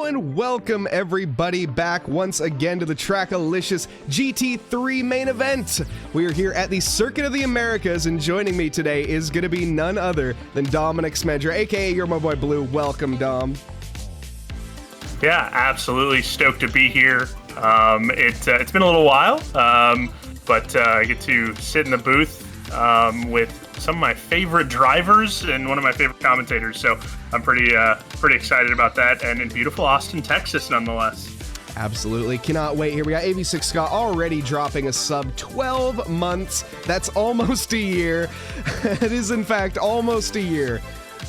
and welcome everybody back once again to the TRACKILICIOUS GT3 main event. We are here at the Circuit of the Americas, and joining me today is going to be none other than Dominic Smedra, aka You're My Boy Blue. Welcome, Dom. Yeah, absolutely stoked to be here. It's been a little while, but I get to sit in the booth with some of my favorite drivers and one of my favorite commentators, so I'm pretty excited about that, and in beautiful Austin, Texas, nonetheless. Absolutely. Cannot wait. Here we got AV6 Scott already dropping a sub. 12 months. That's almost a year. It is, in fact, almost a year.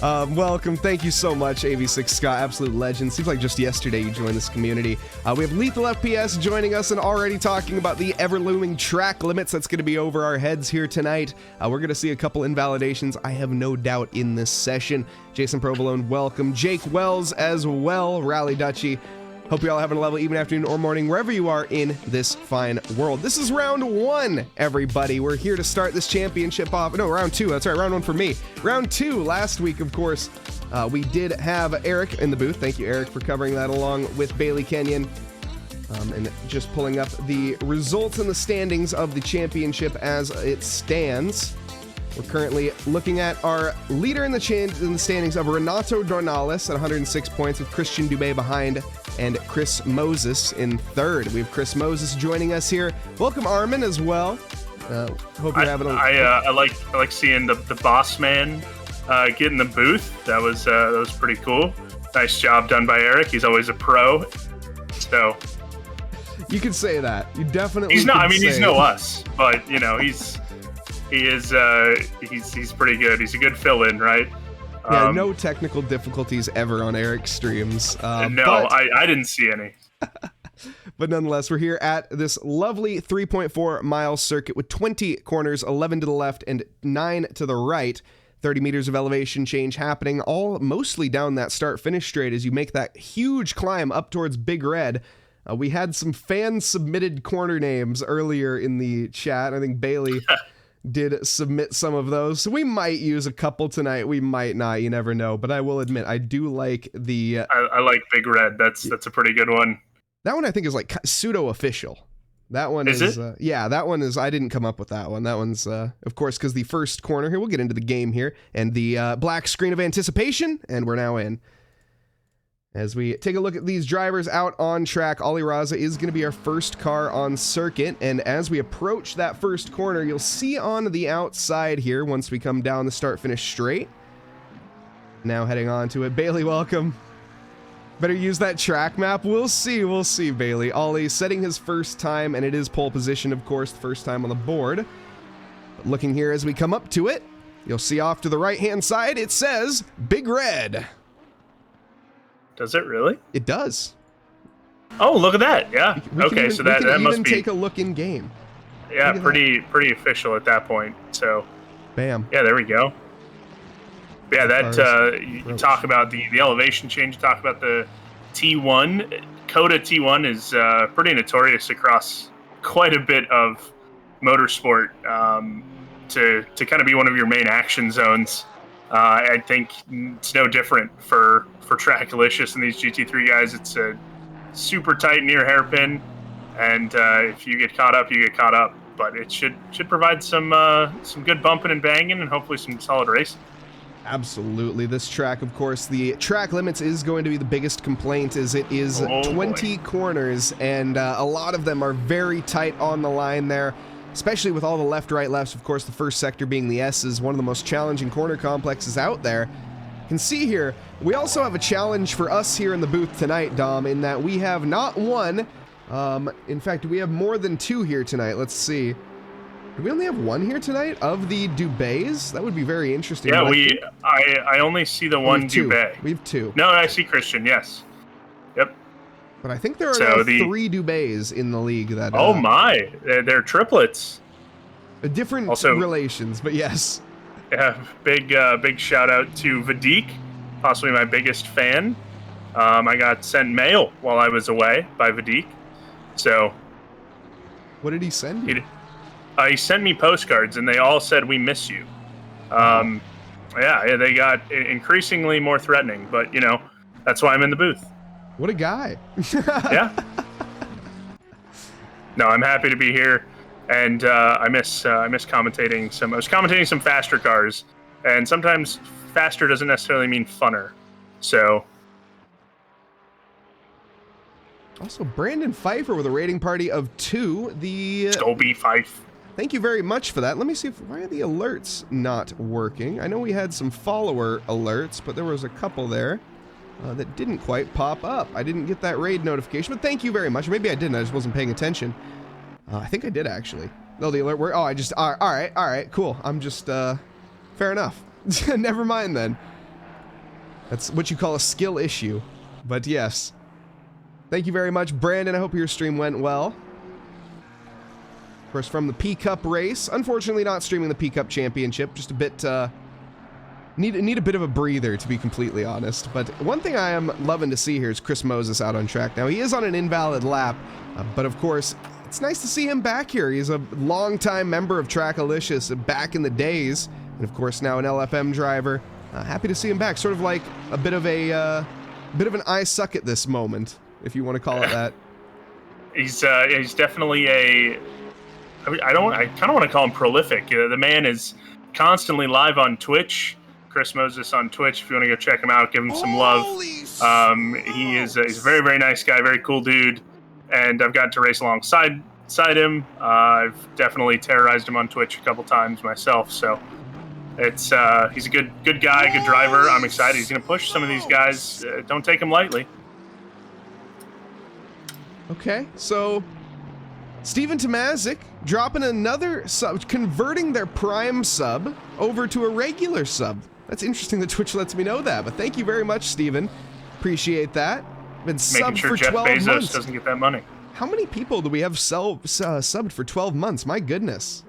Welcome. Thank you so much, AV6 Scott. Absolute legend. Seems like just yesterday you joined this community. We have Lethal FPS joining us and already talking about the ever-looming track limits that's going to be over our heads here tonight. We're going to see a couple invalidations, I have no doubt, in this session. Jason Provolone, welcome. Jake Wells as well. Rally Dutchy. Hope you all having a lovely evening, afternoon, or morning, wherever you are in this fine world. This is round one, everybody. We're here to start this championship off. No, round two. That's right, round one for me. Round two, last week, of course, we did have Eric in the booth. Thank you, Eric, for covering that along with Bailey Kenyon. And just pulling up the results and the standings of the championship as it stands. We're currently looking at our leader in the standings of Renato Dornales at 106 points, with Christian Dubé behind, and Chris Moses in third. We have Chris Moses joining us here. Welcome, Armin, as well. Hope you're having a... I like seeing the boss man get in the booth. That was pretty cool. Nice job done by Eric. He's always a pro. So you can say that. You definitely. He's not. I mean, he's no us, but you know, he's pretty good. He's a good fill-in, right? Yeah, no technical difficulties ever on Eric's streams. No, I didn't see any. But nonetheless, we're here at this lovely 3.4 mile circuit with 20 corners, 11 to the left and 9 to the right. 30 meters of elevation change happening, all mostly down that start-finish straight as you make that huge climb up towards Big Red. We had some fan-submitted corner names earlier in the chat. I think Bailey did submit some of those, so we might use a couple tonight. We might not. You never know. But I will admit, I do like the. I like Big Red. That's a pretty good one. That one I think is like pseudo official. That one is. Yeah, that one is. I didn't come up with that one. That one's of course, because the first corner here. We'll get into the game here and the black screen of anticipation, and we're now in. As we take a look at these drivers out on track, Ali Raza is going to be our first car on circuit, and as we approach that first corner, you'll see on the outside here, once we come down the start-finish straight. Now heading on to it. Bailey, welcome. Better use that track map. We'll see, Bailey. Ali setting his first time, and it is pole position, of course, the first time on the board. But looking here as we come up to it, you'll see off to the right-hand side, it says Big Red. Does it really? It does. Oh, look at that! Yeah. Okay, so that must be. Take a look in game. Yeah, pretty official at that point. So. Bam. Yeah, there we go. Yeah, that you talk about the elevation change. You talk about the T1. COTA T1 is pretty notorious across quite a bit of motorsport to kind of be one of your main action zones. I think it's no different for TRACKILICIOUS and these GT3 guys. It's a super tight near hairpin, and if you get caught up, you get caught up. But it should provide some good bumping and banging, and hopefully some solid racing. Absolutely. This track, of course, the track limits is going to be the biggest complaint, as it is 20 corners, and a lot of them are very tight on the line there. Especially with all the left, right, lefts. Of course, the first sector being the S is one of the most challenging corner complexes out there. You can see here, we also have a challenge for us here in the booth tonight, Dom, in that we have not one, in fact, we have more than two here tonight. Let's see. Do we only have one here tonight of the Dubés? That would be very interesting. Yeah, I only see the one Dubé. We have two. No, I see Christian, yes. Yep. But I think there are now 3 Dubés in the league that... oh my, they're triplets. Different relations, but yes. Yeah, big shout out to Vadik, possibly my biggest fan. I got sent mail while I was away by Vadik. So... what did he send you? He sent me postcards, and they all said, "We miss you." Yeah, they got increasingly more threatening, but, you know, that's why I'm in the booth. What a guy. Yeah. No, I'm happy to be here, and I miss commentating some. I was commentating some faster cars, and sometimes faster doesn't necessarily mean funner. So. Also, Brandon Pfeiffer with a rating party of 2. The Dolby Fife. Thank you very much for that. Let me see why are the alerts not working. I know we had some follower alerts, but there was a couple there that didn't quite pop up. I didn't get that raid notification, but thank you very much. Maybe I didn't. I just wasn't paying attention. I think I did actually. No, the alert were. Oh, I just. All right, cool. I'm just. Fair enough. Never mind then. That's what you call a skill issue. But yes. Thank you very much, Brandon. I hope your stream went well. Of course, from the P-Cup race. Unfortunately, not streaming the P-Cup Championship. Just a bit, need a bit of a breather, to be completely honest. But one thing I am loving to see here is Chris Moses out on track. Now, he is on an invalid lap, but of course, it's nice to see him back here. He's a longtime member of Trackalicious back in the days. And of course, now an LFM driver. Happy to see him back. Sort of like a bit of an I suck at this moment, if you want to call it that. He's definitely a. I kind of want to call him prolific. The man is constantly live on Twitch. Chris Moses on Twitch. If you want to go check him out, give him some love. He's a very, very nice guy, very cool dude, and I've gotten to race alongside him. I've definitely terrorized him on Twitch a couple times myself. So it's he's a good guy, good driver. I'm excited. He's going to push some of these guys. Don't take him lightly. Okay, so Steven Tomazic dropping another sub, converting their Prime sub over to a regular sub. That's interesting that Twitch lets me know that, but thank you very much, Steven. Appreciate that. Been subbed sure for Jeff 12 Bezos months. Doesn't get that money. How many people do we have subbed for 12 months? My goodness.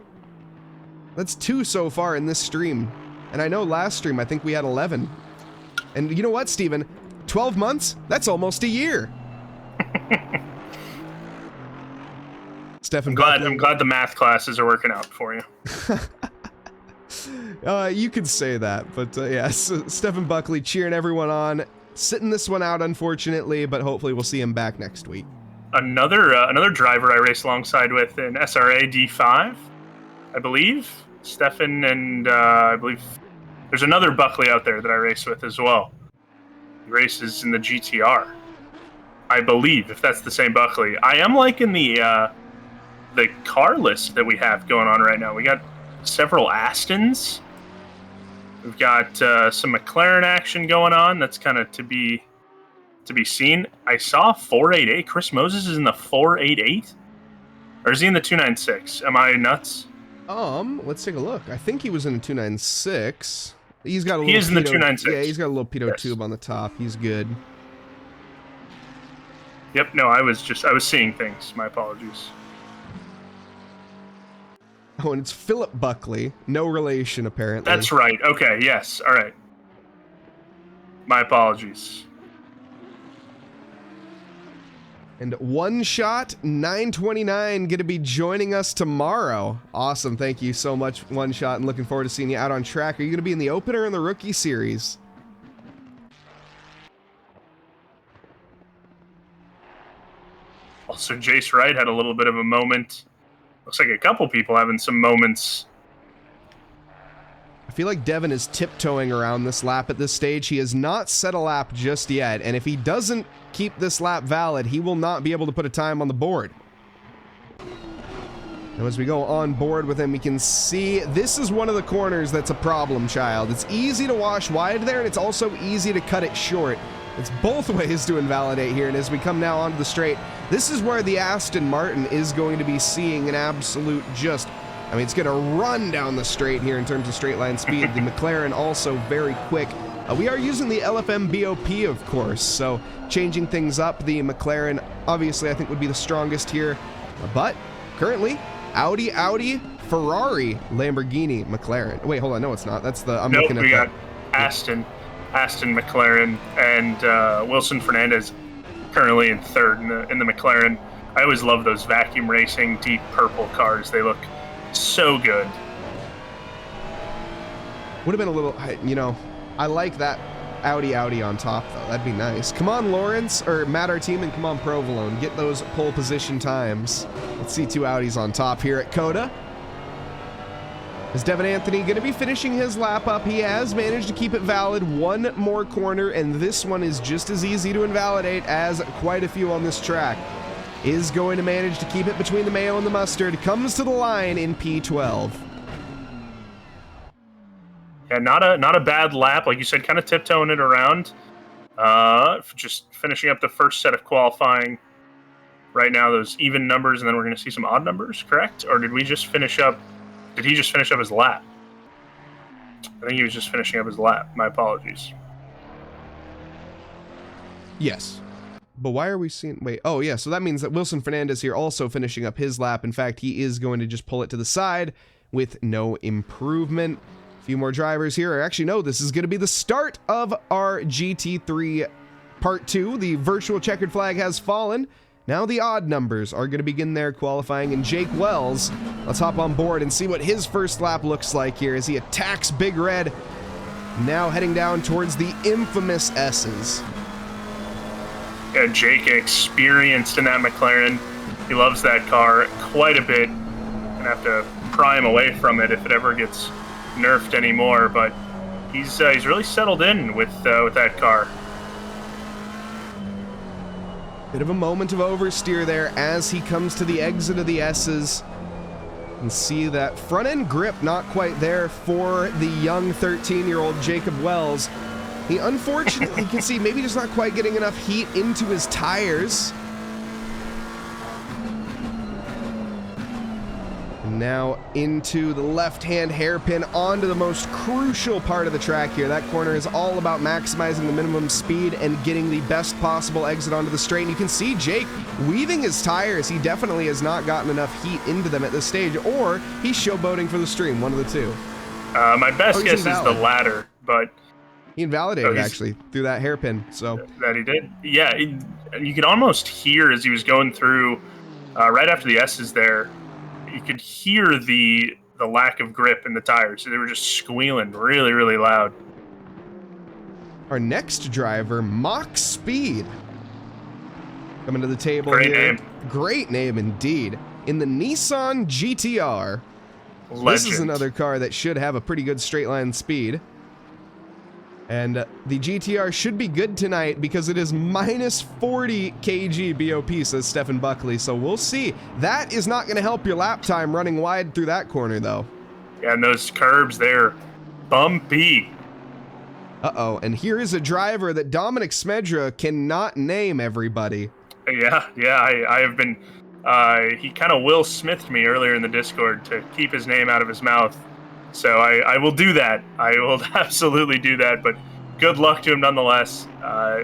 That's 2 so far in this stream. And I know last stream, I think we had 11. And you know what, Steven? 12 months? That's almost a year. I'm glad the math classes are working out for you. You could say that, but yes, Stephen Buckley cheering everyone on, sitting this one out, unfortunately, but hopefully we'll see him back next week. Another driver I race alongside with in SRA D5, I believe. Stefan, and I believe there's another Buckley out there that I race with as well. He races in the GTR, I believe, if that's the same Buckley. I am liking the car list that we have going on right now. We got several Astons. We've got some McLaren action going on. That's kind of to be seen. I saw 488. Chris Moses is in the 488, or is he in the 296? Am I nuts? Let's take a look. I think he was in the 296. He's got a little. He is in the 296. Yeah, he's got a little pitot tube on the top. He's good. Yep. No, I was seeing things. My apologies. Oh, and it's Philip Buckley. No relation, apparently. That's right. Okay, yes. All right. My apologies. And One Shot 929 going to be joining us tomorrow. Awesome. Thank you so much, One Shot, and looking forward to seeing you out on track. Are you going to be in the Open or in the Rookie Series? Also, Jace Wright had a little bit of a moment. Looks like a couple people having some moments. I feel like Devin is tiptoeing around this lap at this stage. He has not set a lap just yet, and if he doesn't keep this lap valid, he will not be able to put a time on the board. And as we go on board with him, we can see this is one of the corners that's a problem child. It's easy to wash wide there, and it's also easy to cut it short. It's both ways to invalidate here, and as we come now onto the straight, this is where the Aston Martin is going to be seeing an absolute it's going to run down the straight here in terms of straight line speed. The McLaren also very quick. We are using the LFM BOP, of course, so changing things up. The McLaren, obviously, I think would be the strongest here, but currently, Audi, Ferrari, Lamborghini, McLaren. Wait, hold on, no, it's not. That's the looking at. We got Aston McLaren, and Wilson Fernandez currently in third in the McLaren. I always love those vacuum racing deep purple cars. They look so good. Would have been a little, I like that Audi on top, though. That'd be nice. Come on, Lawrence, or Matt Arteam, and come on, Provolone. Get those pole position times. Let's see 2 Audis on top here at COTA. Is Devin Anthony going to be finishing his lap up? He has managed to keep it valid 1 more corner, and this one is just as easy to invalidate as quite a few on this track. Is going to manage to keep it between the mayo and the mustard. Comes to the line in P12. Yeah, not a bad lap, like you said, kind of tiptoeing it around. Just finishing up the first set of qualifying. Right now, those even numbers, and then we're going to see some odd numbers, correct? Or did we just finish up? Did he just finish up his lap? I think he was just finishing up his lap. My apologies. Yes. But why are we seeing... Wait, oh yeah, so that means that Wilson Fernandez here also finishing up his lap. In fact, he is going to just pull it to the side with no improvement. A few more drivers here. Actually, no, this is going to be the start of our GT3 Part 2. The virtual checkered flag has fallen. Now the odd numbers are going to begin their qualifying, and Jake Wells, let's hop on board and see what his first lap looks like here as he attacks Big Red, now heading down towards the infamous S's. Yeah, Jake, experienced in that McLaren. He loves that car quite a bit. Gonna have to pry him away from it if it ever gets nerfed anymore, but he's really settled in with that car. Bit of a moment of oversteer there as he comes to the exit of the S's. And see that front end grip not quite there for the young 13-year-old Jacob Wells. He unfortunately, you can see, maybe just not quite getting enough heat into his tires. And now into the left-hand hairpin onto the most crucial part of the track here. That corner is all about maximizing the minimum speed and getting the best possible exit onto the straight. And you can see Jake weaving his tires. He definitely has not gotten enough heat into them at this stage, or he's showboating for the stream, one of the two. My best guess is the latter, but... He invalidated, actually, through that hairpin, so... That he did. Yeah, you could almost hear as he was going through, right after the S's there, you could hear the lack of grip in the tires. So they were just squealing really, really loud. Our next driver, Mach Speed, coming to the table Great here. name. Great name, indeed. In the Nissan GTR. Legend. This is another car that should have a pretty good straight line speed. And the GTR should be good tonight because it is minus 40 kg BOP, says Stephen Buckley. So we'll see. That is not going to help your lap time running wide through that corner, though. Yeah, and those curbs, they're bumpy. Uh-oh, and here is a driver that Dominic Smedra cannot name, everybody. Yeah, I have been... he kind of Will Smithed me earlier in the Discord to keep his name out of his mouth. So I will do that. I will absolutely do that, but good luck to him nonetheless.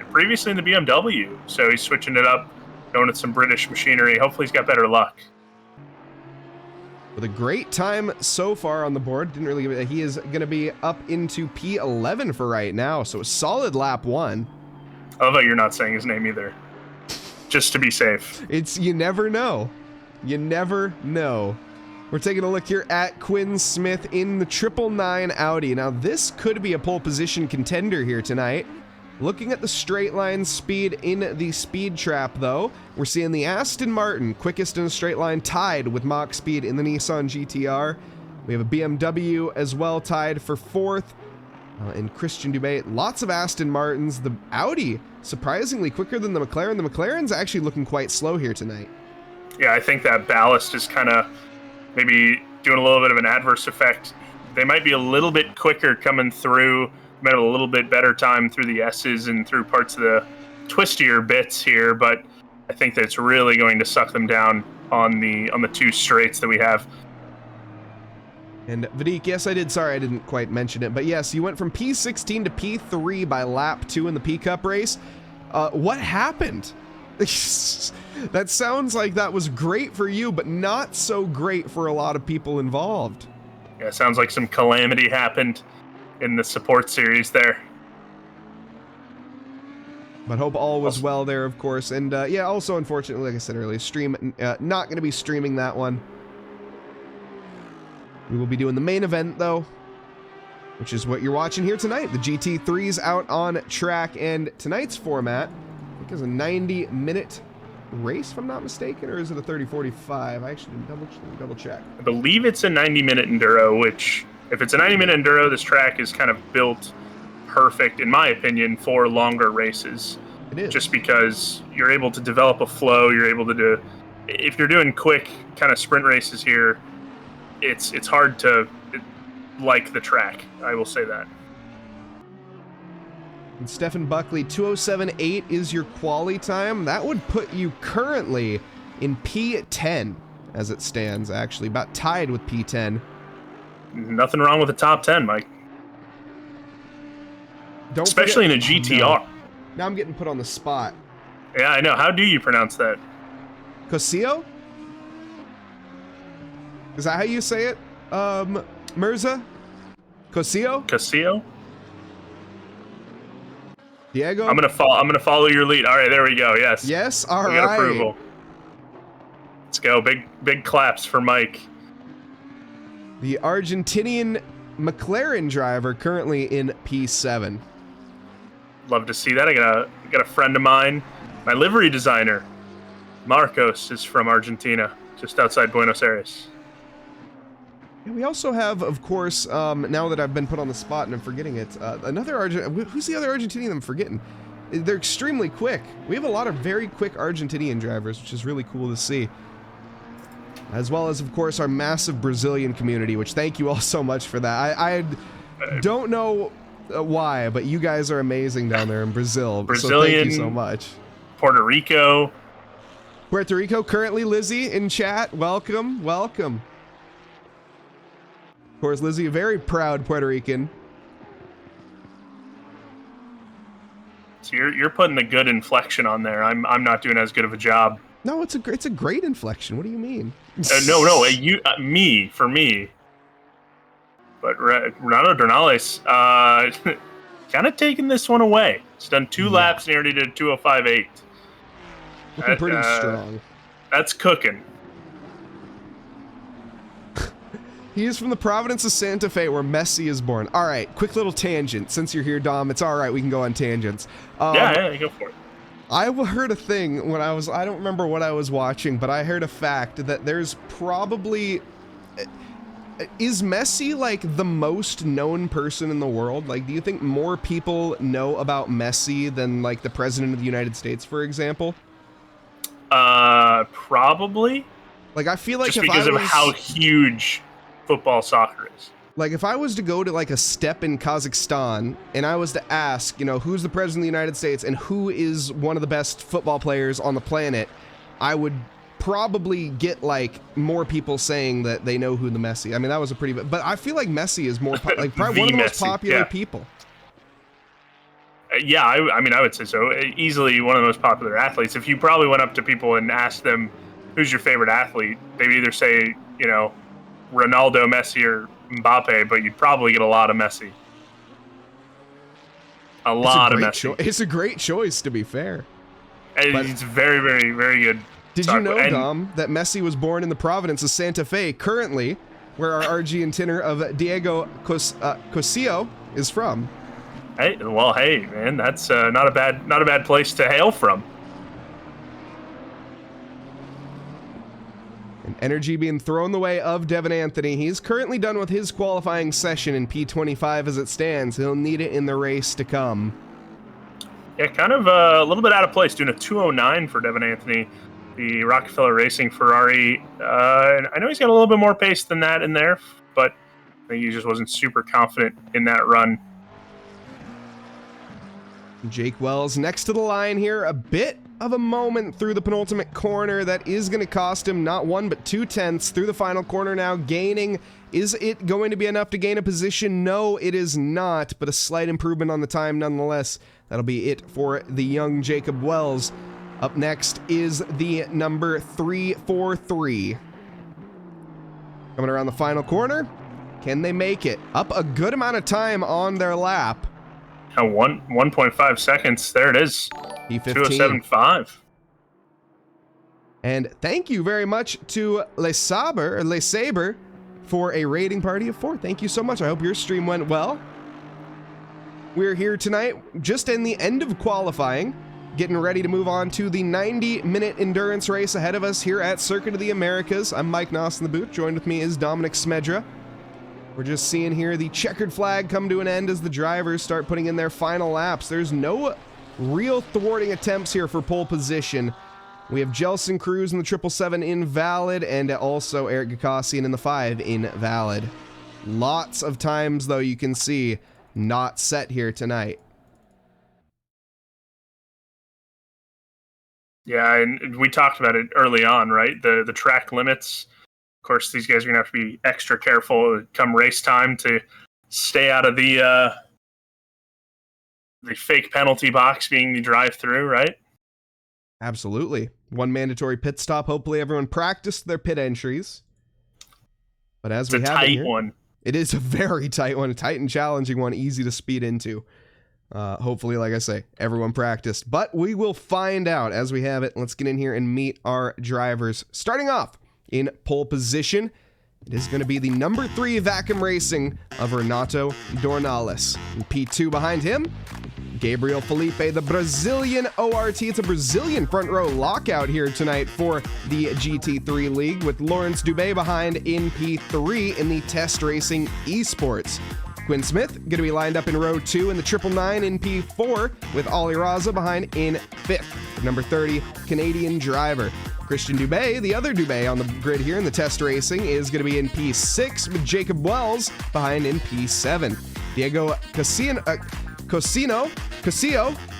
Previously in the BMW, so he's switching it up, going with some British machinery. Hopefully he's got better luck. With a great time so far on the board. Didn't really give it. He is going to be up into P11 for right now, so a solid lap 1. I love that you're not saying his name either, just to be safe. You never know. You never know. We're taking a look here at Quinn Smith in the 999 Audi. Now, this could be a pole position contender here tonight. Looking at the straight line speed in the speed trap, though, we're seeing the Aston Martin quickest in a straight line tied with Mach Speed in the Nissan GTR. We have a BMW as well tied for 4th. And Christian Dubé, lots of Aston Martins. The Audi, surprisingly quicker than the McLaren. The McLaren's actually looking quite slow here tonight. Yeah, I think that ballast is kind of maybe doing a little bit of an adverse effect. They might be a little bit quicker coming through, might have a little bit better time through the S's and through parts of the twistier bits here, but I think that it's really going to suck them down on the 2 straights that we have. And Vadik, yes, I did. Sorry, I didn't quite mention it, but yes, you went from P16 to P3 by lap 2 in the P Cup race. What happened? That sounds like that was great for you, but not so great for a lot of people involved. Yeah, sounds like some calamity happened in the support series there. But hope all was well there, of course. And yeah, also, unfortunately, like I said earlier, not going to be streaming that one. We will be doing the main event, though. which is what you're watching here tonight. The GT3's out on track, and tonight's format, I think, is a 90-minute race, if I'm not mistaken, or is it a 30-45? I actually didn't double check. I believe it's a 90-minute enduro, which, if it's a 90-minute enduro, this track is kind of built perfect, in my opinion, for longer races. It is. Just because you're able to develop a flow, you're able to do, if you're doing quick kind of sprint races here, it's hard to like the track. I will say that. And Stephen Buckley, 2:07.8 is your quali time. That would put you currently in P10 as it stands, actually, about tied with P10. Nothing wrong with the top 10, Mike. Especially in a GTR. No. Now I'm getting put on the spot. Yeah, I know. How do you pronounce that? Cosio? Is that how you say it? Mirza? Cosio? Cosio? Diego? I'm gonna follow your lead. All right, there we go. Yes. Yes. All right. We got approval. Let's go. Big claps for Mike. The Argentinian McLaren driver currently in P7. Love to see that. I got a friend of mine, my livery designer, Marcos, is from Argentina, just outside Buenos Aires. And we also have, of course, now that I've been put on the spot and I'm forgetting it, another who's the other Argentinian I'm forgetting? They're extremely quick. We have a lot of very quick Argentinian drivers, which is really cool to see. As well as, of course, our massive Brazilian community, which thank you all so much for that. I don't know why, but you guys are amazing down there in Brazil. Brazilian, so thank you so much. Puerto Rico currently Lizzie in chat. Welcome. Of course, Lizzie, a very proud Puerto Rican. So you're putting the good inflection on there. I'm not doing as good of a job. No, it's a great inflection. What do you mean? No, for me. But Renato Dornales, kind of taking this one away. He's done 2 laps, nearly to 2:05.8. Looking pretty strong. That's cooking. He is from the Providence of Santa Fe, where Messi is born. All right, quick little tangent. Since you're here, Dom, it's all right. We can go on tangents. Yeah, go for it. I heard a thing when I don't remember what I was watching, but I heard a fact that there's probably... Is Messi, like, the most known person in the world? Like, do you think more people know about Messi than, like, the President of the United States, for example? Probably. Like, I feel like just because of how huge football soccer is. Like, if I was to go to, like, a steppe in Kazakhstan, and I was to ask, who's the President of the United States, and who is one of the best football players on the planet, I would probably get, like, more people saying that they know who the Messi. I mean, that was a pretty... But I feel like Messi is more... like, probably one of the most popular people. Yeah, I mean, I would say so. Easily one of the most popular athletes. If you probably went up to people and asked them, who's your favorite athlete, they would either say, Ronaldo, Messi, or Mbappe, but you'd probably get a lot of Messi. A lot of Messi. It's a great choice, to be fair. And it's very, very, very good. Did you know, Dom, that Messi was born in the Providence of Santa Fe, currently, where our Argentinian of Diego Cosio is from? Hey, man, that's not a bad place to hail from. And energy being thrown the way of Devin Anthony. He's currently done with his qualifying session in P25 as it stands. He'll need it in the race to come. Yeah, kind of a little bit out of place, doing a 2:09 for Devin Anthony, the Rockefeller Racing Ferrari. And I know he's got a little bit more pace than that in there, but I think he just wasn't super confident in that run. Jake Wells next to the line here. A bit of a moment through the penultimate corner that is going to cost him not 1 but 2 tenths through the final corner now, gaining. Is it going to be enough to gain a position? No, it is not, but a slight improvement on the time nonetheless. That'll be it for the young Jacob Wells. Up next is the number 343. Coming around the final corner. Can they make it? Up a good amount of time on their lap. 1.5 seconds. There it is. P15. 2:07.5. And thank you very much to Le Sabre for a rating party of 4. Thank you so much. I hope your stream went well. We're here tonight just in the end of qualifying, getting ready to move on to the 90-minute endurance race ahead of us here at Circuit of the Americas. I'm Mike Nause in the booth. Joined with me is Dominic Smedra. We're just seeing here the checkered flag come to an end as the drivers start putting in their final laps. There's no real thwarting attempts here for pole position. We have Jelson Cruz in the 777 invalid, and also Eric Gakosian in the 5 invalid. Lots of times, though, you can see not set here tonight. Yeah, and we talked about it early on, right? The track limits. Of course, these guys are going to have to be extra careful come race time to stay out of the fake penalty box being the drive-through, right? Absolutely. One mandatory pit stop. Hopefully everyone practiced their pit entries. But as we have it here, tight one. It is a very tight one, a tight and challenging one, easy to speed into. Hopefully, like I say, everyone practiced. But we will find out as we have it. Let's get in here and meet our drivers. Starting off in pole position, it is going to be the number 3 Vacuum Racing of Renato Dornales. In P2 behind him, Gabriel Felipe, the Brazilian ORT. It's a Brazilian front row lockout here tonight for the GT3 League, with Lawrence Dubé behind in P3 in the Test Racing eSports. Quinn Smith going to be lined up in row 2 in the 999 in P4, with Ali Raza behind in 5th. Number 30, Canadian driver. Christian Dubé, the other Dubé on the grid here in the Test Racing, is going to be in P6, with Jacob Wells behind in P7. Diego Cosillo,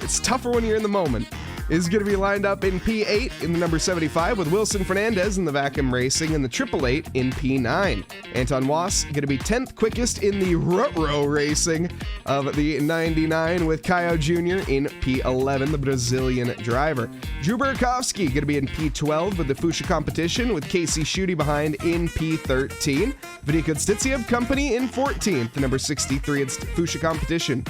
it's tougher when you're in the moment, is going to be lined up in P8 in the number 75, with Wilson Fernandez in the Vacuum Racing in the 888 in P9. Anton Was going to be 10th quickest in the Row Racing of the 99, with Caio Jr. in P11, the Brazilian driver. Drew Burakovsky going to be in P12 with the Fuchsia Competition, with Casey Schutte behind in P13. Vidika Stitsiev company in 14th, the number 63 at Fuchsia Competition.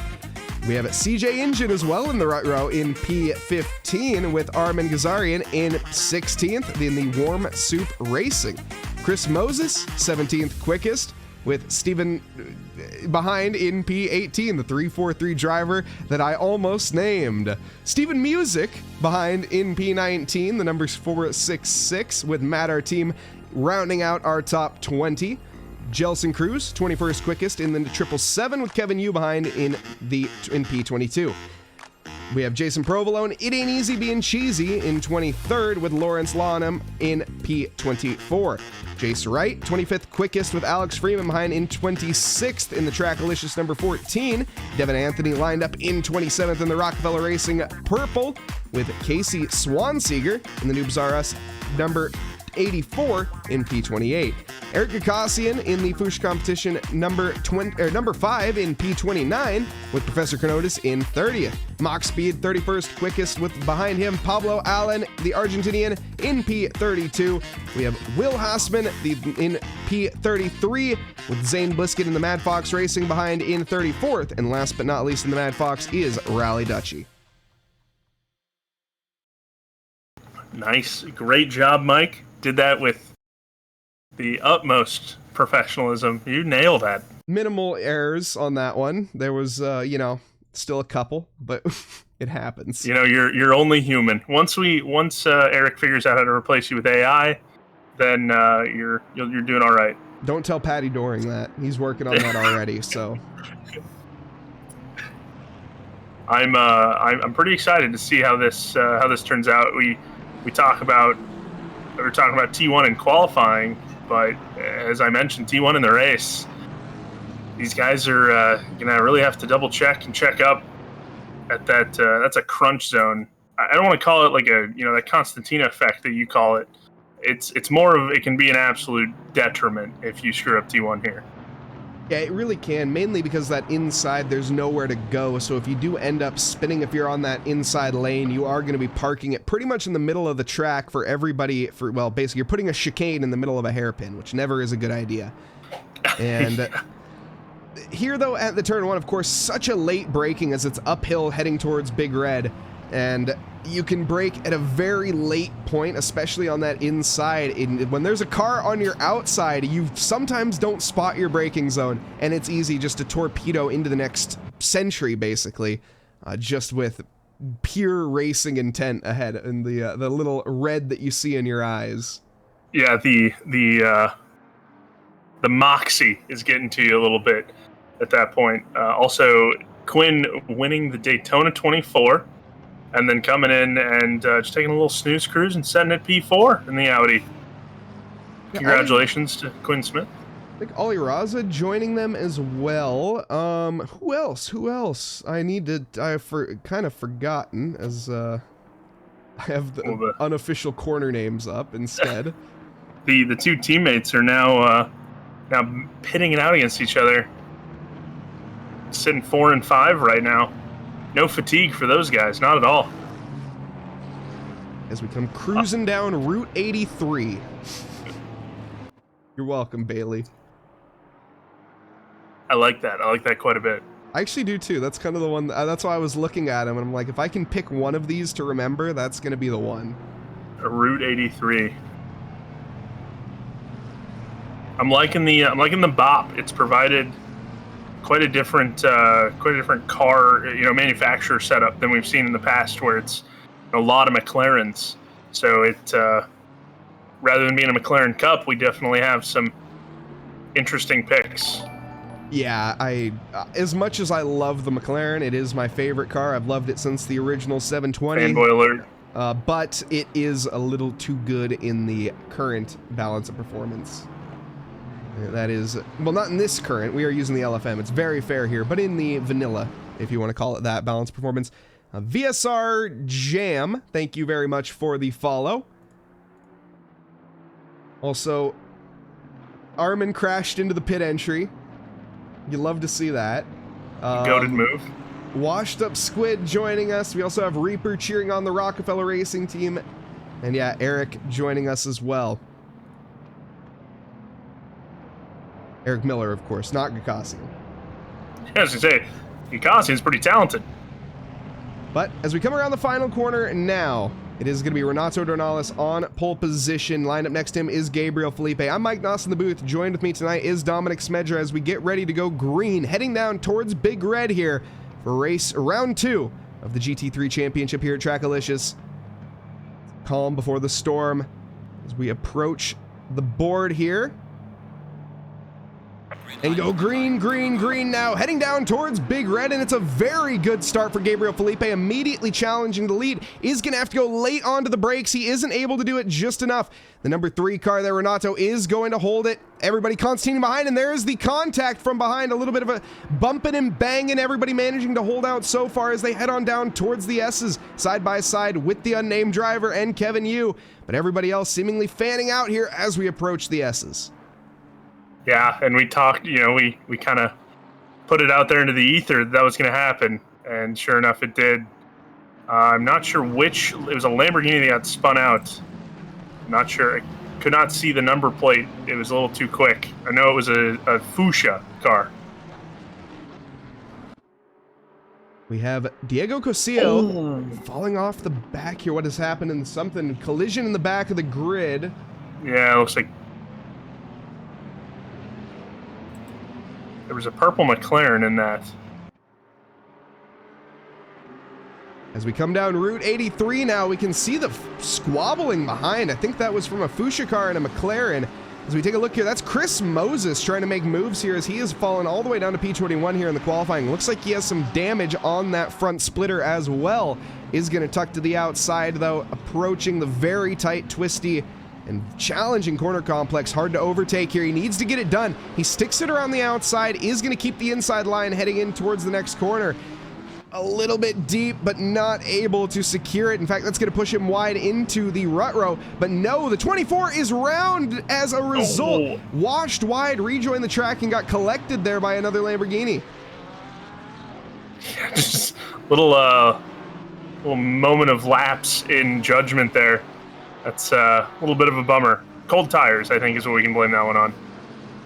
We have CJ Engine as well in the right row in P15, with Armin Gazarian in 16th in the Warm Soup Racing. Chris Moses, 17th quickest, with Stephen behind in P18, the 343 driver that I almost named. Stephen Music behind in P19, the numbers 466, with Matt, our team, rounding out our top 20. Jelson Cruz, 21st quickest in the 777, with Kevin Yu behind in P22. We have Jason Provolone, It Ain't Easy Being Cheesy, in 23rd, with Lawrence Lonham in P24. Jace Wright, 25th quickest, with Alex Freeman behind in 26th in the Trackalicious number 14. Devin Anthony lined up in 27th in the Rockefeller Racing Purple, with Casey Swanseeger in the Noobs R Us number 84 in P28. Eric Gakosian in the Fuchsia Competition number 5 in P29, with Professor Canotis in 30th. Mach Speed, 31st quickest, with behind him Pablo Allen, the Argentinian, in P32. We have Will Hassman in P33, with Zane Blisket in the Mad Fox Racing behind in 34th. And last but not least in the Mad Fox is Rally Dutchy. Nice. Great job, Mike. Did that with the utmost professionalism. You nailed that. Minimal errors on that one. There was, still a couple, but it happens. You're only human. Once Eric figures out how to replace you with AI, then you're doing all right. Don't tell Patty Doring that. He's working on that already. So I'm pretty excited to see how this turns out. We're talking about T1 in qualifying, but as I mentioned, T1 in the race, these guys are gonna really have to double check and check up at that. That's a crunch zone. I don't want to call it like that Constantina effect that you call it. It's more of, it can be an absolute detriment if you screw up T1 here. Yeah, it really can, mainly because that inside, there's nowhere to go. So if you do end up spinning, if you're on that inside lane, you are going to be parking it pretty much in the middle of the track for everybody. Basically, you're putting a chicane in the middle of a hairpin, which never is a good idea. And here, though, at the turn 1, of course, such a late braking as it's uphill heading towards Big Red. And you can brake at a very late point, especially on that inside. When there's a car on your outside, you sometimes don't spot your braking zone, and it's easy just to torpedo into the next century, basically, just with pure racing intent ahead and the little red that you see in your eyes. Yeah, the moxie is getting to you a little bit at that point. Also, Quinn winning the Daytona 24. And then coming in and just taking a little snooze cruise and setting at P4 in the Audi. Congratulations to Quinn Smith. I think Ollie Raza joining them as well. Who else? I've kind of forgotten, as I have the unofficial corner names up instead. The two teammates are now pitting it out against each other. Sitting 4 and 5 right now. No fatigue for those guys, not at all. As we come cruising down Route 83. You're welcome, Bailey. I like that. I like that quite a bit. I actually do too. That's kind of the one. That's why I was looking at him, and I'm like, if I can pick one of these to remember, that's going to be the one. Route 83. I'm liking the bop. It's provided quite a different car, manufacturer setup than we've seen in the past, where it's a lot of McLarens. So it, rather than being a McLaren Cup, we definitely have some interesting picks. Yeah, as much as I love the McLaren, it is my favorite car. I've loved it since the original 720. Fanboy alert. But it is a little too good in the current balance of performance. That is, well, not in this current. We are using the LFM. It's very fair here, but in the vanilla, if you want to call it that, balance performance. VSR Jam, thank you very much for the follow. Also, Armin crashed into the pit entry. You love to see that. Goated move. Washed Up Squid joining us. We also have Reaper cheering on the Rockefeller Racing team. And yeah, Eric joining us as well. Eric Miller, of course, not Gakassian. Yeah, I was going to say, Gakassian's pretty talented. But as we come around the final corner now, it is going to be Renato Dornales on pole position. Lined up next to him is Gabriel Felipe. I'm Mike Nause in the booth. Joined with me tonight is Dominic Smedra as we get ready to go green, heading down towards Big Red here for race round 2 of the GT3 Championship here at TRACKILICIOUS. Calm before the storm as we approach the board here. And go green, green, green now, heading down towards Big Red, and it's a very good start for Gabriel Felipe, immediately challenging the lead. Is going to have to go late onto the brakes. He isn't able to do it just enough. The number 3 car there, Renato, is going to hold it. Everybody Constantine behind, and there's the contact from behind. A little bit of a bumping and banging. Everybody managing to hold out so far as they head on down towards the S's, side by side with the unnamed driver and Kevin Yu. But everybody else seemingly fanning out here as we approach the S's. Yeah, and we talked, we kind of put it out there into the ether that was going to happen, and sure enough, it did. I'm not sure which, it was a Lamborghini that got spun out. I'm not sure, I could not see the number plate, it was a little too quick. I know it was a Fuchsia car. We have Diego Cosillo falling off the back here. What has happened? And something, collision in the back of the grid. Yeah, it looks like there was a purple McLaren in that. As we come down Route 83 now, we can see the squabbling behind. I think that was from a Fuchsia car and a McLaren. As we take a look here, that's Chris Moses trying to make moves here as he has fallen all the way down to P21 here in the qualifying. Looks like he has some damage on that front splitter as well. Is going to tuck to the outside, though, approaching the very tight, twisty, and challenging corner complex. Hard to overtake here. He needs to get it done. He sticks it around the outside, is going to keep the inside line heading in towards the next corner. A little bit deep, but not able to secure it. In fact, that's going to push him wide into the rut row. But no, the 24 is round as a result. Washed wide, rejoined the track, and got collected there by another Lamborghini. Yeah, just a little moment of lapse in judgment there. That's a little bit of a bummer. Cold tires, I think, is what we can blame that one on.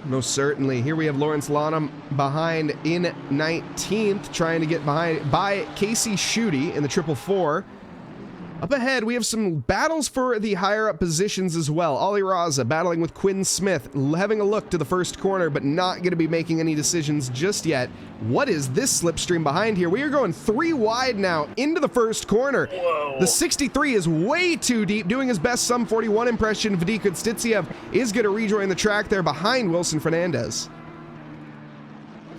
Most certainly. Here we have Lawrence Lonham behind in 19th, trying to get behind by Casey Schutte in the 444. Up ahead, we have some battles for the higher-up positions as well. Ollie Raza battling with Quinn Smith, having a look to the first corner, but not going to be making any decisions just yet. What is this slipstream behind here? We are going 3 wide now into the first corner. Whoa. The 63 is way too deep, doing his best Sum 41 impression. Vadik Stitsiev is going to rejoin the track there behind Wilson Fernandez.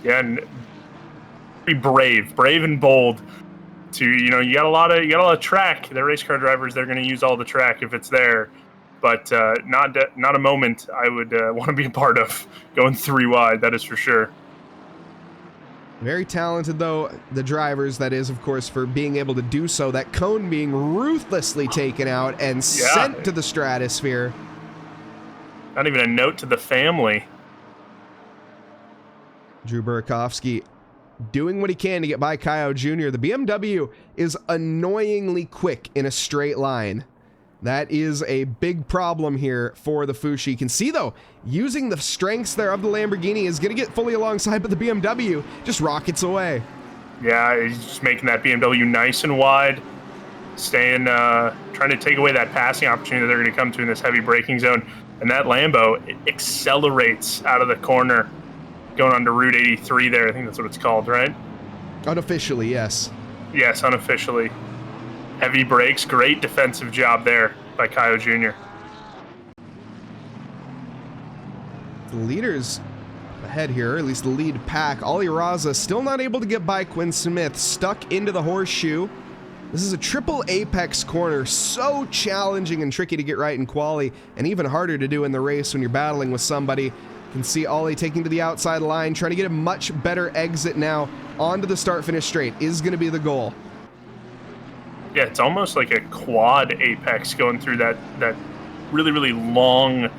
Yeah, and be brave and bold. You got a lot of track. They're race car drivers. They're going to use all the track if it's there, but not a moment I would want to be a part of. Going 3 wide, that is for sure. Very talented, though, the drivers, that is, of course, for being able to do so. That cone being ruthlessly taken out and sent to the stratosphere. Not even a note to the family. Drew Burakovsky doing what he can to get by Kaio Jr. The BMW is annoyingly quick in a straight line. That is a big problem here for the Fushi. You can see, though, using the strengths there of the Lamborghini is going to get fully alongside, but the BMW just rockets away. Yeah, he's just making that BMW nice and wide, trying to take away that passing opportunity that they're going to come to in this heavy braking zone. And that Lambo, it accelerates out of the corner, going on to Route 83 there. I think that's what it's called, right? Unofficially, yes. Yes, unofficially. Heavy brakes, great defensive job there by Kaio Jr. The leaders ahead here, at least the lead pack. Ollie Raza still not able to get by Quinn Smith, stuck into the horseshoe. This is a triple apex corner, so challenging and tricky to get right in quali, and even harder to do in the race when you're battling with somebody. You can see Ollie taking to the outside line, trying to get a much better exit now onto the start-finish straight is going to be the goal. Yeah, it's almost like a quad apex going through that really, really long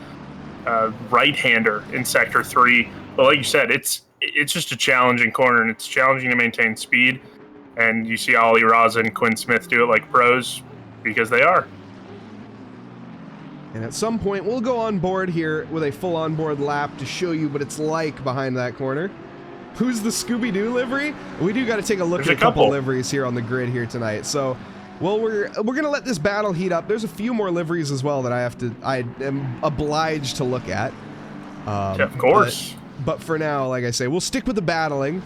right-hander in Sector 3. But like you said, it's just a challenging corner, and it's challenging to maintain speed. And you see Ollie Raza and Quinn Smith do it like pros, because they are. And at some point, we'll go on board here with a full on-board lap to show you what it's like behind that corner. Who's the Scooby-Doo livery? We do got to take a look at a couple liveries here on the grid here tonight. So, well, we're gonna let this battle heat up. There's a few more liveries as well that I am obliged to look at. Yeah, of course. But for now, like I say, we'll stick with the battling.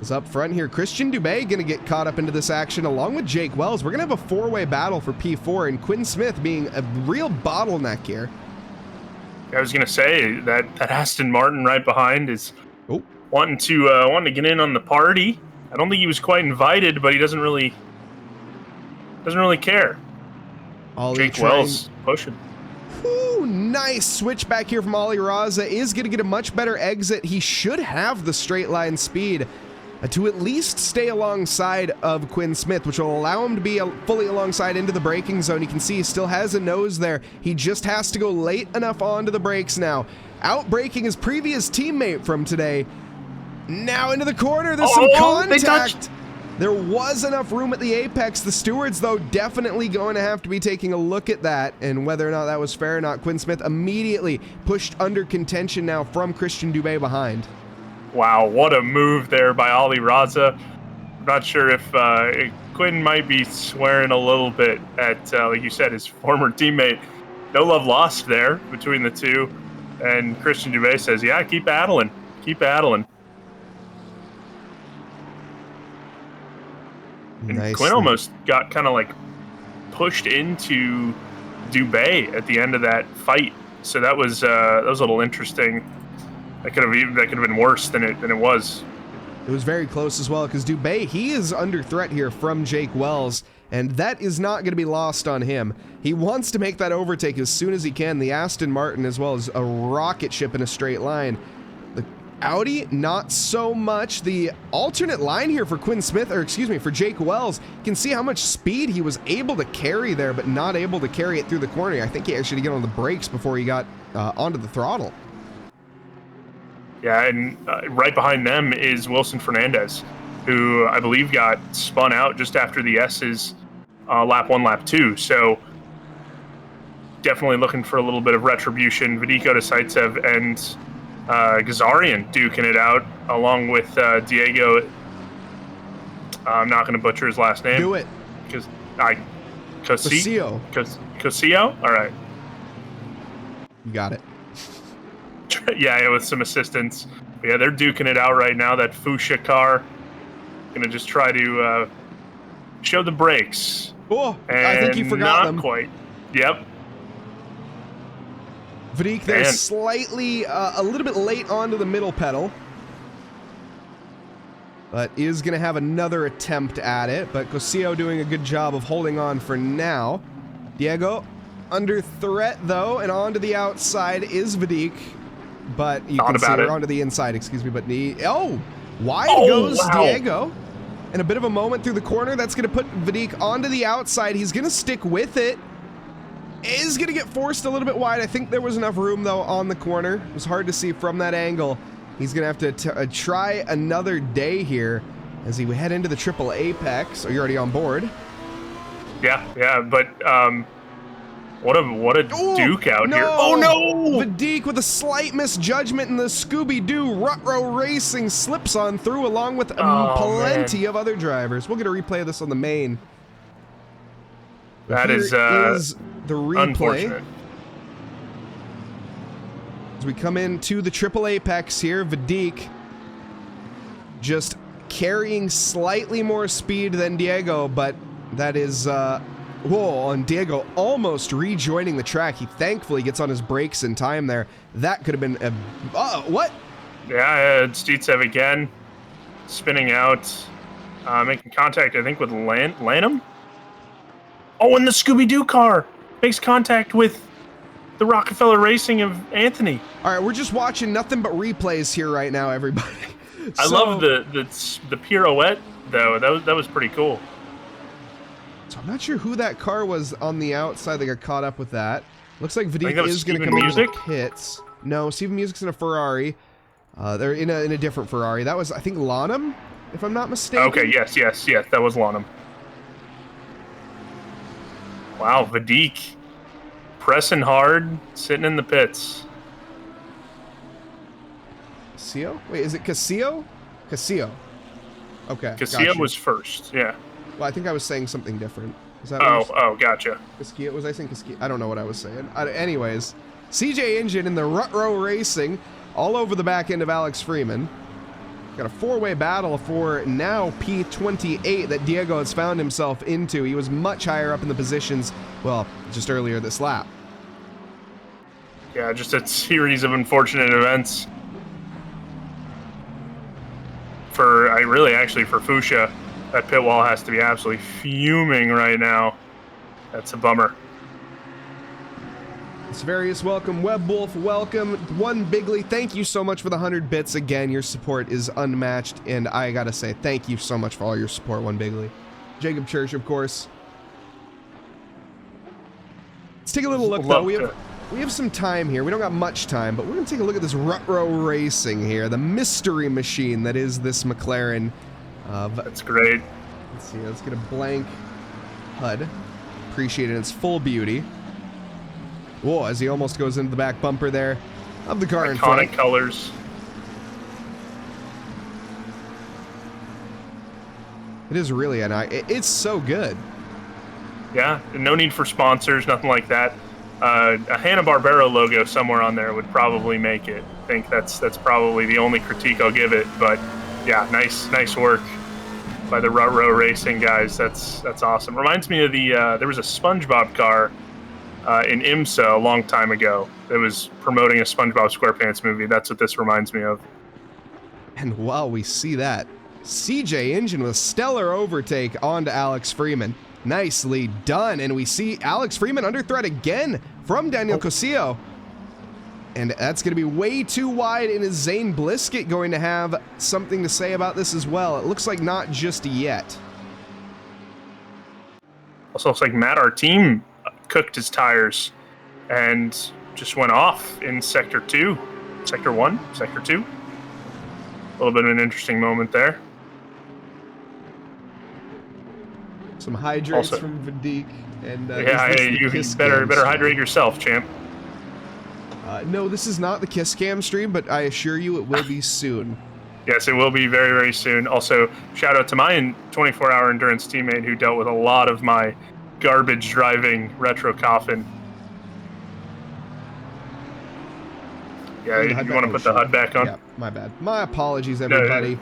Is up front here, Christian Dubé going to get caught up into this action along with Jake Wells. We're going to have a 4-way battle for P4, and Quinn Smith being a real bottleneck here. I was going to say that Aston Martin right behind is wanting to get in on the party. I don't think he was quite invited, but he doesn't really care. Jake Wells pushing. Ooh, nice switch back here from Ollie Raza. Is going to get a much better exit. He should have the straight line speed to at least stay alongside of Quinn Smith, which will allow him to be fully alongside into the braking zone. You can see he still has a nose there. He just has to go late enough onto the brakes now. Out braking his previous teammate from today. Now into the corner. There's some contact. There was enough room at the apex. The stewards, though, definitely going to have to be taking a look at that and whether or not that was fair or not. Quinn Smith immediately pushed under contention now from Christian Dubé behind. Wow, what a move there by Ollie Raza. I'm not sure if Quinn might be swearing a little bit at, like you said, his former teammate. No love lost there between the two. And Christian Dubé says, yeah, keep battling. Keep battling. And Quinn almost got kind of like pushed into Dubé at the end of that fight. So that was a little interesting. That could have been worse than it was. It was very close as well, because Dubé, he is under threat here from Jake Wells, and that is not going to be lost on him. He wants to make that overtake as soon as he can. The Aston Martin, as well as a rocket ship in a straight line. The Audi, not so much. The alternate line here for for Jake Wells. You can see how much speed he was able to carry there, but not able to carry it through the corner. I think he actually had to get on the brakes before he got onto the throttle. Yeah, and right behind them is Wilson Fernandez, who I believe got spun out just after the S's lap 1, lap 2. So definitely looking for a little bit of retribution. Vadiko Zaitsev and Gazarian duking it out, along with Diego I'm not going to butcher his last name. Do it. Because Cosio. Cosio? All right. You got it. Yeah, with some assistance. But yeah, they're duking it out right now. That Fuchsia car. Going to just try to show the brakes. Oh, I think you forgot them. Not quite. Yep. Vadik there slightly, a little bit late onto the middle pedal. But is going to have another attempt at it. But Cosio doing a good job of holding on for now. Diego under threat, though, and onto the outside is Vadik. But you can see her onto the inside, excuse me. But wide goes Diego. And a bit of a moment through the corner. That's going to put Vadik onto the outside. He's going to stick with it. Is going to get forced a little bit wide. I think there was enough room, though, on the corner. It was hard to see from that angle. He's going to have to try another day here as he head into the triple apex. Are you already on board? Yeah, but what a duke out here. Oh, no! Vadik with a slight misjudgment in the Scooby-Doo Rut-Row Racing slips on through along with plenty of other drivers. We'll get a replay of this on the main. That is the replay. Unfortunate. As we come into the triple apex here, Vadik just carrying slightly more speed than Diego, but that is, and Diego almost rejoining the track. He thankfully gets on his brakes in time there. That could have been what? Yeah, it's Stitsev again, spinning out, making contact, I think, with Lanham. Oh, and the Scooby-Doo car makes contact with the Rockefeller Racing of Anthony. All right, we're just watching nothing but replays here right now, everybody. I love the pirouette, though. That was pretty cool. So I'm not sure who that car was on the outside that got caught up with that. Looks like Vadik is going to come into the pits. No, Steven Music's in a Ferrari. They're in a different Ferrari. That was, I think, Lanham, if I'm not mistaken. Okay, yes, that was Lanham. Wow, Vadik pressing hard, sitting in the pits. Casio? Wait, is it Casio? Casio. Okay. Casio was first, yeah. Well, I think I was saying something different. Is that gotcha. Casio? Was I saying Casio? I don't know what I was saying. Anyways, CJ Engine in the Rut-Row Racing all over the back end of Alex Freeman. Got a four-way battle for now P28 that Diego has found himself into. He was much higher up in the positions, well, just earlier this lap. Yeah, just a series of unfortunate events. For Fuchsia, that pit wall has to be absolutely fuming right now. That's a bummer. Svarius, welcome. Webwolf, welcome. One Bigley, thank you so much for the 100 bits. Again, your support is unmatched, and I gotta say, thank you so much for all your support, One Bigley. Jacob Church, of course. Let's take a little look, though. We have some time here. We don't got much time, but we're gonna take a look at this Rut-Row Racing here, the mystery machine that is this McLaren. That's great. Let's see, let's get a blank HUD. Appreciate it in its full beauty. Whoa, as he almost goes into the back bumper there of the car in front. Iconic colors. It is really it's so good. Yeah, no need for sponsors, nothing like that. A Hanna-Barbera logo somewhere on there would probably make it. I think that's probably the only critique I'll give it. But yeah, nice work by the Rut-Row Racing guys. That's awesome. Reminds me of there was a SpongeBob car in IMSA a long time ago that was promoting a SpongeBob SquarePants movie. That's what this reminds me of. And while we see that, CJ Engine with a stellar overtake onto Alex Freeman. Nicely done. And we see Alex Freeman under threat again from Daniel Cosio. And that's going to be way too wide. And is Zane Blisket going to have something to say about this as well? It looks like not just yet. Also looks like Matt, our team, cooked his tires and just went off in Sector 2. Sector 1? Sector 2? A little bit of an interesting moment there. Some hydrates also from Vadik. And you better hydrate yourself, champ. No, this is not the Kiss Cam stream, but I assure you it will be soon. Yes, it will be very, very soon. Also, shout out to my 24-hour endurance teammate who dealt with a lot of my garbage driving retro coffin. Yeah, you want to put the HUD back on? Yeah, my bad. My apologies, everybody.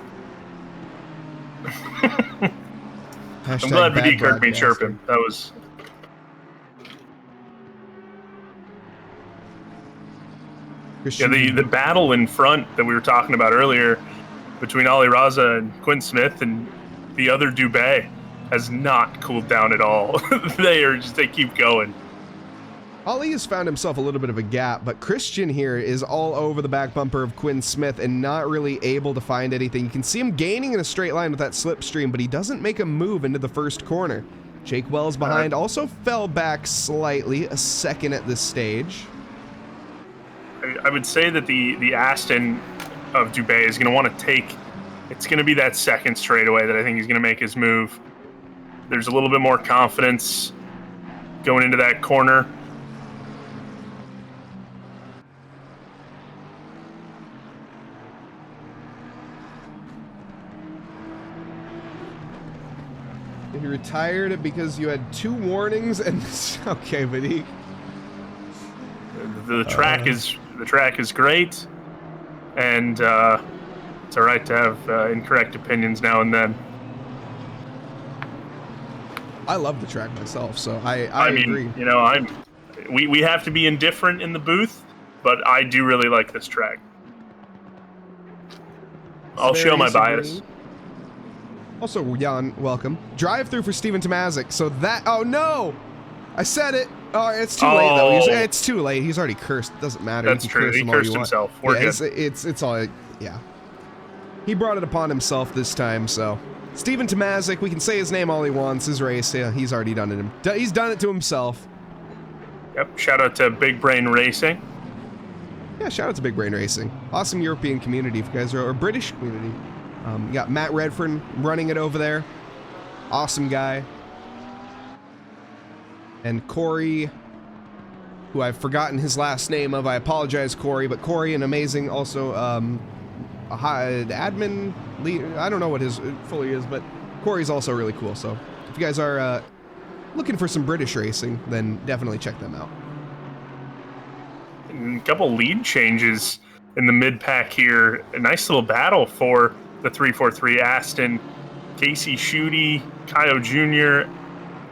I'm glad Vadik heard me chirping. That was... Yeah, the battle in front that we were talking about earlier between Ali Raza and Quinn Smith and the other Dubé has not cooled down at all. They keep going. Ali has found himself a little bit of a gap, but Christian here is all over the back bumper of Quinn Smith and not really able to find anything. You can see him gaining in a straight line with that slipstream, but he doesn't make a move into the first corner. Jake Wells behind also fell back slightly, a second at this stage. I would say that the Aston of Dubé is going to want to take... It's going to be that second straightaway that I think he's going to make his move. There's a little bit more confidence going into that corner. You retired because you had 2 warnings and... Okay, Vadik. The track is great, and it's all right to have incorrect opinions now and then. I love the track myself, so I agree. You know, we have to be indifferent in the booth, but I do really like this track. I'll show my bias. Also, Jan, welcome. Drive-through for Steven Tomazic. So that... Oh, no! I said it. Oh, it's too late, though. It's too late. He's already cursed. It doesn't matter. That's true. He cursed himself. We're good. It's all... Yeah. He brought it upon himself this time, so... Steven Tomazic, we can say his name all he wants. His race, yeah, he's already done it. He's done it to himself. Yep. Shout out to Big Brain Racing. Yeah, shout out to Big Brain Racing. Awesome European community, if you guys are... Or British community. You got Matt Redfern running it over there. Awesome guy. And Corey, who I've forgotten his last name of. I apologize, Corey. But Corey, an amazing, also, a high admin lead. I don't know what his fully is, but Corey's also really cool. So if you guys are looking for some British racing, then definitely check them out. A couple lead changes in the mid-pack here. A nice little battle for the 343 Aston. Casey Schutte, Kaio Jr.,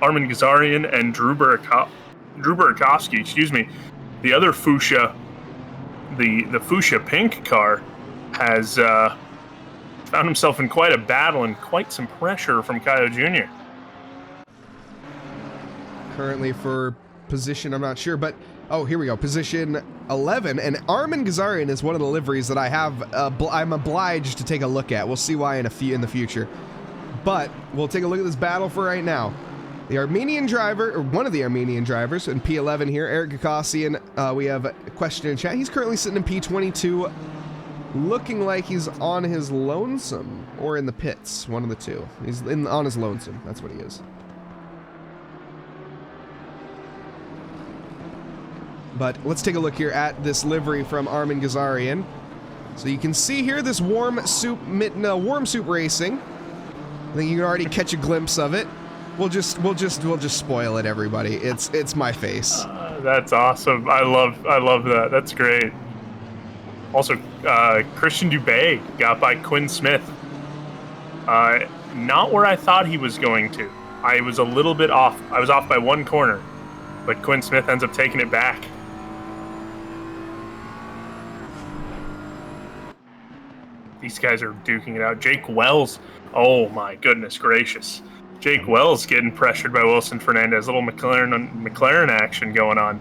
Armin Ghazarian, and Drew Burakovsky, excuse me. The other Fuchsia, the Fuchsia pink car, has found himself in quite a battle and quite some pressure from Kaio Jr. Currently for position, I'm not sure, but oh, here we go. Position 11, and Armin Ghazarian is one of the liveries that I have. I'm obliged to take a look at. We'll see why in the future. But we'll take a look at this battle for right now. The Armenian driver, or one of the Armenian drivers in P11 here, Eric Gakosian. We have a question in chat. He's currently sitting in P22, looking like he's on his lonesome or in the pits. One of the two. He's on his lonesome. That's what he is. But let's take a look here at this livery from Armin Ghazarian. So you can see here this warm soup racing. I think you can already catch a glimpse of it. We'll just spoil it, everybody. It's my face. That's awesome. I love that. That's great. Also, Christian Dubé got by Quinn Smith. Not where I thought he was going to. I was a little bit off. I was off by 1 corner, but Quinn Smith ends up taking it back. These guys are duking it out. Jake Wells. Oh my goodness gracious. Jake Wells getting pressured by Wilson Fernandez. Little McLaren action going on.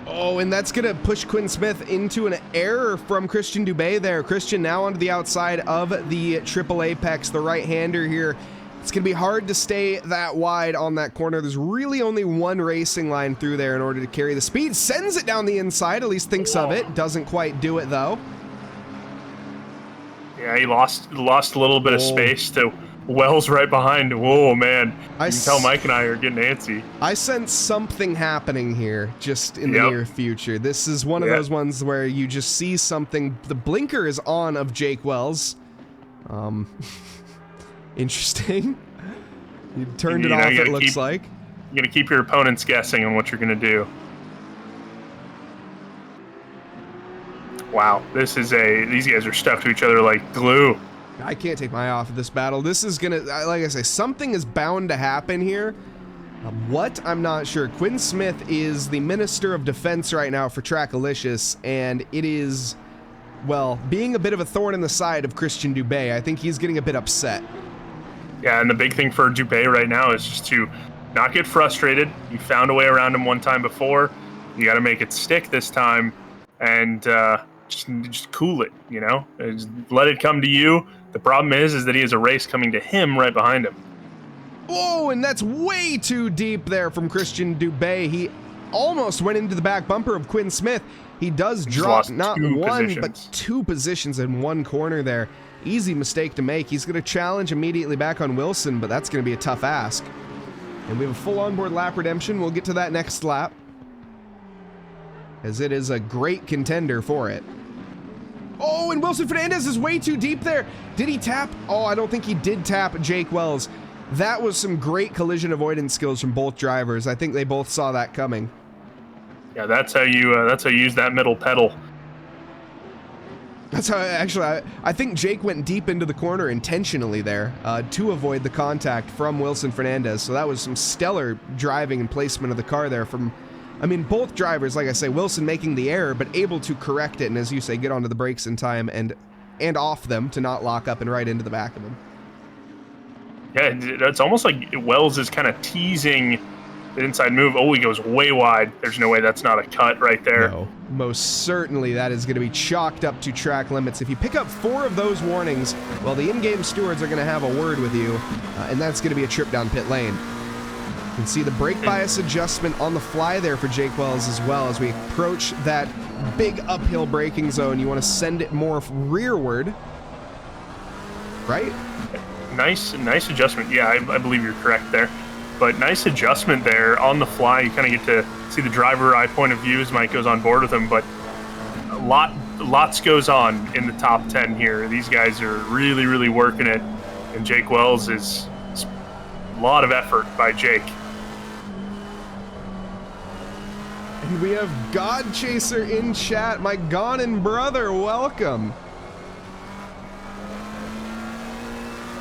Oh, and that's going to push Quinn Smith into an error from Christian Dubé there. Christian now onto the outside of the triple apex, the right-hander here. It's going to be hard to stay that wide on that corner. There's really only one racing line through there in order to carry the speed. Sends it down the inside, at least thinks of it. Doesn't quite do it, though. Yeah, he lost a little bit of space to Wells right behind. Whoa, man. You can tell Mike and I are getting antsy. I sense something happening here just in the near future. This is one of those ones where you just see something. The blinker is on of Jake Wells. Interesting. You turned it off, it looks like. You're going to keep your opponents guessing on what you're going to do. Wow, these guys are stuck to each other like glue. I can't take my eye off of this battle. This is gonna, like I say, something is bound to happen here. What? I'm not sure. Quinn Smith is the Minister of Defense right now for Trackalicious, and it is, well, being a bit of a thorn in the side of Christian Dubé. I think he's getting a bit upset. Yeah, and the big thing for Dubé right now is just to not get frustrated. You found a way around him one time before. You got to make it stick this time, and just cool it, you know? Just let it come to you. The problem is that he has a race coming to him right behind him. Oh, and that's way too deep there from Christian Dubé. He almost went into the back bumper of Quinn Smith. He does drop not one, but 2 positions in one corner there. Easy mistake to make. He's going to challenge immediately back on Wilson, but that's going to be a tough ask. And we have a full onboard lap redemption. We'll get to that next lap, as it is a great contender for it. Oh, and Wilson Fernandez is way too deep there. Did he tap? Oh, I don't think he did tap Jake Wells. That was some great collision avoidance skills from both drivers. I think they both saw that coming. Yeah, that's how you use that middle pedal. That's how, actually, I think Jake went deep into the corner intentionally there to avoid the contact from Wilson Fernandez. So that was some stellar driving and placement of the car there from, I mean, both drivers, like I say, Wilson making the error, but able to correct it, and as you say, get onto the brakes in time and off them to not lock up and right into the back of them. Yeah, it's almost like Wells is kind of teasing the inside move. Oh, he goes way wide. There's no way that's not a cut right there. No, most certainly that is going to be chalked up to track limits. If you pick up 4 of those warnings, well, the in-game stewards are going to have a word with you, and that's going to be a trip down pit lane. You can see the brake bias adjustment on the fly there for Jake Wells as well. As we approach that big uphill braking zone, you want to send it more rearward, right? Nice adjustment. Yeah, I believe you're correct there. But nice adjustment there on the fly. You kind of get to see the driver eye point of view as Mike goes on board with him. But lots goes on in the top 10 here. These guys are really, really working it. And Jake Wells is a lot of effort by Jake. And we have God Chaser in chat. My Gonin brother, welcome.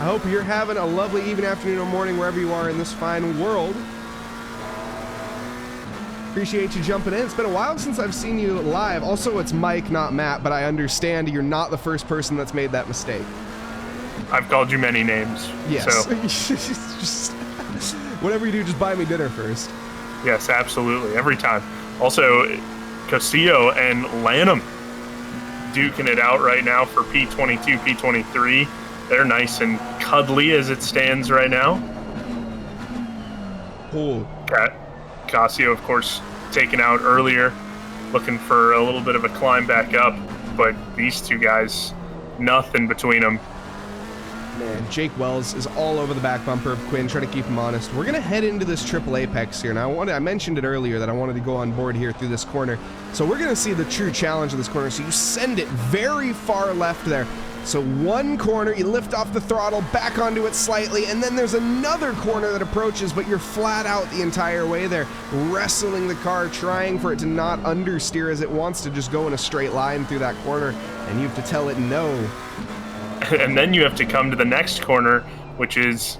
I hope you're having a lovely evening, afternoon, or morning, wherever you are in this fine world. Appreciate you jumping in. It's been a while since I've seen you live. Also, it's Mike, not Matt, but I understand you're not the first person that's made that mistake. I've called you many names. Yes. So. Just, whatever you do, just buy me dinner first. Yes, absolutely. Every time. Also, Castillo and Lanham duking it out right now for P22, P23. They're nice and cuddly as it stands right now. Cool. Casio, of course, taken out earlier, looking for a little bit of a climb back up, but these two guys, nothing between them. Man, Jake Wells is all over the back bumper of Quinn, trying to keep him honest. We're going to head into this triple apex here. Now, I mentioned it earlier that I wanted to go on board here through this corner. So we're going to see the true challenge of this corner. So you send it very far left there. So one corner, you lift off the throttle, back onto it slightly, and then there's another corner that approaches, but you're flat out the entire way there, wrestling the car, trying for it to not understeer as it wants to just go in a straight line through that corner, and you have to tell it no. And then you have to come to the next corner, which is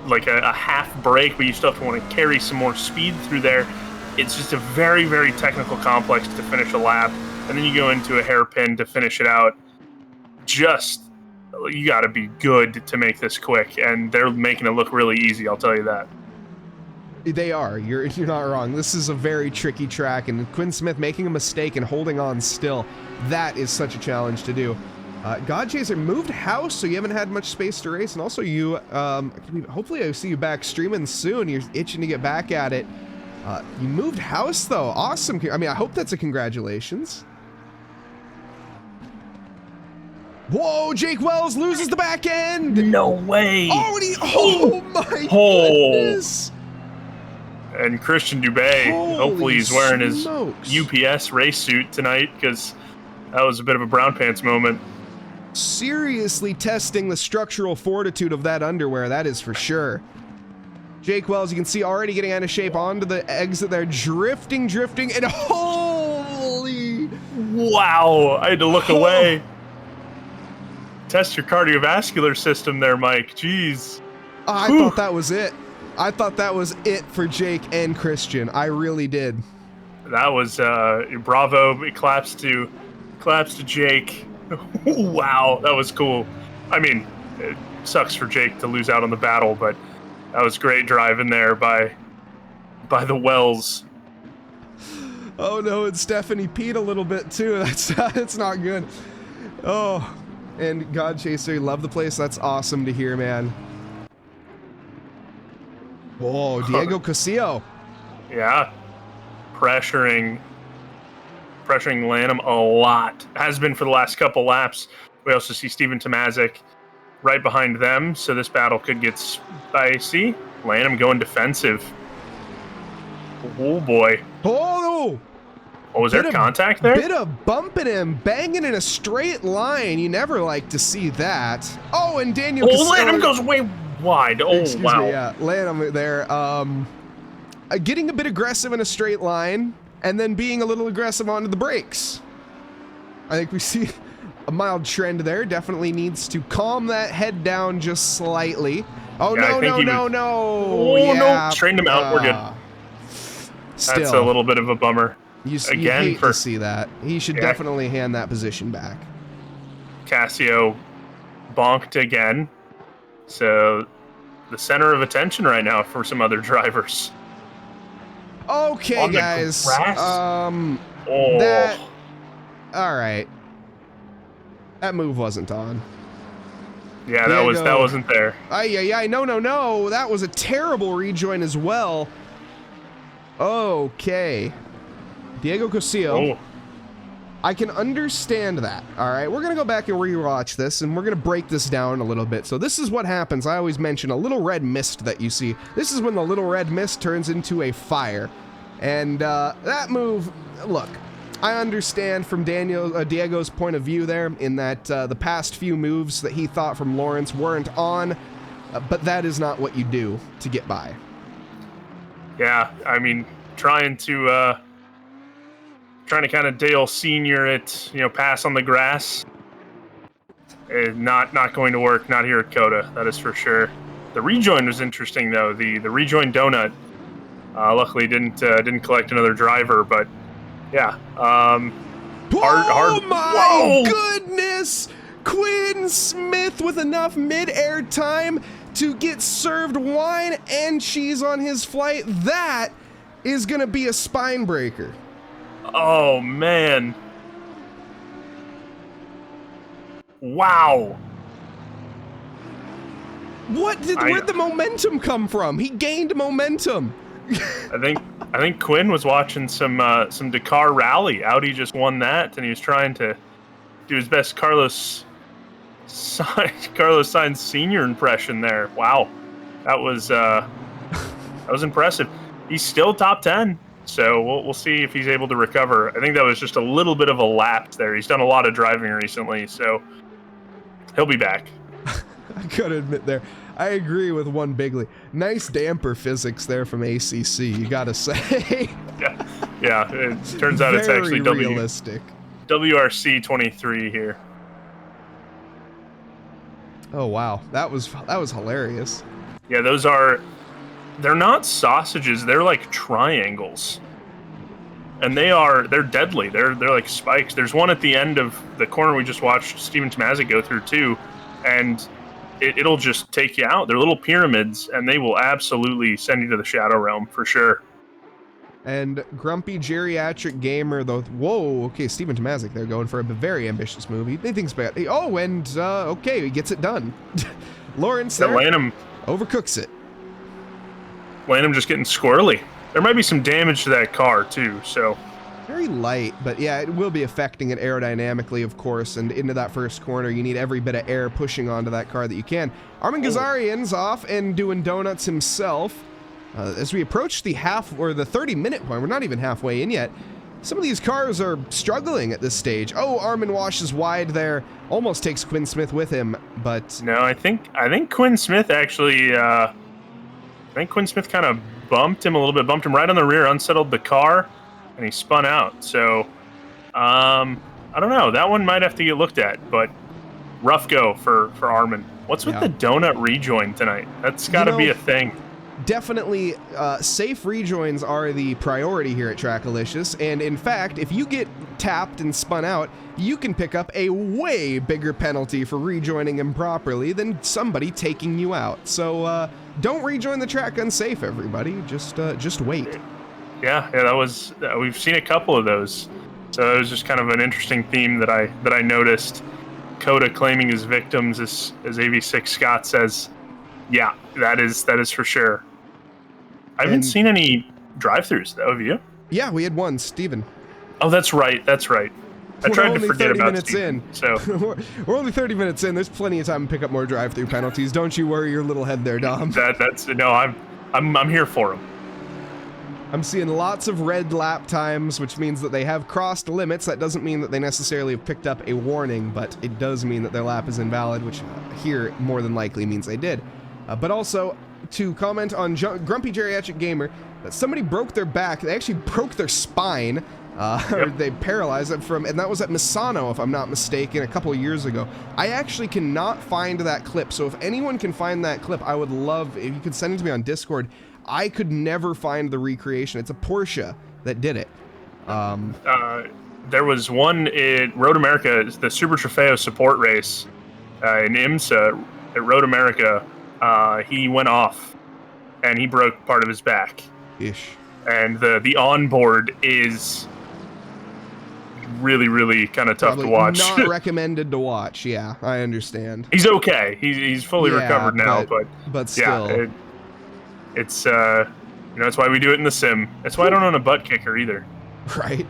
like a half brake, but you still have to want to carry some more speed through there. It's just a very, very technical complex to finish a lap, and then you go into a hairpin to finish it out. You got to be good to make this quick, and they're making it look really easy, I'll tell you that. They are. You're not wrong. This is a very tricky track, and Quinn Smith making a mistake and holding on still, that is such a challenge to do. God Chaser moved house, so you haven't had much space to race, and also you, hopefully I see you back streaming soon. You're itching to get back at it. You moved house, though. Awesome. I mean, I hope that's a congratulations. Whoa, Jake Wells loses the back end. No way. Oh my goodness. And Christian Dubé, hopefully he's wearing his UPS race suit tonight, because that was a bit of a brown pants moment. Seriously testing the structural fortitude of that underwear, that is for sure. Jake Wells, you can see already getting out of shape onto the exit there, drifting, and holy... Wow, I had to look away. Test your cardiovascular system there, Mike. Jeez. I thought that was it. I thought that was it for Jake and Christian. I really did. That was bravo. Claps to Jake. Wow, that was cool. I mean, it sucks for Jake to lose out on the battle, but that was great driving there by the Wells. Oh no, and Stephanie peed a little bit too. That's not good. Oh, and God Chaser, you love the place. That's awesome to hear, man. Whoa, Diego Casillo. Yeah, pressuring Lanham a lot. Has been for the last couple laps. We also see Steven Tomazic right behind them, so this battle could get spicy. Lanham going defensive. Oh boy. Oh! Oh, was there contact there? Bit of bumping him, banging in a straight line. You never like to see that. Oh, and Daniel Casillo. Lanham goes way wide. Oh, excuse wow. Me, yeah, Lanham there. Getting a bit aggressive in a straight line, and then being a little aggressive onto the brakes. I think we see a mild trend there. Definitely needs to calm that head down just slightly. Oh, yeah, no. Oh, yeah, no. Straightened him out. We're good. Still, that's a little bit of a bummer. You hate to see that. He should definitely hand that position back. Cassio bonked again. So the center of attention right now for some other drivers. Okay, guys. All right. That move wasn't on. Yeah, that wasn't there. No. That was a terrible rejoin as well. Okay. Diego Casillo. Oh. I can understand that. All right, we're gonna go back and rewatch this, and we're gonna break this down a little bit. So this is what happens. I always mention a little red mist that you see. This is when the little red mist turns into a fire, and that move. Look, I understand from Diego's point of view there, in that the past few moves that he thought from Lawrence weren't on, but that is not what you do to get by. Yeah, I mean, trying to kind of Dale Senior it, pass on the grass. Not going to work. Not here at COTA. That is for sure. The rejoin was interesting though. The rejoin donut. Luckily didn't collect another driver, but yeah. Hard. Oh my goodness! Quinn Smith with enough mid-air time to get served wine and cheese on his flight. That is gonna be a spine breaker. Oh, man. Wow. Where'd the momentum come from? He gained momentum. I think Quinn was watching some Dakar rally. Audi just won that, and he was trying to do his best Carlos Sainz Sr. impression there. Wow. That was impressive. He's still top 10. So we'll see if he's able to recover. I think that was just a little bit of a lapse there. He's done a lot of driving recently, so he'll be back. I gotta admit there, I agree with one bigly. Nice damper physics there from ACC, you gotta say. Yeah. It turns out it's actually realistic. WRC 23 here. Oh wow, that was hilarious. Yeah, they're not sausages, they're like triangles. And they're deadly. They're like spikes. There's one at the end of the corner we just watched Steven Tomazic go through too, and it'll just take you out. They're little pyramids, and they will absolutely send you to the shadow realm for sure. And grumpy geriatric gamer though. Whoa, okay, Steven Tomazic, they're going for a very ambitious move. He thinks bad. Oh, and okay, he gets it done. Lawrence there overcooks it. Lanham just getting squirrely. There might be some damage to that car too, so very light, but yeah, it will be affecting it aerodynamically, of course, and into that first corner, you need every bit of air pushing onto that car that you can. Armin Ghazarian's off and doing donuts himself. As we approach the 30-minute point, we're not even halfway in yet. Some of these cars are struggling at this stage. Oh, Armin washes wide there, almost takes Quinn Smith with him, but... No, I think Quinn Smith actually, I think Quinn Smith kind of bumped him a little bit, bumped him right on the rear, unsettled the car, and he spun out. So, I don't know. That one might have to get looked at, but rough go for Armin. What's with the donut rejoin tonight? That's got to be a thing. Definitely, safe rejoins are the priority here at Trackalicious, and in fact, if you get tapped and spun out, you can pick up a way bigger penalty for rejoining improperly than somebody taking you out. So, don't rejoin the track unsafe, everybody. Just wait. Yeah, that was. We've seen a couple of those, so it was just kind of an interesting theme that I noticed. COTA claiming his victims, as AV6 Scott says. Yeah, that is for sure. I haven't seen any drive-thrus though. Have you? Yeah, we had one, Steven. Oh, that's right. I tried to forget about Steven. So we're only 30 minutes in. There's plenty of time to pick up more drive-thru penalties. Don't you worry your little head there, Dom. I'm here for him. I'm seeing lots of red lap times, which means that they have crossed limits. That doesn't mean that they necessarily have picked up a warning, but it does mean that their lap is invalid, which here more than likely means they did. But also, to comment on Grumpy Geriatric Gamer, that somebody broke their back. They actually broke their spine. Or they paralyzed it and that was at Misano, if I'm not mistaken, a couple of years ago. I actually cannot find that clip, so if anyone can find that clip, I would love if you could send it to me on Discord. I could never find the recreation. It's a Porsche that did it. There was one at Road America, the Super Trofeo support race in IMSA at Road America. He went off and he broke part of his back. Ish. And the onboard is really, really kind of tough to watch. Not recommended to watch. Yeah, I understand. He's okay. He's fully recovered now, but still, yeah, it's that's why we do it in the sim. That's why I don't own a butt kicker either. Right.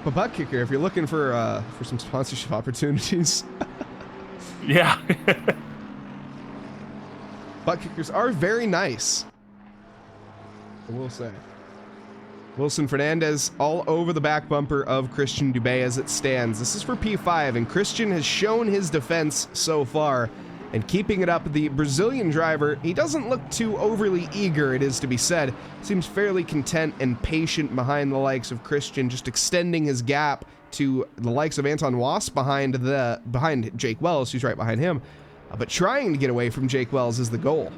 But butt kicker, if you're looking for some sponsorship opportunities. Yeah. Butt kickers are very nice, I will say. Wilson Fernandez all over the back bumper of Christian Dubé as it stands. This is for P5, and Christian has shown his defense so far, and keeping it up. The Brazilian driver, he doesn't look too overly eager, it is to be said. Seems fairly content and patient behind the likes of Christian, just extending his gap to the likes of Anton Wass behind Jake Wells, who's right behind him. But trying to get away from Jake Wells is the goal.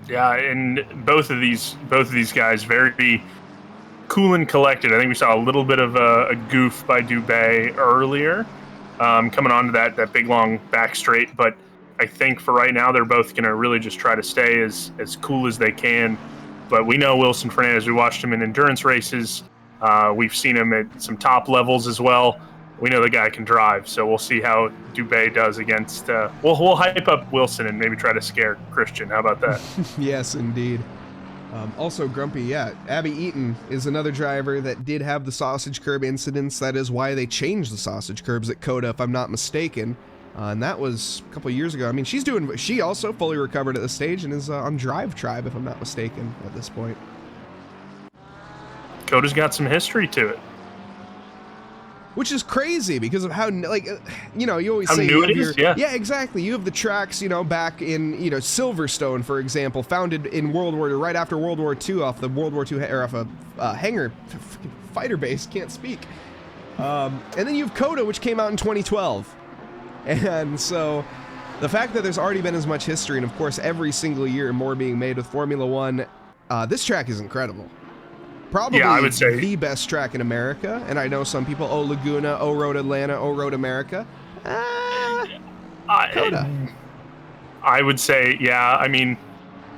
Yeah, and both of these guys very cool and collected. I think we saw a little bit of a goof by Dubé earlier, coming onto that big long back straight. But I think for right now, they're both going to really just try to stay as cool as they can. But we know Wilson Fernandez. We watched him in endurance races. We've seen him at some top levels as well. We know the guy can drive, so we'll see how Dubé does against... We'll hype up Wilson and maybe try to scare Christian. How about that? Yes, indeed. Also, Grumpy, yeah, Abby Eaton is another driver that did have the sausage curb incidents. That is why they changed the sausage curbs at COTA, if I'm not mistaken. And that was a couple of years ago. I mean, she also fully recovered at this stage and is on Drive Tribe, if I'm not mistaken, at this point. COTA's got some history to it. Which is crazy because of how, like, you always how say new it is. Yeah, exactly. You have the tracks, back in, Silverstone, for example, founded in right after World War II, off the World War II, or off a hangar, fighter base, can't speak. And then you have COTA, which came out in 2012. And so the fact that there's already been as much history, and of course every single year more being made with Formula One, this track is incredible. Probably I would say the best track in America, and I know some people, Laguna, Road Atlanta, Road America. COTA. I would say, yeah. I mean,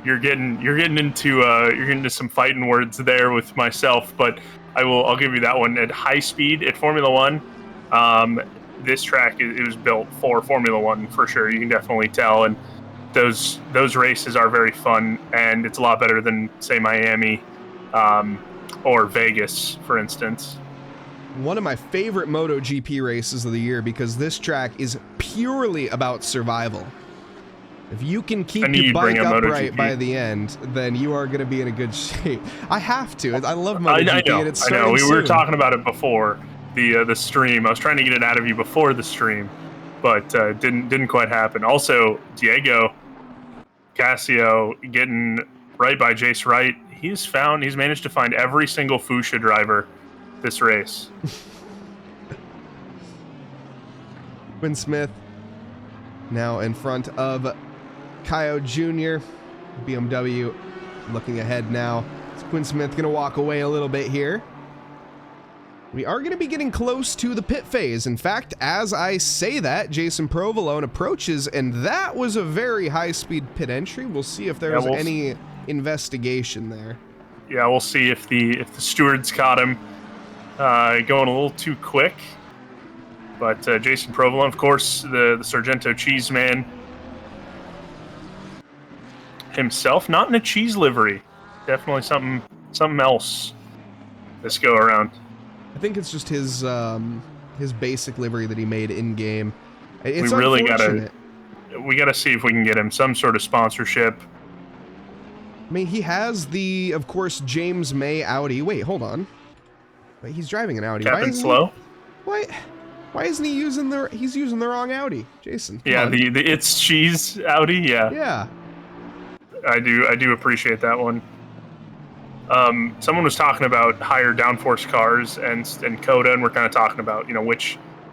you're getting into some fighting words there with myself, but I'll give you that one. At high speed at Formula One, this track it was built for Formula One for sure. You can definitely tell, and those races are very fun, and it's a lot better than say Miami. or Vegas, for instance. One of my favorite MotoGP races of the year, because this track is purely about survival. If you can keep your bike upright by the end, then you are going to be in a good shape. I have to. I love MotoGP, and it's starting We soon. were talking about it before the stream. I was trying to get it out of you before the stream, but didn't quite happen. Also, Diego Casio getting right by Jace Wright. He's managed to find every single Fuchsia driver this race. Quinn Smith now in front of Kyle Jr. BMW looking ahead now. Is Quinn Smith going to walk away a little bit here? We are going to be getting close to the pit phase. In fact, as I say that, Jason Provolone approaches, and that was a very high-speed pit entry. We'll see if there's any investigation there. Yeah, we'll see if the stewards caught him going a little too quick. But Jason Provolone, of course, the Sargento cheese man himself, not in a cheese livery. Definitely something else this go around. I think it's just his basic livery that he made in game. It's we really unfortunate. gotta see if we can get him some sort of sponsorship. I mean, he has of course, James May Audi. Wait, hold on. Wait, he's driving an Audi. Captain Slow? Why isn't he using he's using the wrong Audi, Jason? Yeah, the It's Cheese Audi, yeah. Yeah. I do appreciate that one. Someone was talking about higher downforce cars and COTA, and we're kind of talking about,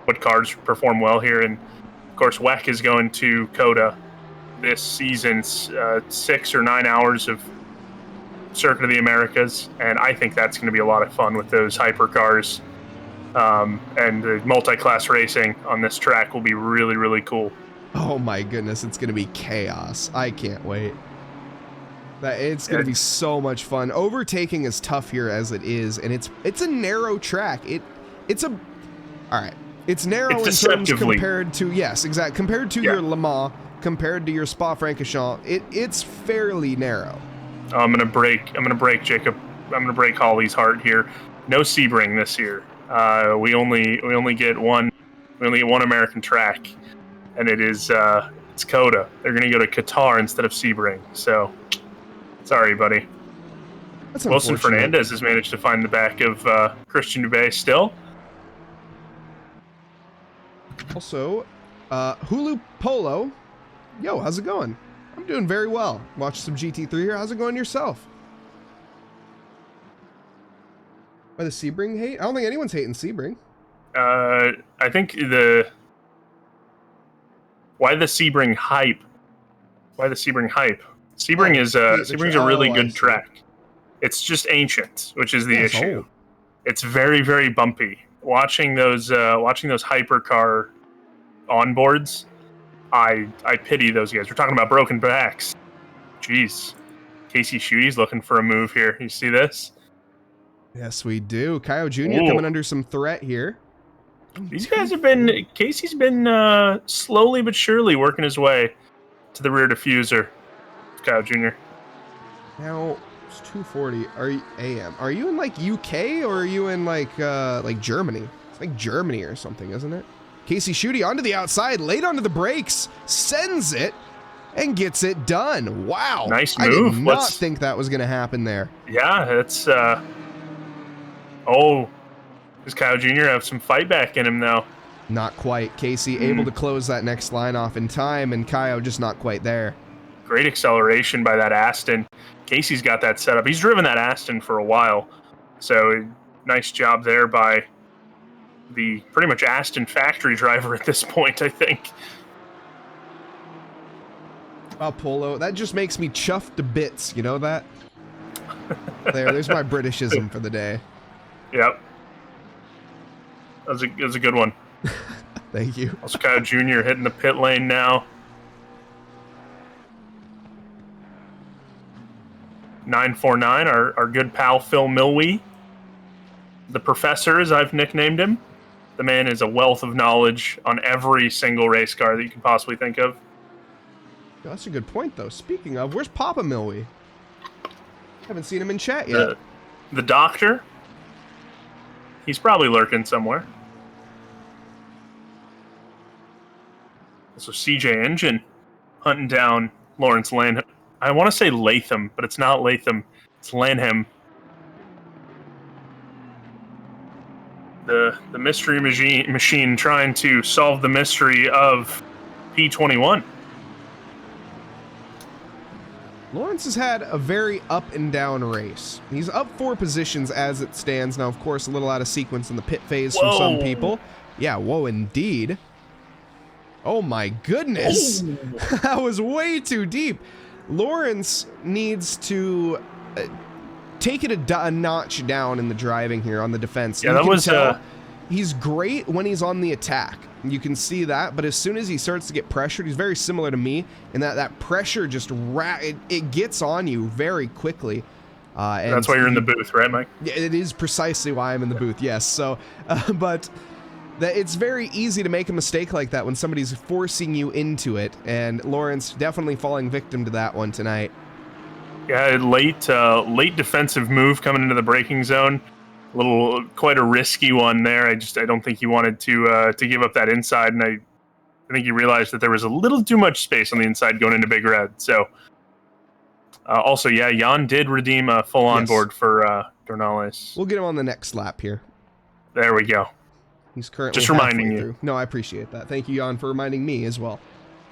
what cars perform well here. And of course, WEC is going to COTA this season's 6 or 9 hours of Circuit of the Americas, and I think that's going to be a lot of fun with those hypercars. And the multi-class racing on this track will be really, really cool. Oh my goodness, it's going to be chaos. I can't wait. It's going to be so much fun. Overtaking is tough here as it is, and it's a narrow track. It's narrow in terms compared to compared to your Le Mans, compared to your Spa-Francorchamps. It's fairly narrow. I'm gonna break Jacob. I'm gonna break Holly's heart here. No Sebring this year. We only get one American track, and it's COTA. They're gonna go to Qatar instead of Sebring. So. Sorry, buddy. That's Wilson Fernandez has managed to find the back of Christian Dubé still. Also, Hulu Polo. Yo, how's it going? I'm doing very well. Watch some GT3 here. How's it going yourself? By the Sebring hate? I don't think anyone's hating Sebring. I think why the Sebring hype? Sebring is Sebring's a really good track. It's just ancient, which is the issue. Old. It's very, very bumpy. Watching those hypercar onboards, I pity those guys. We're talking about broken backs. Jeez, Casey Schuty's looking for a move here. You see this? Yes, we do. Kyle Jr. coming under some threat here. These guys have been. Casey's been slowly but surely working his way to the rear diffuser. Kyle Jr. Now it's 2:40. AM? Are you in like UK or are you in like Germany? It's like Germany or something, isn't it? Casey Schuty onto the outside, late onto the brakes, sends it and gets it done. Wow, nice move. I did not think that was going to happen there. Yeah, it's. Does Kyle Jr. have some fight back in him now? Not quite. Casey able to close that next line off in time, and Kyle just not quite there. Great acceleration by that Aston. Casey's got that set up. He's driven that Aston for a while. So nice job there by the pretty much Aston factory driver at this point, I think. Polo, that just makes me chuffed to bits. You know that? There's my Britishism for the day. Yep. That was a good one. Thank you. Also, Kyle Jr. hitting the pit lane now. 949, our good pal Phil Milwee. The professor, as I've nicknamed him. The man is a wealth of knowledge on every single race car that you can possibly think of. That's a good point, though. Speaking of, where's Papa Milwee? Haven't seen him in chat yet. the doctor. He's probably lurking somewhere. Also, CJ Engine hunting down Lawrence Lanham. I want to say Latham, but it's not Latham. It's Lanham. The mystery machine trying to solve the mystery of P21. Lawrence has had a very up and down race. He's up 4 positions as it stands. Now, of course, a little out of sequence in the pit phase from some people. Yeah, whoa, indeed. Oh my goodness. That was way too deep. Lawrence needs to take it a notch down in the driving here on the defense. Yeah, that was... He's great when he's on the attack. You can see that, but as soon as he starts to get pressured, he's very similar to me, and that pressure just it gets on you very quickly. And that's why you're in the booth, right, Mike? Yeah, it is precisely why I'm in the booth. Yes. So, but it's very easy to make a mistake like that when somebody's forcing you into it, and Lawrence definitely falling victim to that one tonight. Yeah, late defensive move coming into the braking zone. Quite a risky one there. I don't think he wanted to give up that inside, and I think he realized that there was a little too much space on the inside going into Big Red. So, also, yeah, Jan did redeem a full onboard for Dornales. We'll get him on the next lap here. There we go. He's currently just reminding you. Through. No, I appreciate that. Thank you, Jan, for reminding me as well.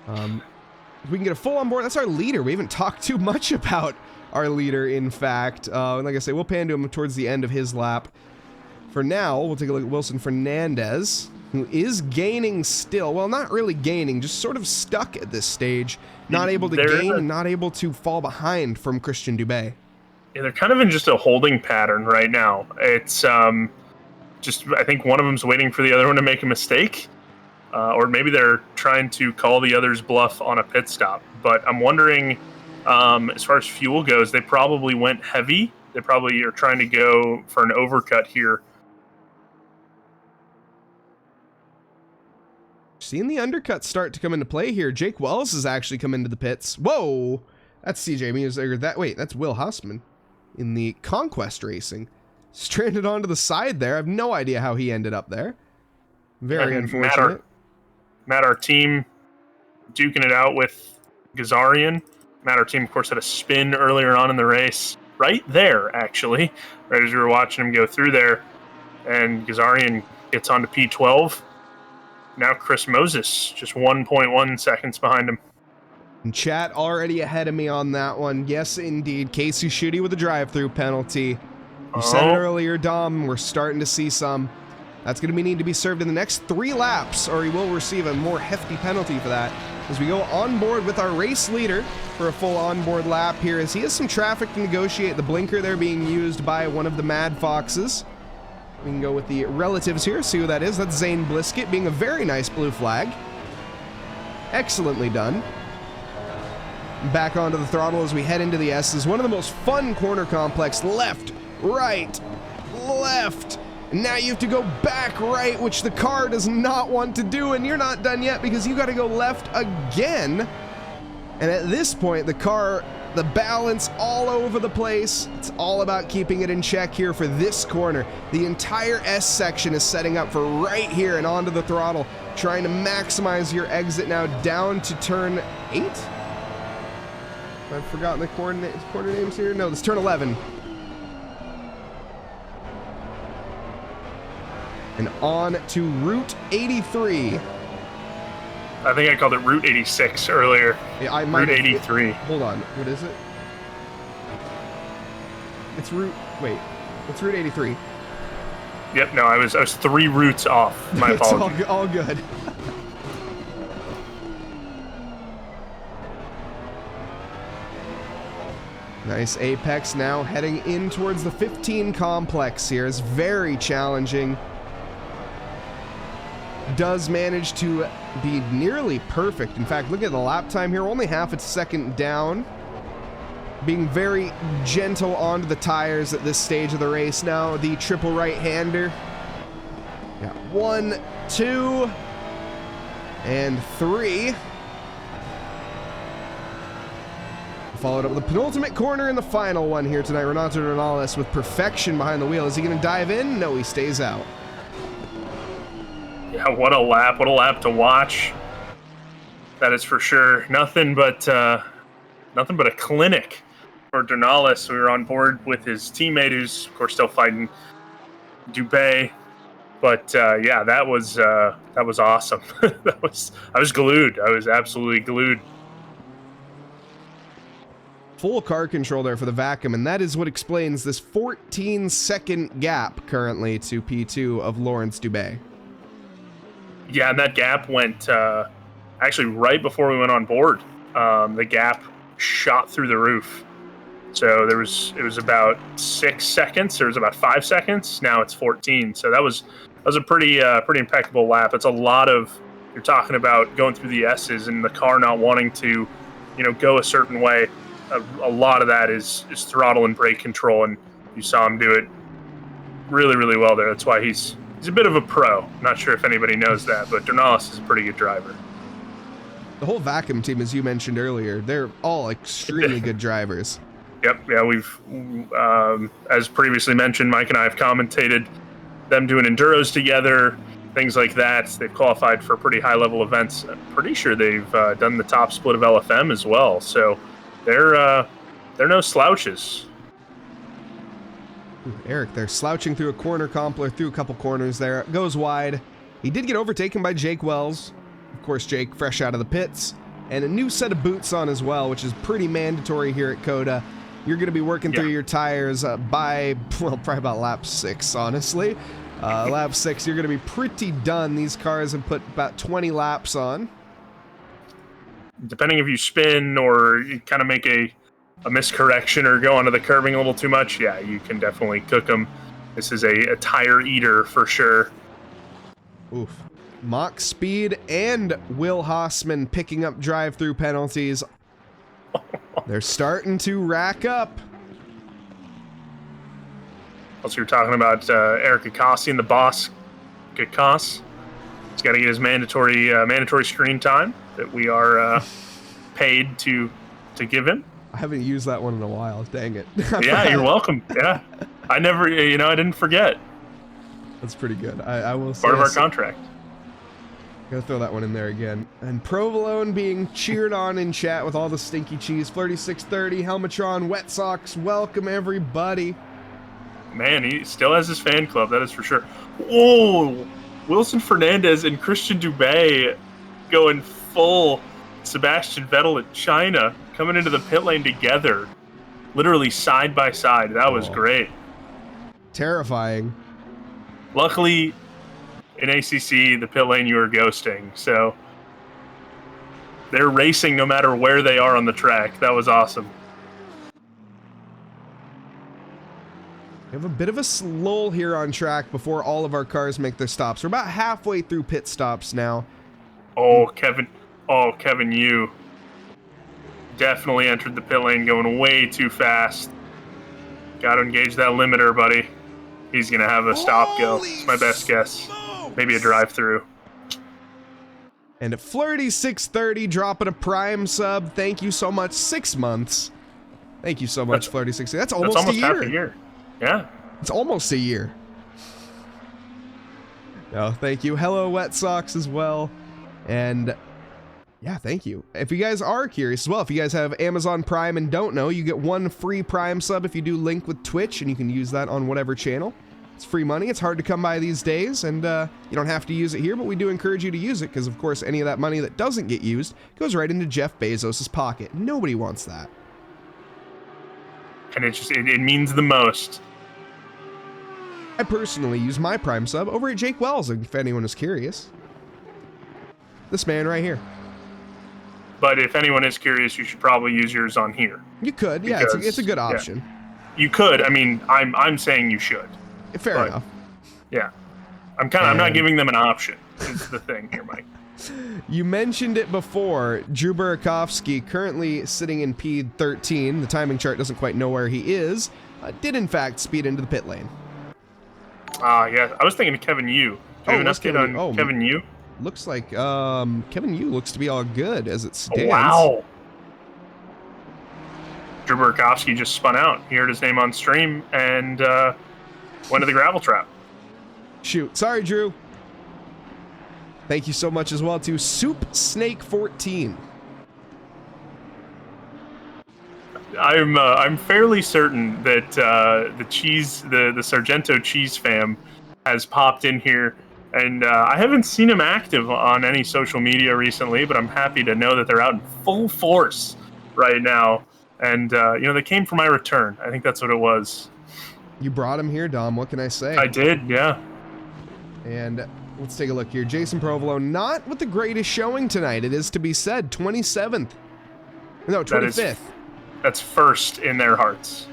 If we can get a full onboard, that's our leader. We haven't talked too much about our leader, in fact. Like I say, we'll pan to him towards the end of his lap. For now, we'll take a look at Wilson Fernandez, who is gaining still. Well, not really gaining, just sort of stuck at this stage. Not able to gain and not able to fall behind from Christian Dubé. Yeah, they're kind of in just a holding pattern right now. It's just, I think one of them's waiting for the other one to make a mistake. Or maybe they're trying to call the other's bluff on a pit stop. But I'm wondering... as far as fuel goes, they probably went heavy. They probably are trying to go for an overcut here. Seeing the undercuts start to come into play here. Jake Wells has actually come into the pits. Whoa! That's CJ Music. That's Will Hussman in the Conquest Racing. Stranded onto the side there. I have no idea how he ended up there. Very unfortunate. Matt, our team, duking it out with Gazarian. Matt, our team, of course, had a spin earlier on in the race. Right there, actually. Right as we were watching him go through there. And Gazarian gets onto P12. Now Chris Moses, just 1.1 seconds behind him. And chat already ahead of me on that one. Yes, indeed. Casey Schutte with a drive-through penalty. You said it earlier, Dom. We're starting to see some. That's going to need to be served in the next 3 laps, or he will receive a more hefty penalty for that. As we go on board with our race leader for a full onboard lap here, as he has some traffic to negotiate. The blinker there being used by one of the Mad Foxes. We can go with the relatives here, see who that is. That's Zane Bliskett being a very nice blue flag. Excellently done. Back onto the throttle as we head into the S's. One of the most fun corner complex. Left, right, left. And now you have to go back right, which the car does not want to do, and you're not done yet because you got to go left again. And at this point, the car, the balance all over the place. It's all about keeping it in check here for this corner. The entire S section is setting up for right here and onto the throttle, trying to maximize your exit now down to turn 8. I've forgotten the corner names here. No, it's turn 11. And on to Route 83. I think I called it Route 86 earlier. Yeah, I might Route 83. Hold on, what is it? It's Route. Wait, it's Route 83. Yep, no, I was 3 routes off. My apologies. It's all good. Nice apex now, heading in towards the 15 complex here. Is very challenging. Does manage to be nearly perfect. In fact, look at the lap time here, only half a second down. Being very gentle onto the tires at this stage of the race now. The triple right-hander. Got 1, 2, and 3. Followed up with the penultimate corner in the final one here tonight. Renato Donales with perfection behind the wheel. Is he going to dive in? No, he stays out. Yeah, what a lap to watch. That is for sure. Nothing but a clinic for Donales. We were on board with his teammate, who's of course still fighting Dubé. But yeah, that was awesome. I was glued. I was absolutely glued. Full car control there for the vacuum, and that is what explains this 14-second gap currently to P2 of Lawrence Dubé. Yeah, and that gap went actually right before we went on board. The gap shot through the roof. So it was about 6 seconds. There was about 5 seconds. Now it's 14. So that was a pretty impeccable lap. It's a lot of, you're talking about going through the S's and the car not wanting to, go a certain way. A lot of that is throttle and brake control, and you saw him do it really, really well there. That's why he's a bit of a pro. Not sure if anybody knows that, but Donales is a pretty good driver. The whole vacuum team, as you mentioned earlier, they're all extremely good drivers. Yep. Yeah, we've, as previously mentioned, Mike and I have commentated them doing enduros together, things like that. They've qualified for pretty high-level events. I'm pretty sure they've done the top split of LFM as well. So they're no slouches. Eric, they're slouching through a corner, Compler through a couple corners there. Goes wide. He did get overtaken by Jake Wells. Of course, Jake fresh out of the pits. And a new set of boots on as well, which is pretty mandatory here at COTA. You're going to be working through your tires by, well, probably about lap 6, honestly. Lap 6, you're going to be pretty done. These cars have put about 20 laps on. Depending if you spin or you kind of make a miscorrection or go onto the curbing a little too much, yeah, you can definitely cook them. This is a tire eater for sure. Oof. Mach Speed and Will Haasman picking up drive-through penalties. They're starting to rack up. Also, you're talking about Eric Akasi and the boss, Akasi. He's got to get his mandatory screen time that we are paid to give him. I haven't used that one in a while. Dang it. Yeah, you're welcome. Yeah, I didn't forget. That's pretty good. I will say part of our contract. Gotta throw that one in there again. And Provolone being cheered on in chat with all the stinky cheese. Flirty630, Helmatron, Wet Sox, welcome everybody. Man, he still has his fan club, that is for sure. Whoa! Wilson Fernandez and Christian Dubé going full Sebastian Vettel at China, coming into the pit lane together, literally side by side. That was great. Terrifying. Luckily, in ACC, the pit lane you were ghosting, so they're racing no matter where they are on the track. That was awesome. We have a bit of a lull here on track before all of our cars make their stops. We're about halfway through pit stops now. Oh, Kevin, you definitely entered the pit lane going way too fast. Got to engage that limiter, buddy. He's going to have a stop go. It's my best guess. Maybe a drive-through. And at Flirty630 dropping a prime sub. Thank you so much. 6 months. Thank you so much, Flirty630. That's almost a year. Half a year. Yeah. It's almost a year. No, thank you. Hello, Wet Sox as well. And yeah, thank you. If you guys are curious as well, if you guys have Amazon Prime and don't know, you get 1 free Prime sub if you do link with Twitch, and you can use that on whatever channel. It's free money. It's hard to come by these days, and you don't have to use it here, but we do encourage you to use it because, of course, any of that money that doesn't get used goes right into Jeff Bezos' pocket. Nobody wants that. And it means the most. I personally use my Prime sub over at Jake Wells, if anyone is curious. This man right here. But if anyone is curious, you should probably use yours on here. You could, yeah, it's a good option. Yeah. You could. I mean, I'm saying you should. Fair enough. Yeah. I'm not giving them an option, is the thing here, Mike. You mentioned it before. Drew Burakovsky, currently sitting in P13, the timing chart doesn't quite know where he is, did in fact speed into the pit lane. Yeah. I was thinking of Kevin Yu. Do you have an update on Kevin Yu? Looks like Kevin Yu looks to be all good as it stands. Wow. Drew Burakovsky just spun out. He heard his name on stream and went to the gravel trap. Shoot. Sorry, Drew. Thank you so much as well to Soup Snake 14. I'm fairly certain that the Sargento cheese fam has popped in here, and I haven't seen him active on any social media recently, but I'm happy to know that they're out in full force right now. And they came for my return. I think that's what it was. You brought him here, Dom. What can I say? I did, yeah. And let's take a look here. Jason Provolone, not with the greatest showing tonight, it is to be said. 27th. No, 25th. That's first in their hearts.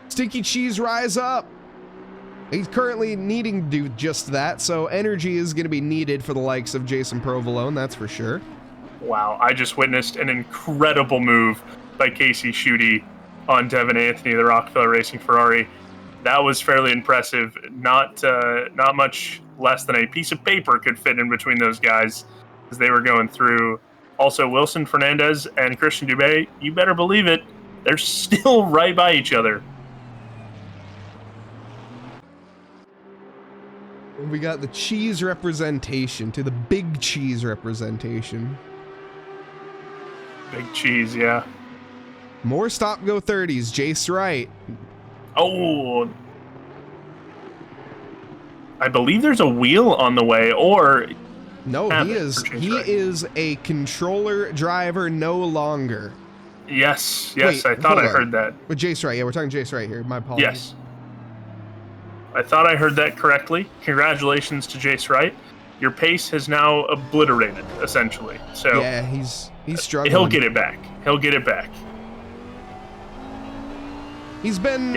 Stinky Cheese, rise up. He's currently needing to do just that, so energy is going to be needed for the likes of Jason Provolone, that's for sure. Wow, I just witnessed an incredible move by Casey Schutte on Devin Anthony, the Rockefeller Racing Ferrari. That was fairly impressive. Not much less than a piece of paper could fit in between those guys as they were going through. Also, Wilson Fernandez and Christian Dubé, you better believe it, they're still right by each other. We got the cheese representation to the big cheese representation. Big cheese, yeah. More stop-go 30s, Jace Wright. Oh, I believe there's a wheel on the way, or... No, he is a controller driver no longer. Yes, wait, I thought I heard that. With Jace Wright, yeah, we're talking Jace Wright here. My apologies. Yes. I thought I heard that correctly. Congratulations to Jace Wright. Your pace has now obliterated, essentially. So yeah, he's struggling. He'll get it back. He'll get it back. He's been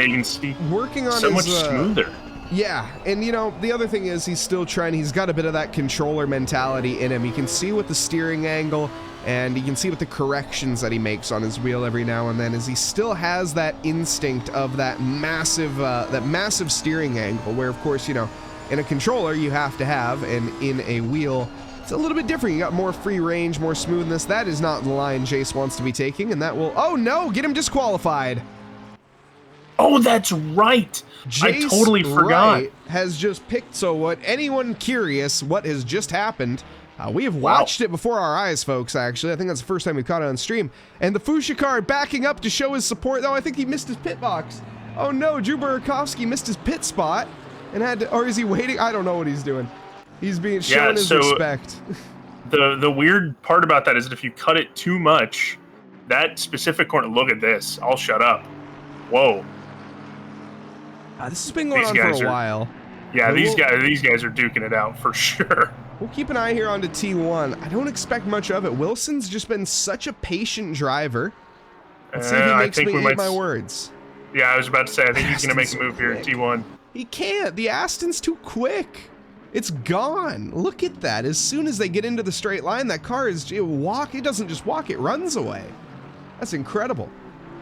working on so much smoother. Yeah, and the other thing is he's still trying. He's got a bit of that controller mentality in him. You can see with the steering angle, and you can see with the corrections that he makes on his wheel every now and then, as he still has that instinct of that massive steering angle, where of course, in a controller you have to have, and in a wheel it's a little bit different. You got more free range, more smoothness. That is not the line Jace wants to be taking, and that will, oh no, get him disqualified. Oh, that's right. Jace I totally forgot. Wright has just picked. So what? Anyone curious what has just happened? We have watched it before our eyes, folks. Actually, I think that's the first time we caught it on stream. And the Fuchsia car backing up to show his support. Oh, I think he missed his pit box. Oh no, Drew Burakovsky missed his pit spot and had to, or is he waiting? I don't know what he's doing. He's being shown his respect. The weird part about that is that if you cut it too much, that specific corner. Look at this. I'll shut up. Whoa. This has been going on for a while. Yeah, these guys are duking it out for sure. We'll keep an eye here onto T1. I don't expect much of it. Wilson's just been such a patient driver. Let's see if he makes me eat my words. Yeah, I was about to say, I think he's going to make a move here at T1. He can't. The Aston's too quick. It's gone. Look at that. As soon as they get into the straight line, that car is it doesn't just walk, it runs away. That's incredible.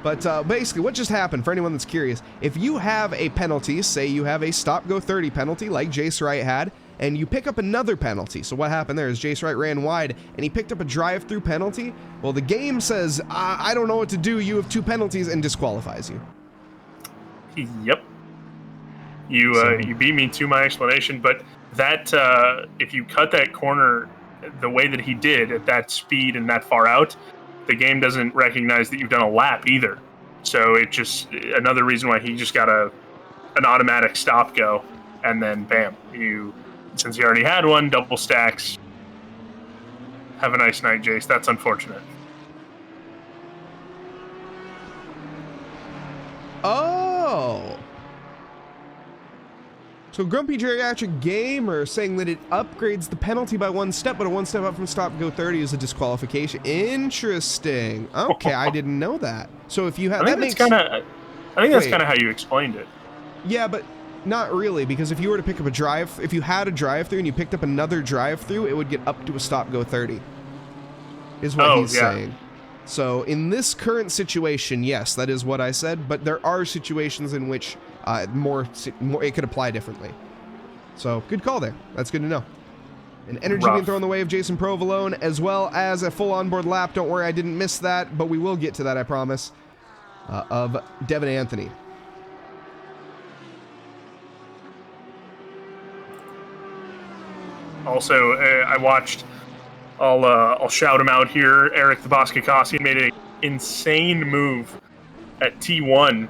But basically, what just happened, for anyone that's curious, if you have a penalty, say you have a stop-go 30 penalty like Jace Wright had, and you pick up another penalty. So what happened there is Jace Wright ran wide, and he picked up a drive-through penalty. Well, the game says, I don't know what to do, you have 2 penalties, and disqualifies you. Yep. You beat me to my explanation, but that if you cut that corner the way that he did at that speed and that far out, the game doesn't recognize that you've done a lap either. So it just, another reason why he just got an automatic stop go, and then bam, since you already had one, double stacks. Have a nice night, Jace. That's unfortunate. Oh. So Grumpy Geriatric Gamer saying that it upgrades the penalty by 1 step, but a 1 step up from stop go 30 is a disqualification. Interesting. Okay, I didn't know that. So if you have, I think that's kind of how you explained it. Yeah, but not really, because if you were to pick up if you had a drive-through and you picked up another drive-through, it would get up to a stop go 30. Is what he's saying. So in this current situation, yes, that is what I said, but there are situations in which more it could apply differently. So good call there. That's good to know. An energy being thrown the way of Jason Provolone, as well as a full onboard lap. Don't worry, I didn't miss that, but we will get to that, I promise. of Devin Anthony. Also, I watched. I'll shout him out here. Eric the Boss Kakasi made an insane move at T1.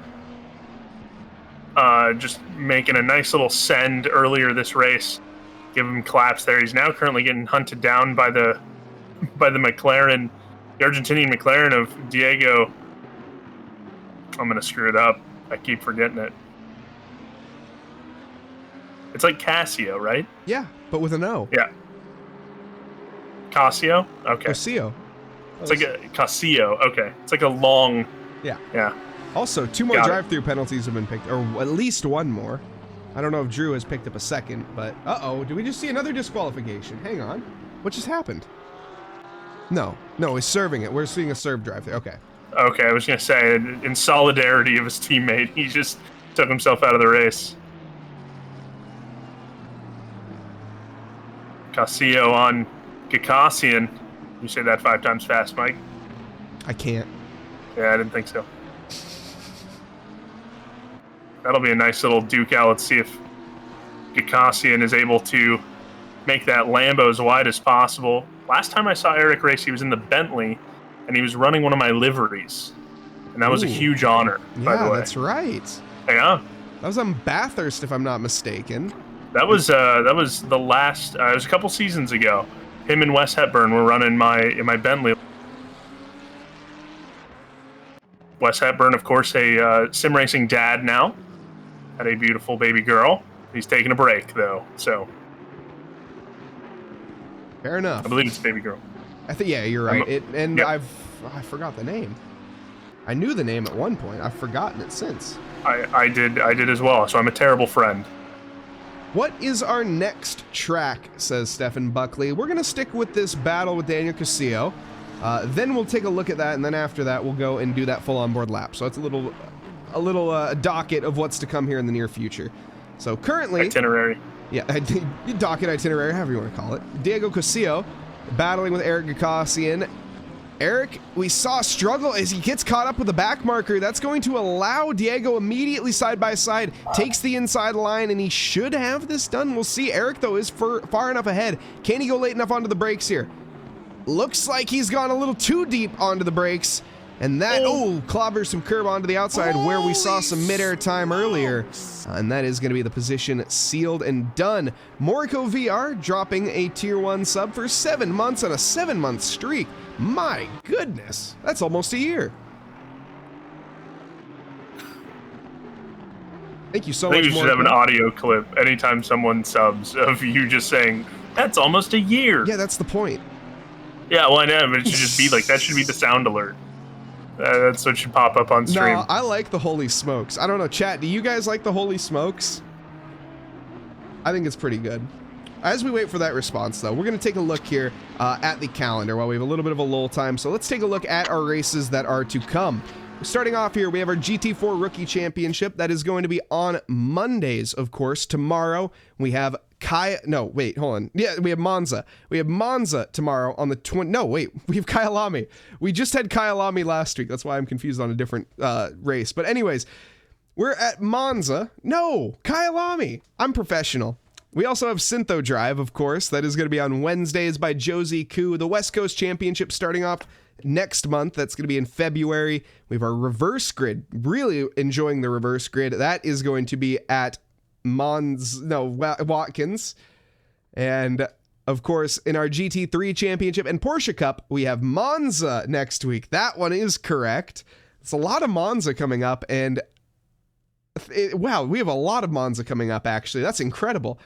Just making a nice little send earlier this race. Give him claps there. He's now currently getting hunted down by the McLaren, the Argentinian McLaren of Diego. I'm gonna screw it up. I keep forgetting it. It's like Casio, right? Yeah, but with an O. Yeah. Casio? Okay. Casio. It's like a Casio. Okay. It's like a long. Yeah. Yeah. Also, 2 more drive-through penalties have been picked, or at least 1 more. I don't know if Drew has picked up a second, but did we just see another disqualification? Hang on. What just happened? No, he's serving it. We're seeing a serve drive-through. Okay. Okay, I was going to say, in solidarity of his teammate, he just took himself out of the race. Casio on Gakasian. You say that 5 times fast, Mike? I can't. Yeah, I didn't think so. That'll be a nice little duke out. Let's see if Gakasian is able to make that Lambo as wide as possible. Last time I saw Eric race, he was in the Bentley, and he was running one of my liveries. And that was a huge honor, by the way. Yeah, that's right. Yeah. That was on Bathurst, if I'm not mistaken. That was the last. It was a couple seasons ago. Him and Wes Hepburn were running my Bentley. Wes Hepburn, of course, a Simracing dad now. Had a beautiful baby girl. He's taking a break though, so. Fair enough. I believe it's a baby girl. I think you're right. I forgot the name. I knew the name at one point. I've forgotten it since. I did as well. So I'm a terrible friend. What is our next track, says Stephen Buckley. We're going to stick with this battle with Daniel Casio. Then we'll take a look at that, and then after that, we'll go and do that full onboard lap. So it's a little docket of what's to come here in the near future. So currently... Itinerary. Yeah, docket itinerary, however you want to call it. Diego Casio battling with Eric Gakasian. Eric, we saw struggle as he gets caught up with the back marker. That's going to allow Diego immediately side by side, takes the inside line, and he should have this done. We'll see. Eric, though, is far enough ahead. Can he go late enough onto the brakes here? Looks like he's gone a little too deep onto the brakes. And that, clobbers some curb onto the outside where we saw some mid-air time earlier. And that is going to be the position sealed and done. Morico VR dropping a Tier 1 sub for 7 months on a 7-month streak. My goodness, that's almost a year. Thank you so much, I think you should have an audio clip anytime someone subs of you just saying, that's almost a year. Yeah, that's the point. Yeah, well, I know, but it should just be like, that should be the sound alert. That's what should pop up on stream. No, I like the holy smokes. I don't know, chat, do you guys like the holy smokes? I think it's pretty good. As we wait for that response, though, we're going to take a look here at the calendar while we have a little bit of a lull time. So let's take a look at our races that are to come. Starting off here, we have our GT4 Rookie Championship. That is going to be on Mondays, of course. Tomorrow, we have we have Monza. We have Monza tomorrow on the we have Kyalami. We just had Kyalami last week. That's why I'm confused on a different race. But anyways, we're at Monza. No, Kyalami. I'm professional. We also have Syntho Drive, of course. That is going to be on Wednesdays by Josie Koo. The West Coast Championship starting off next month. That's going to be in February. We have our reverse grid. Really enjoying the reverse grid. That is going to be at Watkins. And of course, in our GT3 Championship and Porsche Cup, we have Monza next week. That one is correct. It's a lot of Monza coming up, and we have a lot of Monza coming up, actually. That's incredible.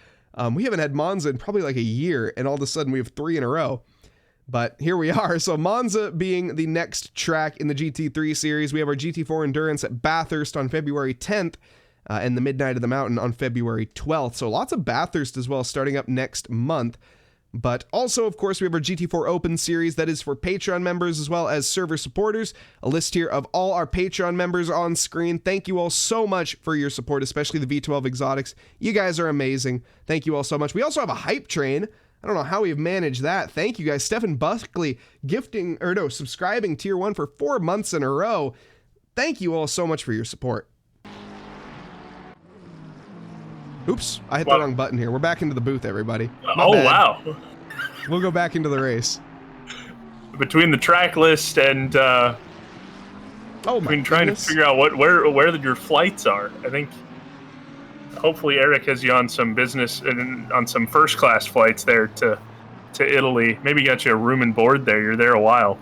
We haven't had Monza in probably like a year, and all of a sudden we have 3 in a row. But here we are. So Monza being the next track in the GT3 series. We have our GT4 Endurance at Bathurst on February 10th. And the Midnight of the Mountain on February 12th. So lots of Bathurst as well starting up next month. But also, of course, we have our GT4 Open series that is for Patreon members as well as server supporters. A list here of all our Patreon members on screen. Thank you all so much for your support, especially the V12 Exotics. You guys are amazing. Thank you all so much. We also have a hype train. I don't know how we've managed that. Thank you guys. Stephen Buckley subscribing Tier 1 for 4 months in a row. thank you all so much for your support. Oops, I hit the wrong button here. We're back into the booth, everybody. Oh, wow. We'll go back into the race. Between the track list and between trying to figure out where your flights are, I think hopefully Eric has you on some business and on some first class flights there to Italy. Maybe got you a room and board there. You're there a while.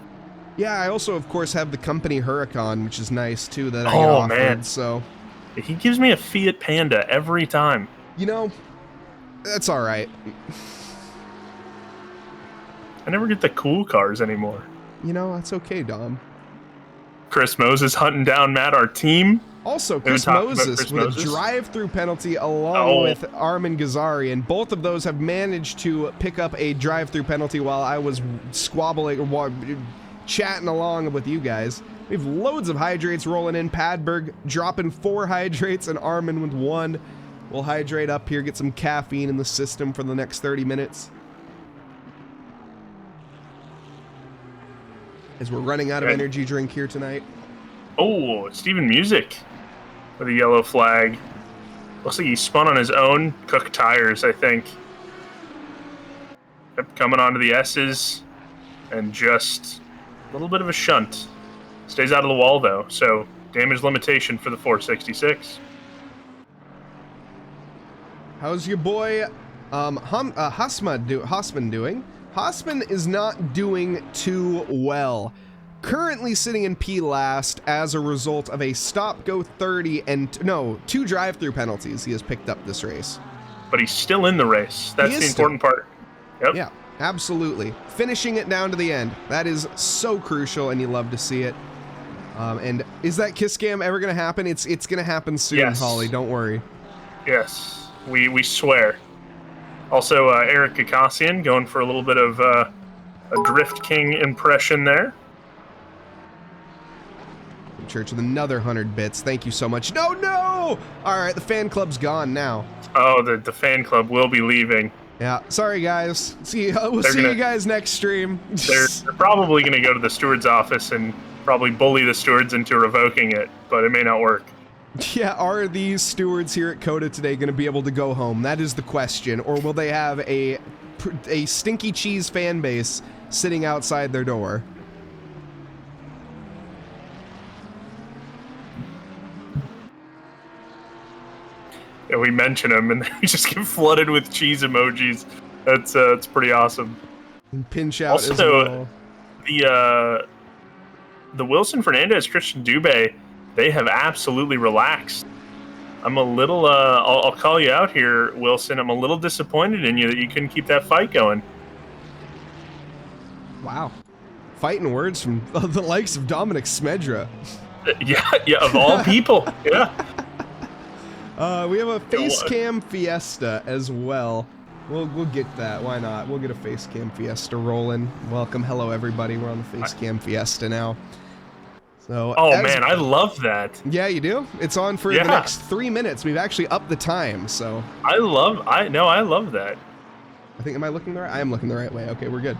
Yeah, I also of course have the company Huracan, which is nice too, that I get offered. Man. So he gives me a Fiat Panda every time. You know, that's all right. I never get the cool cars anymore. You know, that's okay, Dom. Chris Moses hunting down Matt, our team. Also, Chris Moses with a drive-through penalty along with Armin Ghazarian. Both of those have managed to pick up a drive-through penalty while I was squabbling or chatting along with you guys. We have loads of hydrates rolling in. Padberg dropping 4 hydrates and Armin with 1. We'll hydrate up here, get some caffeine in the system for the next 30 minutes. As we're running out of energy drink here tonight. Oh, Steven Music with a yellow flag. Looks like he spun on his own. Cook tires, I think. Kept coming onto the S's. And just a little bit of a shunt. Stays out of the wall, though. So, damage limitation for the 466. How's your boy Hassman doing? Hassman is not doing too well. Currently sitting in P last as a result of a stop-go 30 and 2 drive-through penalties he has picked up this race. But he's still in the race. That's the important part. Yep. Yeah, absolutely. Finishing it down to the end. That is so crucial, and you love to see it. And is that kiss cam ever going to happen? It's going to happen soon, yes. Holly. Don't worry. Yes, we swear. Also, Eric Kakasian going for a little bit of a Drift King impression there. Church with another 100 bits. Thank you so much. No! All right, the fan club's gone now. Oh, the fan club will be leaving. Yeah, sorry guys. We'll see you guys next stream. They're probably going to go to the steward's office and probably bully the stewards into revoking it, but it may not work. Yeah, are these stewards here at COTA today going to be able to go home? That is the question. Or will they have a stinky cheese fan base sitting outside their door? Yeah, we mention them and they just get flooded with cheese emojis. That's pretty awesome. And pinch out also, as well. The Wilson Fernandez Christian Dubé, they have absolutely relaxed. I'm a little, I'll call you out here, Wilson. I'm a little disappointed in you that you couldn't keep that fight going. Wow. Fighting words from the likes of Dominic Smedra. Yeah, of all people. Yeah. We have a face cam fiesta as well. We'll get that. Why not? We'll get a face cam fiesta rolling. Welcome. Hello, everybody. We're on the face cam fiesta now. So, man, I love that. Yeah, you do? It's on for the next 3 minutes. We've actually upped the time, so. I love that. Am I looking the right? I am looking the right way. Okay, we're good.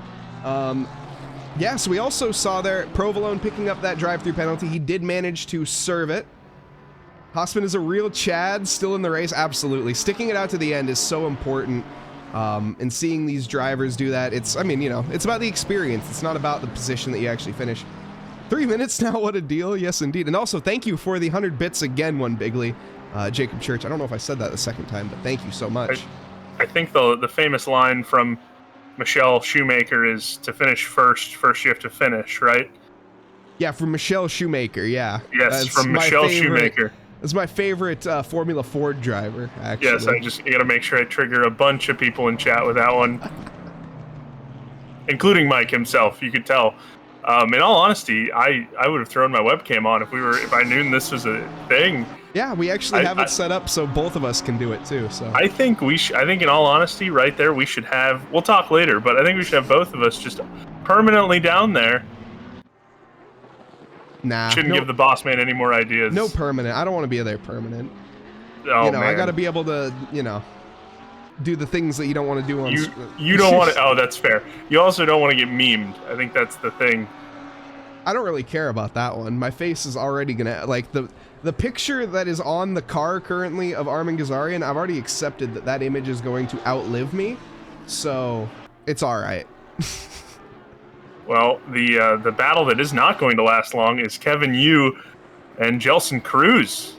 Yeah, so we also saw there Provolone picking up that drive-through penalty. He did manage to serve it. Hassman is a real Chad, still in the race. Absolutely. Sticking it out to the end is so important. And seeing these drivers do that, it's about the experience. It's not about the position that you actually finish. 3 minutes now, what a deal. Yes, indeed. And also, thank you for the 100 bits again, One Bigly. Jacob Church, I don't know if I said that the second time, but thank you so much. I think the famous line from Michelle Shoemaker is to finish first you have to finish, right? Yeah, from Michelle Shoemaker, yeah. Yes, from Michelle Shoemaker. That's my favorite Formula Ford driver, actually. Yes, I got to make sure I trigger a bunch of people in chat with that one. Including Mike himself, you could tell. In all honesty, I would have thrown my webcam on if I knew this was a thing. Yeah, we actually have it set up so both of us can do it too. So I think in all honesty, right there, we should have. We'll talk later, but I think we should have both of us just permanently down there. Nah, shouldn't give the boss man any more ideas. No permanent. I don't want to be there permanent. Oh, man. I got to be able to, do the things that you don't want to do on. You don't want to. Oh, that's fair. You also don't want to get memed. I think that's the thing. I don't really care about that one. My face is already gonna, like, the picture that is on the car currently of Armin Ghazarian, I've already accepted that that image is going to outlive me, so it's all right. Well, the battle that is not going to last long is Kevin Yu and Jelson Cruz.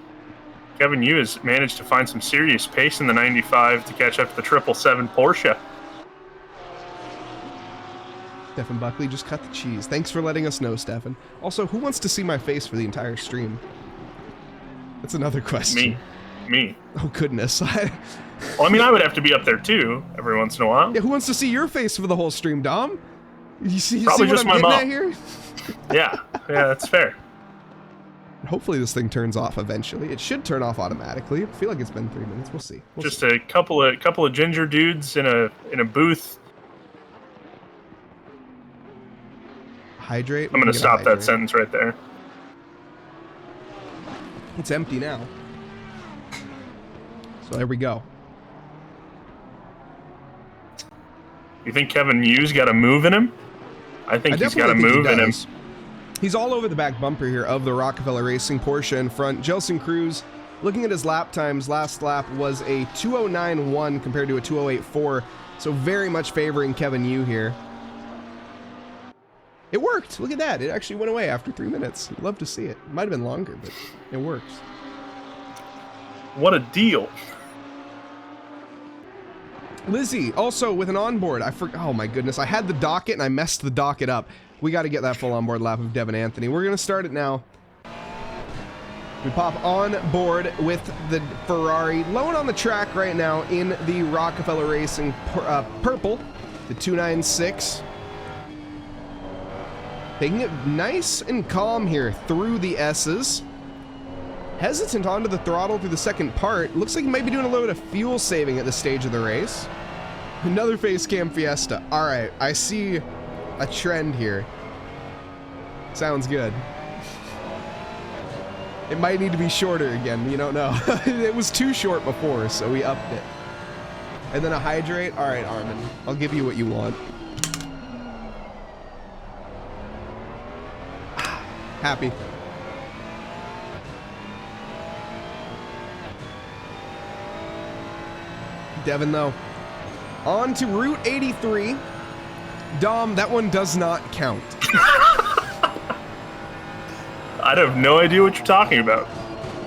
Kevin Yu has managed to find some serious pace in the 95 to catch up to the 777 Porsche. Stefan Buckley just cut the cheese. Thanks for letting us know, Stefan. Also, who wants to see my face for the entire stream? That's another question. Me. Oh, goodness. Well, I mean, I would have to be up there, too, every once in a while. Yeah, who wants to see your face for the whole stream, Dom? You see Probably what just I'm my getting mom. at here? Yeah, that's fair. Hopefully this thing turns off eventually. It should turn off automatically. I feel like it's been 3 minutes. We'll see. Just a couple of ginger dudes in a booth. Hydrate. I'm going to stop that sentence right there. It's empty now. So there we go. You think Kevin Yu's got a move in him? I think he's got a move in him. He's all over the back bumper here of the Rockefeller Racing Porsche in front. Jelson Cruz, looking at his lap times, last lap was a 2:09.1 compared to a 2:08.4, so very much favoring Kevin Yu here. It worked. Look at that. It actually went away after 3 minutes. Love to see it. Might have been longer, but it works. What a deal. Lizzie, also with an onboard. Oh my goodness. I had the docket and I messed the docket up. We got to get that full onboard lap of Devin Anthony. We're going to start it now. We pop on board with the Ferrari. Low on the track right now in the Rockefeller Racing purple, the 296. Taking it nice and calm here through the S's. Hesitant onto the throttle through the second part. Looks like he might be doing a little bit of fuel saving at this stage of the race. Another face cam Fiesta. All right, I see a trend here. Sounds good. It might need to be shorter again, you don't know. It was too short before, so we upped it. And then a hydrate. All right, Armin, I'll give you what you want. Happy. Devin, though. On to Route 83. Dom, that one does not count. I have no idea what you're talking about.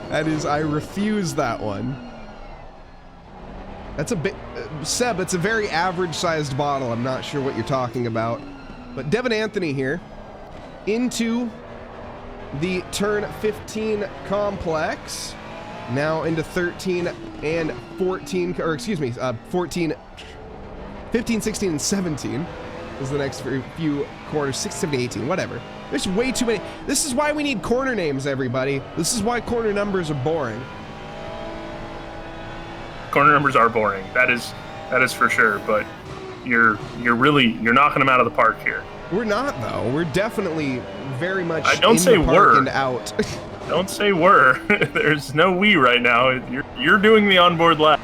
That is, I refuse that one. That's a bit... Seb, it's a very average-sized bottle. I'm not sure what you're talking about. But Devin Anthony here. Into the turn 15 complex. Now into 13 and 14, or excuse me, 14, 15, 16, and 17 is the next few quarters. 6, 7, 18, whatever. There's way too many. This is why we need corner names, everybody. This is why corner numbers are boring. Corner numbers are boring. That is for sure. But you're knocking them out of the park here. We're not, though. We're definitely very much I don't in say the park we're. and out. Don't say we're. There's no we right now. You're doing the onboard lap.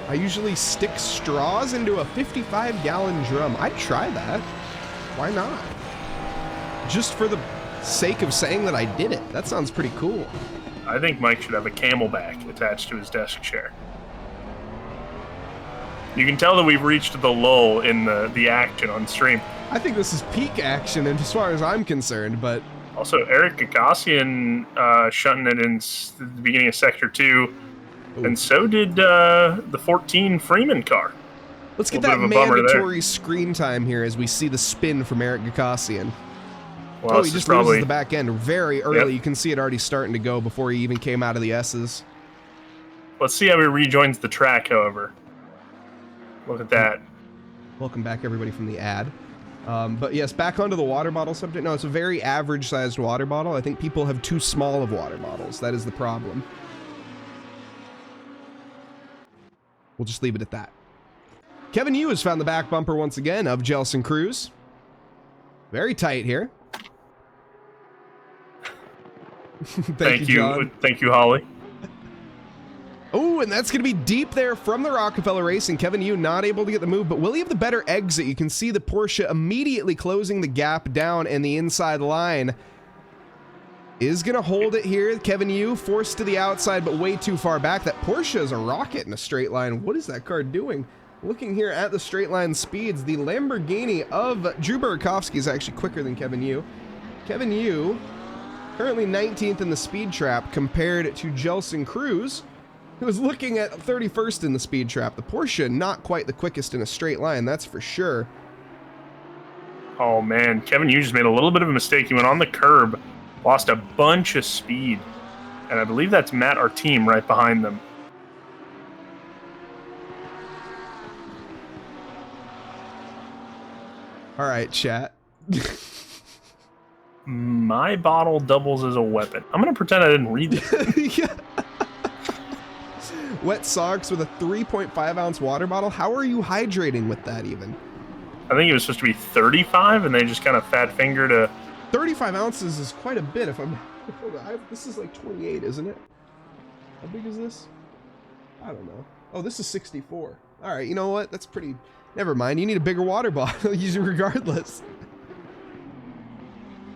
I usually stick straws into a 55-gallon drum. I'd try that. Why not? Just for the sake of saying that I did it. That sounds pretty cool. I think Mike should have a camelback attached to his desk chair. You can tell that we've reached the lull in the action on stream. I think this is peak action as far as I'm concerned, but... Also, Eric Gagassian shunting it in the beginning of Sector 2, Ooh. And so did the 14 Freeman car. Let's get that mandatory screen time here as we see the spin from Eric Gagassian. Well, he just loses the back end very early. Yep. You can see it already starting to go before he even came out of the S's. Let's see how he rejoins the track, however. Look at that. Welcome back, everybody, from the ad. But yes, back onto the water bottle subject. No, it's a very average-sized water bottle. I think people have too small of water bottles. That is the problem. We'll just leave it at that. Kevin Yu has found the back bumper once again of Jelson Cruz. Very tight here. Thank you, John. Thank you, Holly. Oh, and that's going to be deep there from the Rockefeller Racing. Kevin Yu not able to get the move, but will he have the better exit? You can see the Porsche immediately closing the gap down, and the inside line is going to hold it here. Kevin Yu forced to the outside, but way too far back. That Porsche is a rocket in a straight line. What is that car doing? Looking here at the straight line speeds, the Lamborghini of Drew Burakovsky is actually quicker than Kevin Yu. Kevin Yu currently 19th in the speed trap compared to Jelson Cruz, who was looking at 31st in the speed trap. The Porsche not quite the quickest in a straight line, that's for sure. Oh man, Kevin Yu just made a little bit of a mistake. He went on the curb, lost a bunch of speed, and I believe that's Matt Arteem right behind them. All right, chat. My bottle doubles as a weapon. I'm gonna pretend I didn't read that. Yeah. Wet socks with a 3.5 ounce water bottle. How are you hydrating with that even? I think it was supposed to be 35, and they just kind of fat fingered a. 35 ounces is quite a bit. If I'm, this is like 28, isn't it? How big is this? I don't know. Oh, this is 64. All right, you know what? That's pretty. Never mind. You need a bigger water bottle. Use it regardless.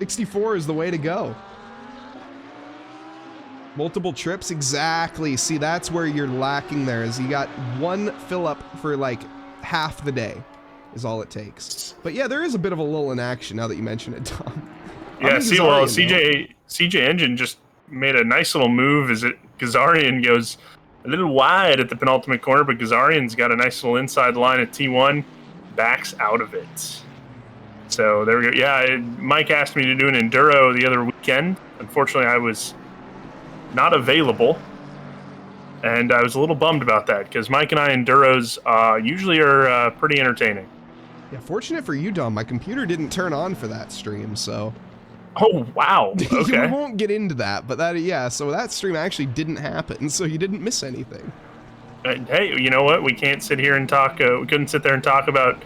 64 is the way to go. Multiple trips, exactly. See, that's where you're lacking there, is you got one fill up for like half the day is all it takes. But yeah, there is a bit of a lull in action now that you mention it, Tom. Yeah, see, well, CJ Engine just made a nice little move as Gazarian goes a little wide at the penultimate corner, but Gazarian's got a nice little inside line at T1, backs out of it. So there we go. Yeah, Mike asked me to do an enduro the other weekend. Unfortunately, I was not available, and I was a little bummed about that because Mike and I enduros usually are pretty entertaining. Yeah, fortunate for you, Dom, my computer didn't turn on for that stream, so. Oh wow! Okay. We won't get into that, but that, yeah. So that stream actually didn't happen, so you didn't miss anything. Hey, you know what? We can't sit here and talk. We couldn't sit there and talk about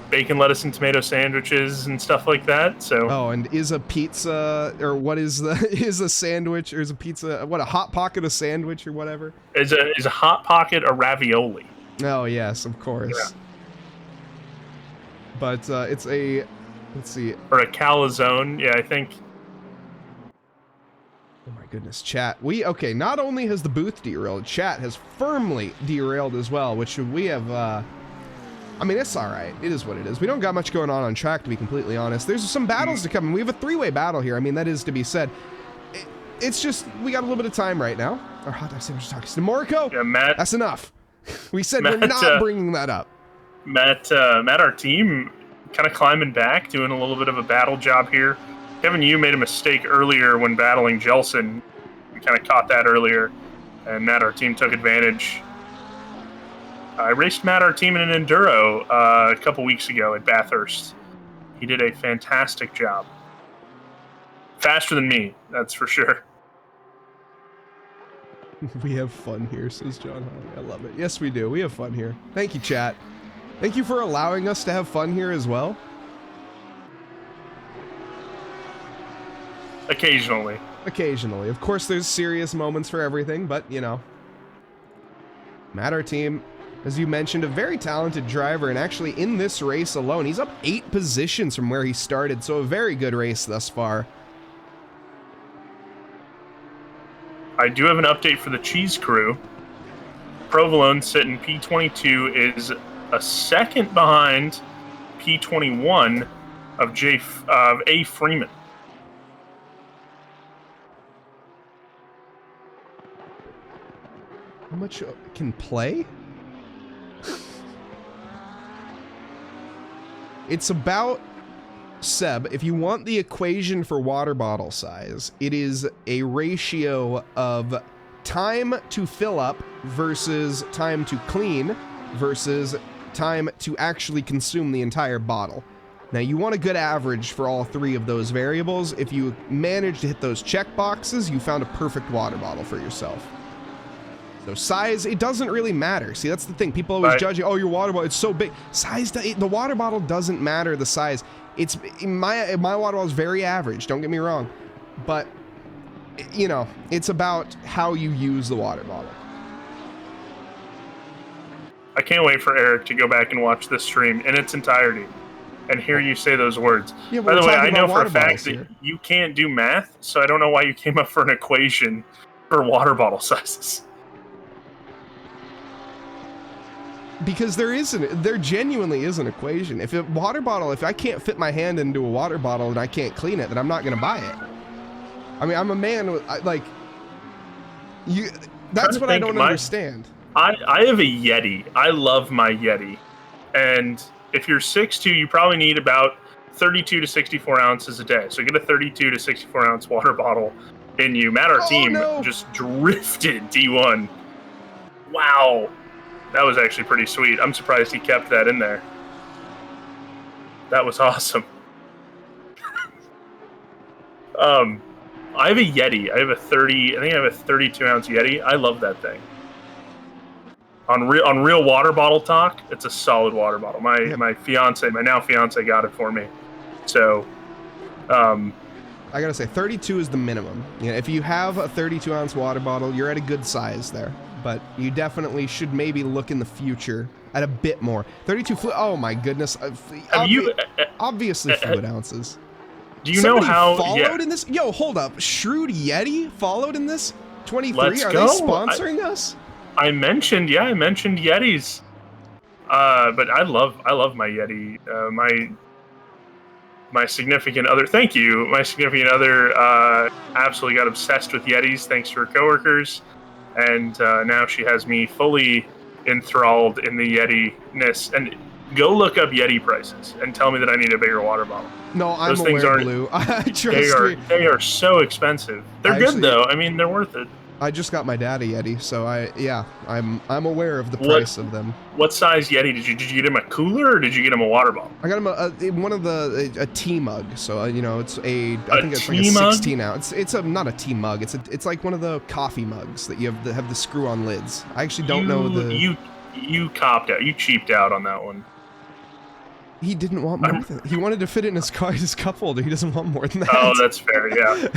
bacon, lettuce, and tomato sandwiches and stuff like that. So. Oh, and is a pizza, or what is the is a sandwich, or is a pizza? What, a hot pocket a sandwich or whatever? Is a hot pocket a ravioli? Oh yes, of course. Yeah. But it's a, let's see. Or a calzone, yeah, I think. Oh my goodness, chat. Okay, not only has the booth derailed, chat has firmly derailed as well, which we have, I mean, it's all right. It is what it is. We don't got much going on track, to be completely honest. There's some battles to come, and we have a three-way battle here. I mean, that is to be said. It's just, we got a little bit of time right now. Or hot dog sandwich talking to Moriko. Yeah, Matt. That's enough. We said Matt, we're not bringing that up. Matt, our team kind of climbing back, doing a little bit of a battle job here. Kevin Yu made a mistake earlier when battling Jelson. We kind of caught that earlier, and Matt, our team, took advantage. I raced Matt, our team, in an enduro a couple weeks ago at Bathurst. He did a fantastic job. Faster than me, that's for sure. We have fun here, says John Holly. I love it. Yes, we do. We have fun here. Thank you, chat. Thank you for allowing us to have fun here as well. Occasionally. Occasionally. Of course, there's serious moments for everything, but, you know. Matt, our team, as you mentioned, a very talented driver, and actually in this race alone, he's up 8 positions from where he started, so a very good race thus far. I do have an update for the Cheese Crew. Provolone sitting P22 is a second behind P21 of A. Freeman. How much can play? It's about, Seb, if you want the equation for water bottle size, it is a ratio of time to fill up versus time to clean versus time to actually consume the entire bottle. Now, you want a good average for all 3 of those variables. If you manage to hit those check boxes, you found a perfect water bottle for yourself. So size, it doesn't really matter. See, that's the thing. People always judge you, oh, your water bottle, it's so big. Size, the water bottle doesn't matter the size. It's, my water bottle is very average, don't get me wrong. But you know, it's about how you use the water bottle. I can't wait for Eric to go back and watch this stream in its entirety and hear you say those words. Yeah, by the way, I know for a fact that you can't do math, so I don't know why you came up for an equation for water bottle sizes. Because there genuinely is an equation. If I can't fit my hand into a water bottle and I can't clean it, then I'm not going to buy it. I mean, I'm a man with, that's what I don't understand. I have a Yeti. I love my Yeti. And if you're 6'2", you probably need about 32 to 64 ounces a day. So get a 32 to 64 ounce water bottle in you. Matt, our team just drifted D1. Wow. That was actually pretty sweet. I'm surprised he kept that in there. That was awesome. I have a Yeti. I think I have a 32 ounce Yeti. I love that thing. On real water bottle talk, it's a solid water bottle. My now fiance got it for me. So, I gotta say, 32 is the minimum. You know, if you have a 32 ounce water bottle, you're at a good size there. But you definitely should maybe look in the future at a bit more. 32 fluid. Oh my goodness! Obviously fluid ounces. Do you know how followed in this? Yo, hold up! Shrewd Yeti followed in this. 23. Let's Are go. they sponsoring us? I mentioned Yetis. But I love my Yeti. My significant other. Thank you. My significant other absolutely got obsessed with Yetis thanks to her coworkers. And now she has me fully enthralled in the Yeti-ness. And go look up Yeti prices and tell me that I need a bigger water bottle. No, I'm aware, Blue. They are so expensive. They're good though. I mean, they're worth it. I just got my dad a Yeti, so I'm aware of the price of them. What size Yeti did you get him? A cooler or did you get him a water bottle? I got him a tea mug. So I think it's like a 16 ounce. It's not a tea mug. It's like one of the coffee mugs that have the screw-on lids. I actually don't know the. You copped out. You cheaped out on that one. He didn't want more than that. He wanted to fit it in his cup holder. He doesn't want more than that. Oh, that's fair. Yeah.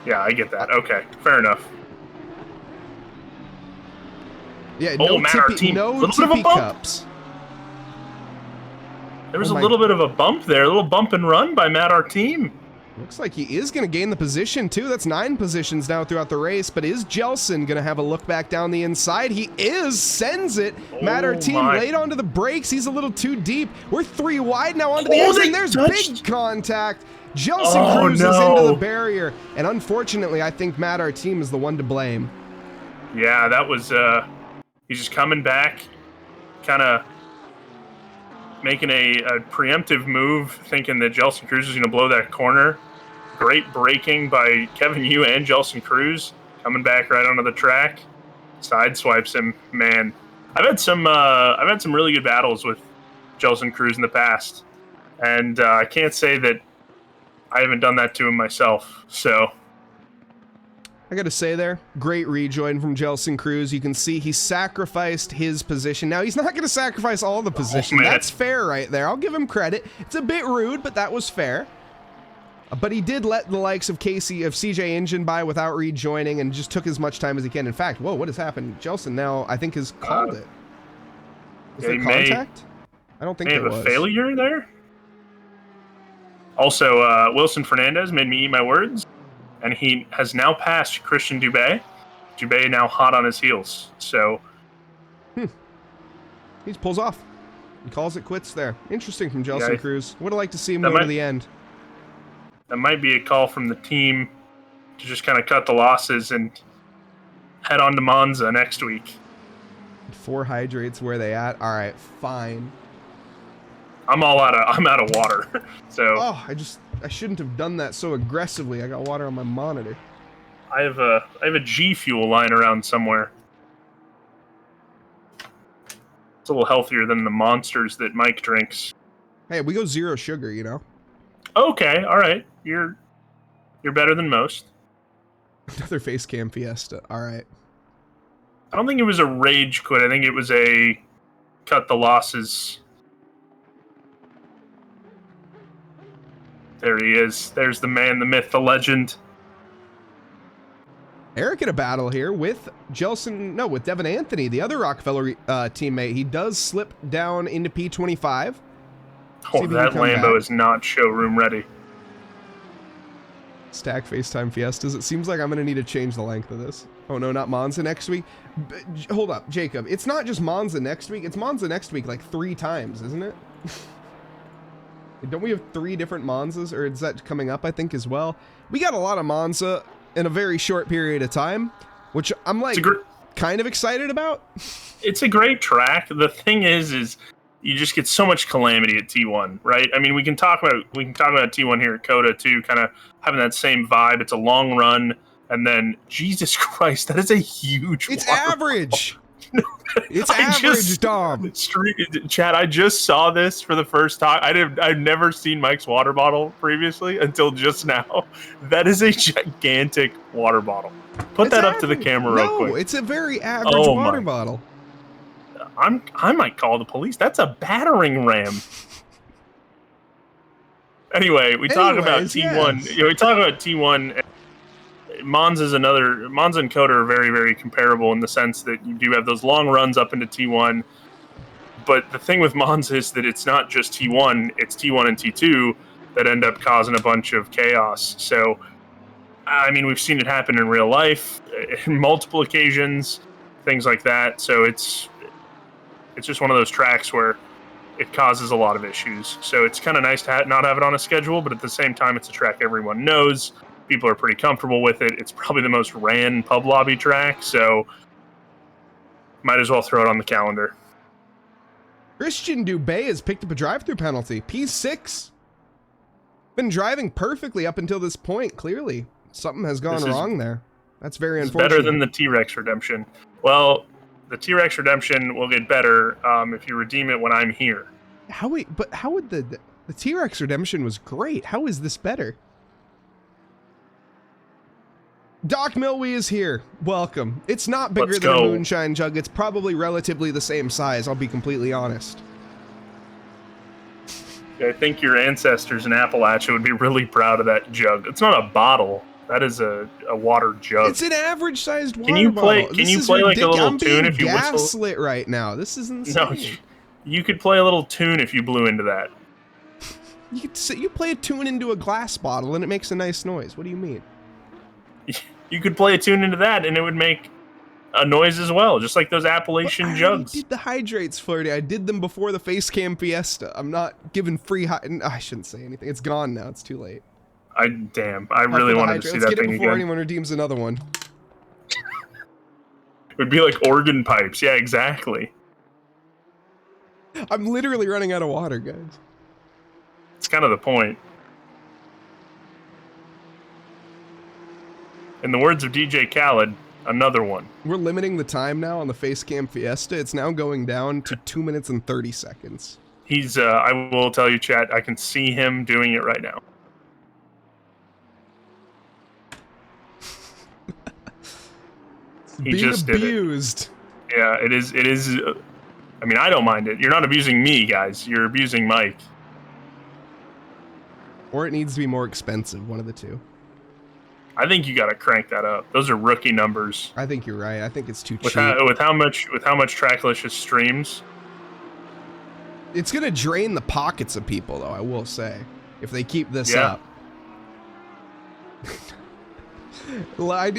I get that. Okay, fair enough. Yeah, no tippy cups. There was a little bit of a bump there, a little bump and run by Matt, our team. Looks like he is going to gain the position, too. That's 9 positions now throughout the race, but is Jelson going to have a look back down the inside? He sends it. Matt, our team, late onto the brakes. He's a little too deep. We're 3 wide now onto the exit, and there's big contact. Jelson cruises into the barrier, and unfortunately, I think Matt, our team, is the one to blame. Yeah, that was, he's just coming back, kind of making a preemptive move, thinking that Jelson Cruz is going to blow that corner. Great braking by Kevin Yu and Jelson Cruz, coming back right onto the track. Sideswipes him. Man, I've had some really good battles with Jelson Cruz in the past, and I can't say that I haven't done that to him myself, so. I gotta say there, great rejoin from Jelson Cruz. You can see he sacrificed his position. Now, he's not gonna sacrifice all the position. That's fair right there. I'll give him credit. It's a bit rude, but that was fair. But he did let the likes of CJ Engine by without rejoining and just took as much time as he can. In fact, whoa, what has happened? Jelson now, I think, has called it. Is there contact? I don't think there was. May have a failure there? Also, Wilson Fernandez made me eat my words, and he has now passed Christian Dubé. Dubé now hot on his heels, so. He pulls off. He calls it quits there. Interesting from Jelson Cruz. Would have liked to see him go to the end. That might be a call from the team to just kind of cut the losses and head on to Monza next week. 4 hydrates, where they at? All right, fine. I'm out of water. So I shouldn't have done that so aggressively. I got water on my monitor. I have a G Fuel lying around somewhere. It's a little healthier than the monsters that Mike drinks. Hey, we go 0 sugar, you know. Okay, all right. You're better than most. Another face cam fiesta. All right. I don't think it was a rage quit. I think it was a cut the losses. There he is. There's the man, the myth, the legend. Eric in a battle here with with Devin Anthony, the other Rockefeller teammate. He does slip down into P25. Oh, that Lambo is not showroom ready. Stack FaceTime Fiestas. It seems like I'm going to need to change the length of this. Oh no, not Monza next week. Hold up, Jacob. It's not just Monza next week. It's Monza next week like 3 times, isn't it? Don't we have 3 different Monzas, or is that coming up, I think, as well? We got a lot of Monza in a very short period of time, which I'm like kind of excited about. It's a great track. The thing is you just get so much calamity at T1, right? I mean, we can talk about T1 here at COTA too, kind of having that same vibe. It's a long run, and then Jesus Christ, that is a huge. It's average. It's average, Dom. Chad, I just saw this for the first time. I've never seen Mike's water bottle previously until just now. That is a gigantic water bottle. Put that up to the camera real quick. No, it's a very average water bottle. I might call the police. That's a battering ram. Anyway, we talk about T1. Yes. We talk about T1. Monza and COTA are very, very comparable in the sense that you do have those long runs up into T1. But the thing with Monza is that it's not just T1, it's T1 and T2 that end up causing a bunch of chaos. So, I mean, we've seen it happen in real life, in multiple occasions, things like that. So it's just one of those tracks where it causes a lot of issues. So it's kind of nice to not have it on a schedule, but at the same time, it's a track everyone knows. People are pretty comfortable with it. It's probably the most ran pub lobby track, so might as well throw it on the calendar. Christian Dubé has picked up a drive-through penalty. P6. Been driving perfectly up until this point, clearly. Something has gone wrong there. That's very unfortunate. Better than the T-Rex redemption. Well, the T-Rex redemption will get better if you redeem it when I'm here. How would the T-Rex redemption was great. How is this better? Doc Milwee is here. Welcome. It's not bigger than a moonshine jug. It's probably relatively the same size, I'll be completely honest. I think your ancestors in Appalachia would be really proud of that jug. It's not a bottle. That is a water jug. It's an average-sized water bottle. Can you play like a little tune if you whistle? I'm being gaslit right now. This is insane. No, you could play a little tune if you blew into that. You play a tune into a glass bottle and it makes a nice noise. What do you mean? You could play a tune into that and it would make a noise as well, just like those Appalachian jugs. I did the hydrates flirty. I did them before the face cam fiesta. I'm not giving free I shouldn't say anything. It's gone now. It's too late. I really wanted to see that thing again. Let's get it before anyone redeems another one. It would be like organ pipes. Yeah, exactly. I'm literally running out of water, guys. It's kind of the point. In the words of DJ Khaled, another one. We're limiting the time now on the Facecam Fiesta. It's now going down to 2 minutes and 30 seconds. He's, I will tell you, chat, I can see him doing it right now. He being just abused. Did it. Yeah, it is. I mean, I don't mind it. You're not abusing me, guys. You're abusing Mike. Or it needs to be more expensive, one of the two. I think you got to crank that up. Those are rookie numbers. I think you're right. I think it's too cheap. With how much Tracklicious streams, it's gonna drain the pockets of people, though. I will say, if they keep this up. Well, I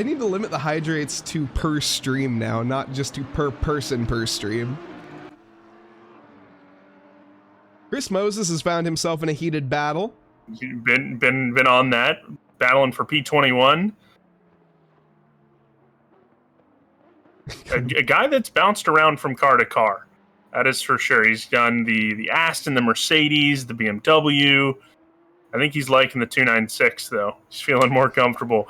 need to limit the hydrates to per stream now, not just to per person per stream. Chris Moses has found himself in a heated battle. Been on that, battling for P21. a guy that's bounced around from car to car. That is for sure. He's done the Aston, the Mercedes, the BMW. I think he's liking the 296, though. He's feeling more comfortable.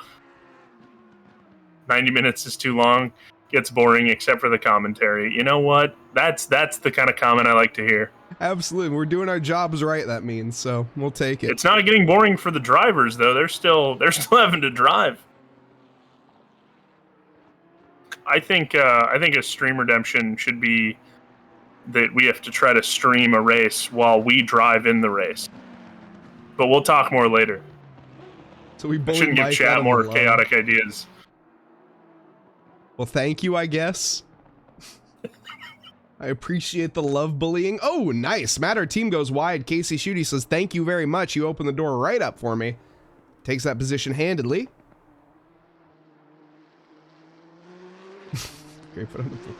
90 minutes is too long. Gets boring, except for the commentary. You know what? That's the kind of comment I like to hear. Absolutely. We're doing our jobs right, that means, so we'll take it. It's not getting boring for the drivers, though. They're still having to drive. I think a stream redemption should be that we have to try to stream a race while we drive in the race. but we'll talk more later. So we I shouldn't give chat more chaotic ideas. Well, thank you, I guess. I appreciate the love bullying. Oh, nice. Matt, our team goes wide. Casey Shooty says, thank you very much. You opened the door right up for me. Takes that position handedly. Great foot on the floor.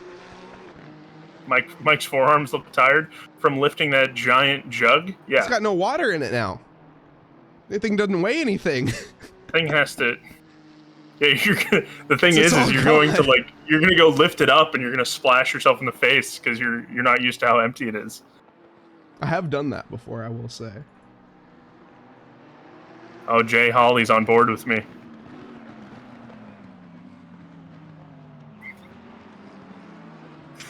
Mike's forearms look tired from lifting that giant jug. Yeah. It's got no water in it now. The thing doesn't weigh anything. Thing has to... Yeah, the thing is you're going to go lift it up and you're going to splash yourself in the face because you're not used to how empty it is. I have done that before, I will say. Oh, Jay Hawley's on board with me.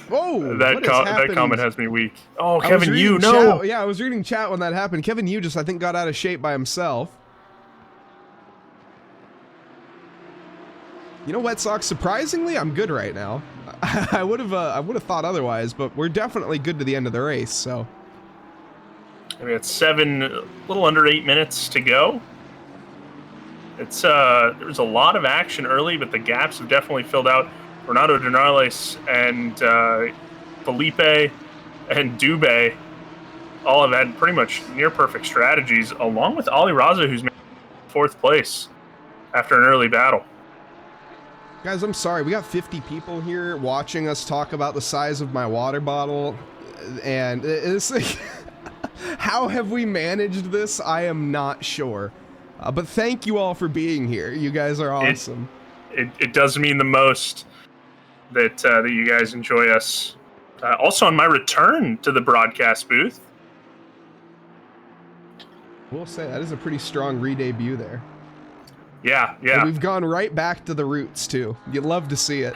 Whoa! That comment has me weak. Oh, Kevin Yu, no! Yeah, I was reading chat when that happened. Kevin Yu just, I think, got out of shape by himself. You know, Wet Sox, surprisingly, I'm good right now. I would have thought otherwise, but we're definitely good to the end of the race, so. I mean, it's a little under 8 minutes to go. It's there's a lot of action early, but the gaps have definitely filled out. Renato Donales and Felipe and Dubé all have had pretty much near perfect strategies, along with Ali Raza, who's made 4th place after an early battle. Guys, I'm sorry. We got 50 people here watching us talk about the size of my water bottle, and it's like, how have we managed this? I am not sure. But thank you all for being here. You guys are awesome. It does mean the most that you guys enjoy us. Also, on my return to the broadcast booth. We'll say that is a pretty strong re-debut there. Yeah. And we've gone right back to the roots, too. You'd love to see it.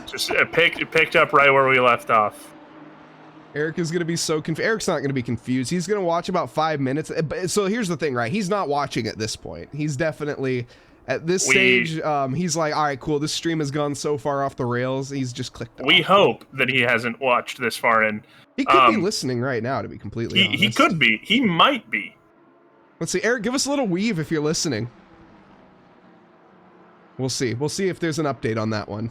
Just picked up right where we left off. Eric is going to be so confused. Eric's not going to be confused. He's going to watch about 5 minutes. So here's the thing, right? He's not watching at this point. He's definitely, at this stage, he's like, all right, cool. This stream has gone so far off the rails. He's just clicked off. We hope that he hasn't watched this far in. He could be listening right now, to be completely honest. He could be. He might be. Let's see. Eric, give us a little weave if you're listening. We'll see. We'll see if there's an update on that one.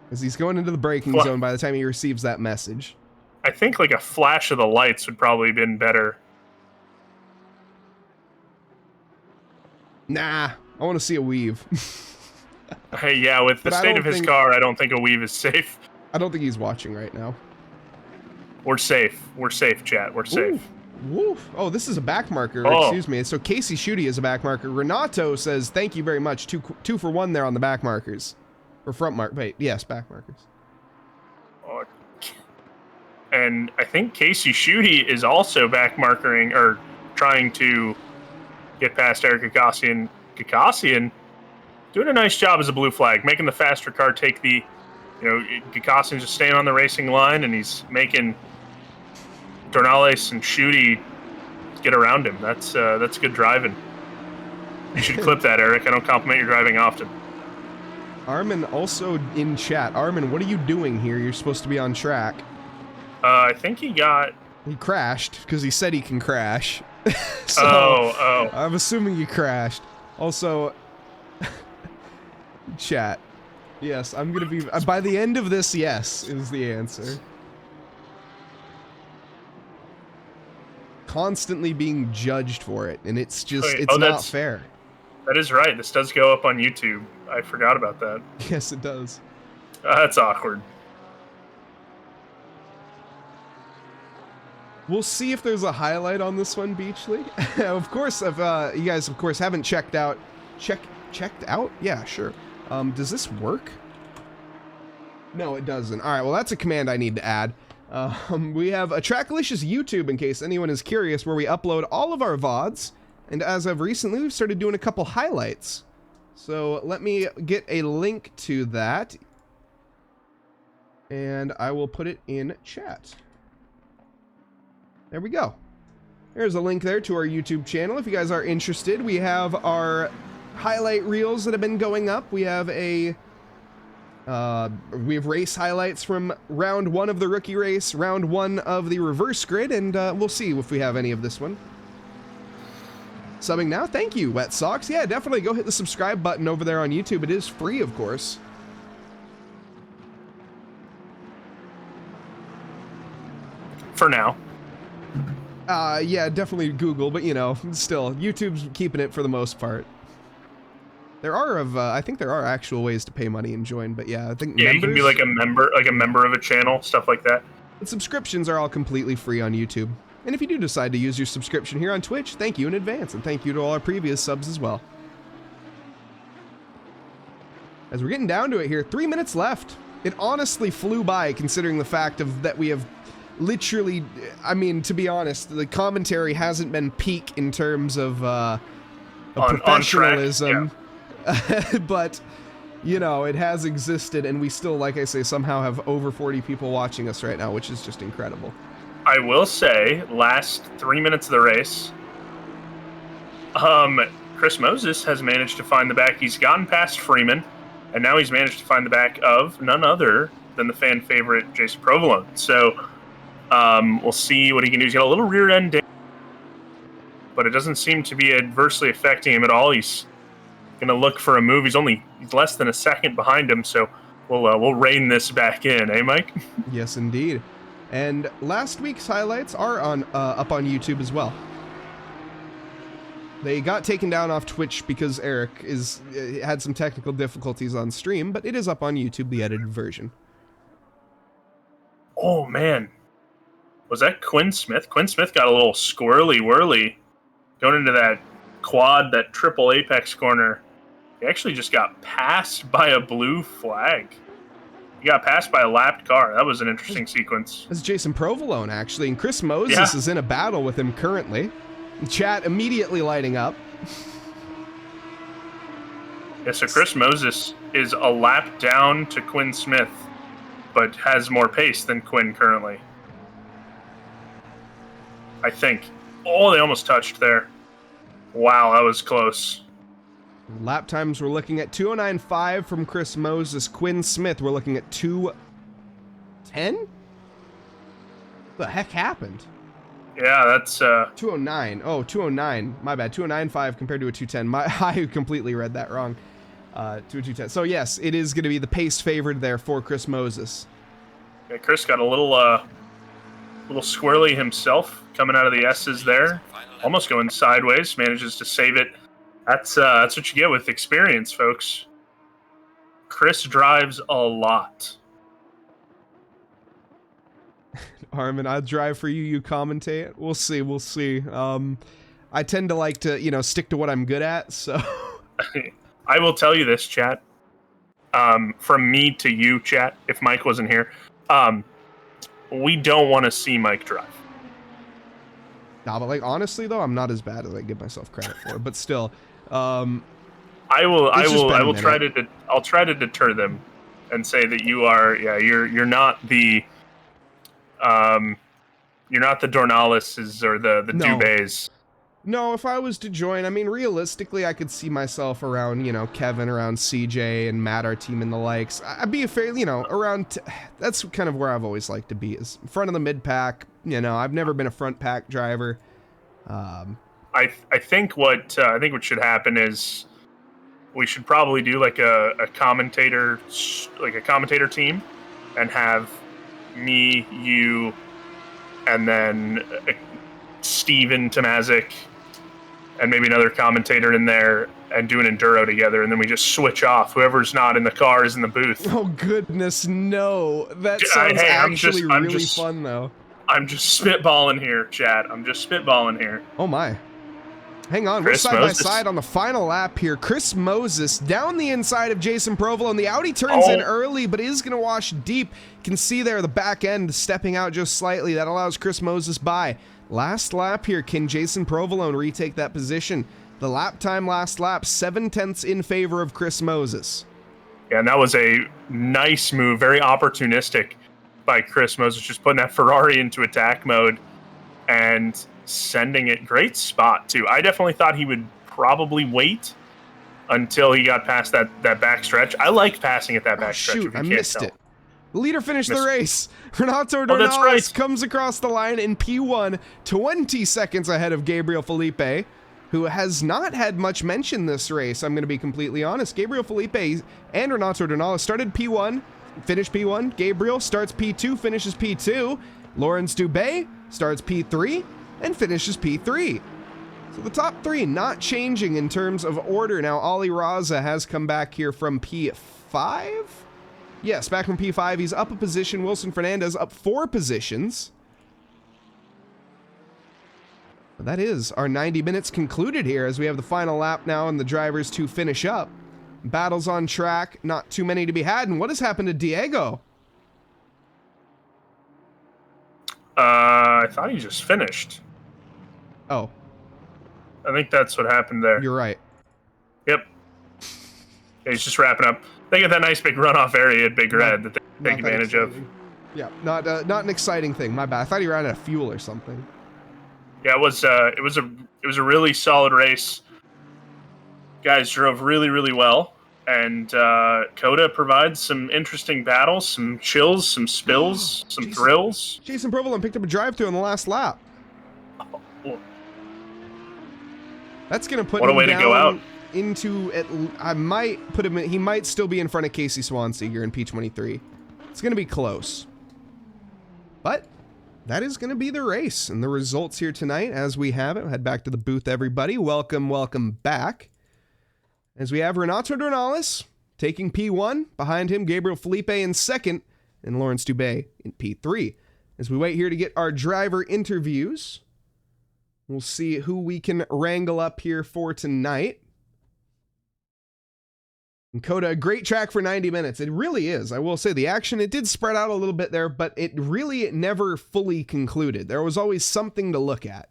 As he's going into the braking zone by the time he receives that message. I think like a flash of the lights would probably have been better. Nah, I want to see a weave. Hey, yeah, with the state of his car, I don't think a weave is safe. I don't think he's watching right now. We're safe. We're safe, chat. We're safe. Woof. Oh, this is a back marker. Oh. Excuse me. So Casey Shooty is a back marker. Renato says, thank you very much. Two for one there on the back markers. Or front mark. Wait, yes, back markers. Oh. And I think Casey Shooty is also back markering, or trying to get past Eric Gagassian. Gagassian doing a nice job as a blue flag, making the faster car take the, Gagassian's just staying on the racing line, and he's making Dornales and Shooty get around him. That's good driving. You should clip that, Eric. I don't compliment your driving often. Armin also in chat. Armin, what are you doing here? You're supposed to be on track. I think he crashed because he said he can crash. So oh. I'm assuming you crashed. Also, chat. Yes, I'm gonna be. By the end of this, yes is the answer. Constantly being judged for it, and it's just it's not fair. That is right. This does go up on YouTube. I forgot about that. Yes, it does. That's awkward. We'll see if there's a highlight on this one, Beachley. Of course, if you guys, of course, haven't checked out. Checked out? Yeah, sure. Does this work? No, it doesn't. All right, well, that's a command I need to add. We have a TRACKILICIOUS YouTube, in case anyone is curious, where we upload all of our VODs. And as of recently, we've started doing a couple highlights. So let me get a link to that. And I will put it in chat. There we go. There's a link there to our YouTube channel. If you guys are interested, we have our highlight reels that have been going up. We have we have race highlights from round 1 of the rookie race, round 1 of the reverse grid, and we'll see if we have any of this one. Subbing now. Thank you, Wet Socks. Yeah, definitely go hit the subscribe button over there on YouTube. It is free, of course. For now. Yeah, definitely Google, but you know, still, YouTube's keeping it for the most part. There are I think there are actual ways to pay money and join, but yeah, I think members, you can be like a member of a channel, stuff like that. But subscriptions are all completely free on YouTube. And if you do decide to use your subscription here on Twitch, thank you in advance, and thank you to all our previous subs as well. As we're getting down to it here, 3 minutes left. It honestly flew by, considering the fact that we have literally, I mean, to be honest, the commentary hasn't been peak in terms of professionalism, but, you know, it has existed, and we still, like I say, somehow have over 40 people watching us right now, which is just incredible. I will say, last 3 minutes of the race, Chris Moses has managed to find the back. He's gotten past Freeman, and now he's managed to find the back of none other than the fan favorite Jason Provolone. So we'll see what he can do. He's got a little rear end damage, but it doesn't seem to be adversely affecting him at all. He's going to look for a move. He's less than a second behind him, so we'll rein this back in, eh, Mike? Yes, indeed. And last week's highlights are up on YouTube as well. They got taken down off Twitch because Eric had some technical difficulties on stream, but it is up on YouTube, the edited version. Oh, man. Was that Quinn Smith? Quinn Smith got a little squirrely-whirly going into that quad, that triple apex corner. He actually just got passed by a blue flag. He got passed by a lapped car. That was an interesting sequence. That's Jason Provolone, actually, and Chris Moses is in a battle with him currently. Chat immediately lighting up. Yeah, so Chris Moses is a lap down to Quinn Smith, but has more pace than Quinn currently. I think. Oh, they almost touched there. Wow, that was close. Lap times, we're looking at 2:09.5 from Chris Moses. Quinn Smith, we're looking at 2:10? What the heck happened? Yeah, that's 2:09. Oh, 2:09. My bad. 2:09.5 compared to a 2:10. I completely read that wrong. To a 2:10. So yes, it is going to be the pace favored there for Chris Moses. Yeah, Chris got a little squirrely himself coming out of the S's there. Almost going sideways, manages to save it. That's what you get with experience, folks. Chris drives a lot. Armin, I'll drive for you, you commentate. We'll see. I tend to like to, you know, stick to what I'm good at, so. I will tell you this, chat. From me to you, chat, if Mike wasn't here, we don't want to see Mike drive. Nah, but like, honestly, though, I'm not as bad as I give myself credit for, but still. I'll try to deter them and say that you are, you're not the Dornalises or the Dubés. No, if I was to join, I mean, realistically, I could see myself around, you know, Kevin, around CJ and Matt, our team, and the likes. I'd be a fair, you know, around, that's kind of where I've always liked to be, is front of the mid-pack. You know, I've never been a front pack driver. I think what should happen is we should probably do like a commentator team, and have me, you, and then Steven Tomazic, and maybe another commentator in there, and do an enduro together, and then we just switch off. Whoever's not in the car is in the booth. Oh goodness, no! That sounds actually really fun, though. I'm just spitballing here, chat. I'm just spitballing here. Oh my. Hang on, we're side by side on the final lap here. Chris Moses down the inside of Jason Provolone. The Audi turns in early, but is going to wash deep. You can see there the back end stepping out just slightly. That allows Chris Moses by. Last lap here. Can Jason Provolone retake that position? The lap time last lap, 7/10 in favor of Chris Moses. Yeah, and that was a nice move, very opportunistic by Chris Moses, just putting that Ferrari into attack mode and sending it. Great spot, too. I definitely thought he would probably wait until he got past that back stretch. I like passing at that back stretch. Shoot, I missed it. The leader finished the race. Renato Dornales comes across the line in P1, 20 seconds ahead of Gabriel Felipe. who has not had much mention this race, I'm going to be completely honest. Gabriel Felipe and Renato Dornales started P1, finished P1. Gabriel starts P2, finishes P2. Lawrence Dubé starts P3 and finishes P3. So the top three not changing in terms of order. Now, Ali Raza has come back here from P5? Yes, back from P5. He's up a position. Wilson Fernandez up 4 positions. But that is our 90 minutes concluded here as we have the final lap now and the drivers to finish up. Battles on track, not too many to be had. And what has happened to Diego? I thought he just finished. Oh. I think that's what happened there. You're right. Yep. Yeah, he's just wrapping up. They got that nice big runoff area at Big Red that they take advantage of. Yeah, not an exciting thing. My bad. I thought he ran out of fuel or something. Yeah, it was a really solid race. Guys drove really, really well, and COTA provides some interesting battles, some chills, some spills, some thrills. Jason Provolone picked up a drive-through on the last lap. That's gonna put what him a way down to go out. Into I might put him in, he might still be in front of Casey Swansea here in P23. It's gonna be close, but that is going to be the race and the results here tonight as we have it. Head back to the booth, everybody. Welcome back. As we have Renato Dornales taking P1. Behind him, Gabriel Felipe in second and Lawrence Dubé in P3. As we wait here to get our driver interviews, we'll see who we can wrangle up here for tonight. And COTA, a great track for 90 minutes. It really is. I will say the action, it did spread out a little bit there, but it really never fully concluded. There was always something to look at.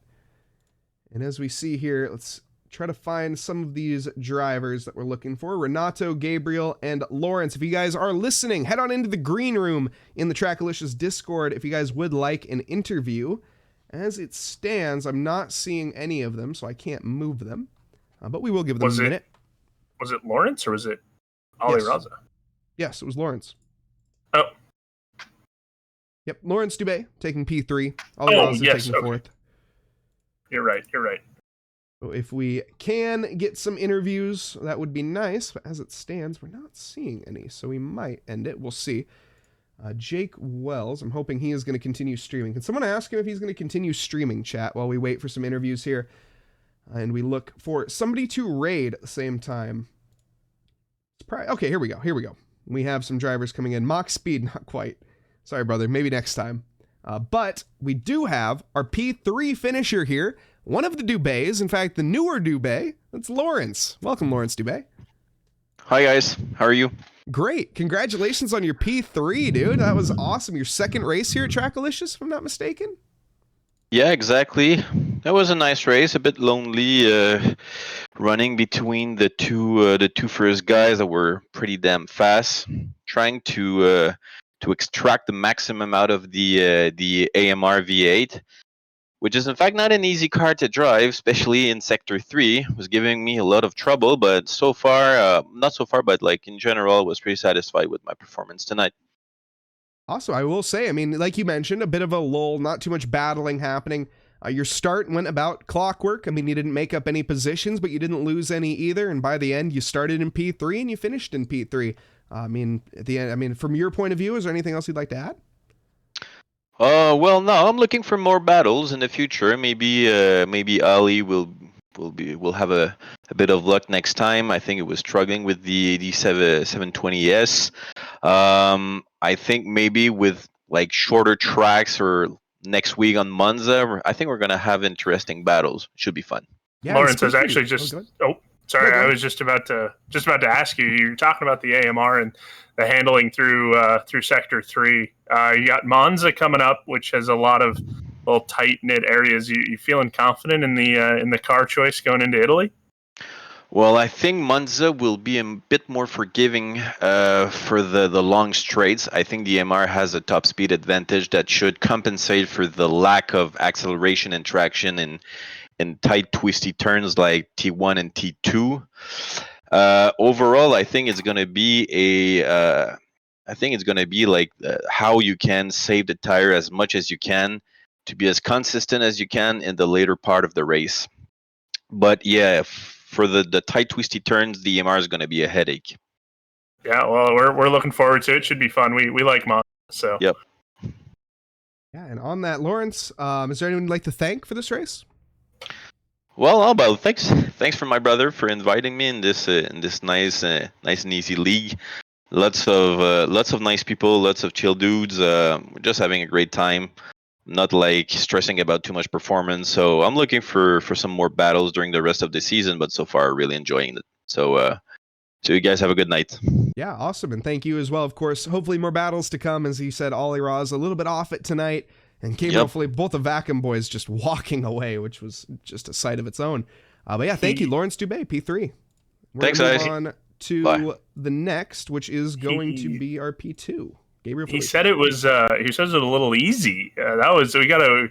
And as we see here, let's try to find some of these drivers that we're looking for. Renato, Gabriel, and Lawrence. If you guys are listening, head on into the green room in the Trackalicious Discord if you guys would like an interview. As it stands, I'm not seeing any of them, so I can't move them. But we will give them a minute. Was it Lawrence or was it Ali Raza? Yes, it was Lawrence. Oh. Yep, Lawrence Dubé taking P3. Ali Raza taking 4th. You're right. So if we can get some interviews, that would be nice. But as it stands, we're not seeing any, so we might end it. We'll see. Jake Wells, I'm hoping he is going to continue streaming. Can someone ask him if he's going to continue streaming, chat, while we wait for some interviews here? And we look for somebody to raid at the same time. Okay, here we go. We have some drivers coming in. Mach speed, not quite. Sorry, brother. Maybe next time. But we do have our P3 finisher here. One of the Dubés, in fact, the newer Dubé. That's Lawrence. Welcome, Lawrence Dubé. Hi, guys. How are you? Great. Congratulations on your P3, dude. That was awesome. Your second race here at Trackalicious, if I'm not mistaken. Yeah, exactly. That was a nice race. A bit lonely, running between the two first guys that were pretty damn fast, trying to extract the maximum out of the AMR V8, which is in fact not an easy car to drive, especially in Sector 3. It was giving me a lot of trouble, but so far, not so far, but like in general, I was pretty satisfied with my performance tonight. Also, I will say, I mean, like you mentioned, a bit of a lull, not too much battling happening. Your start went about clockwork. I mean, you didn't make up any positions, but you didn't lose any either. And by the end, you started in P3 and you finished in P3. I mean, at the end, I mean, from your point of view, is there anything else you'd like to add? Well, no, I'm looking for more battles in the future. Maybe Ali will have a bit of luck next time. I think it was struggling with the 720S. I think maybe with like shorter tracks or next week on Monza, I think we're gonna have interesting battles. Should be fun. Yeah, Lawrence is actually just. Sorry, I was just about to ask you. You're talking about the AMR and the handling through Sector 3. You got Monza coming up, which has a lot of little tight knit areas. You feeling confident in the car choice going into Italy? Well, I think Monza will be a bit more forgiving for the long straights. I think the MR has a top speed advantage that should compensate for the lack of acceleration and traction in tight, twisty turns like T1 and T2. Overall, I think it's going to be how you can save the tire as much as you can to be as consistent as you can in the later part of the race. But yeah, for the tight, twisty turns, the EMR is going to be a headache. Yeah, well, we're looking forward to it. Should be fun. We like Mon, so. Yep. Yeah, and on that, Lawrence, is there anyone you'd like to thank for this race? Well, Alba, thanks for my brother for inviting me in this nice and easy league. Lots of nice people, lots of chill dudes. We're just having a great time. Not like stressing about too much performance. So I'm looking for some more battles during the rest of the season. But so far, really enjoying it. So you guys have a good night. Yeah, awesome, and thank you as well. Of course, hopefully more battles to come. As you said, Ollie Roz a little bit off it tonight, and Gabriel, hopefully both the Vacuum boys just walking away, which was just a sight of its own. But yeah, thank you, Lawrence Dubé, P3. Thanks, gonna move guys. on to Bye. the next, which is going to be our P2. Gabriel, he said it was. He says it a little easy. That was. We gotta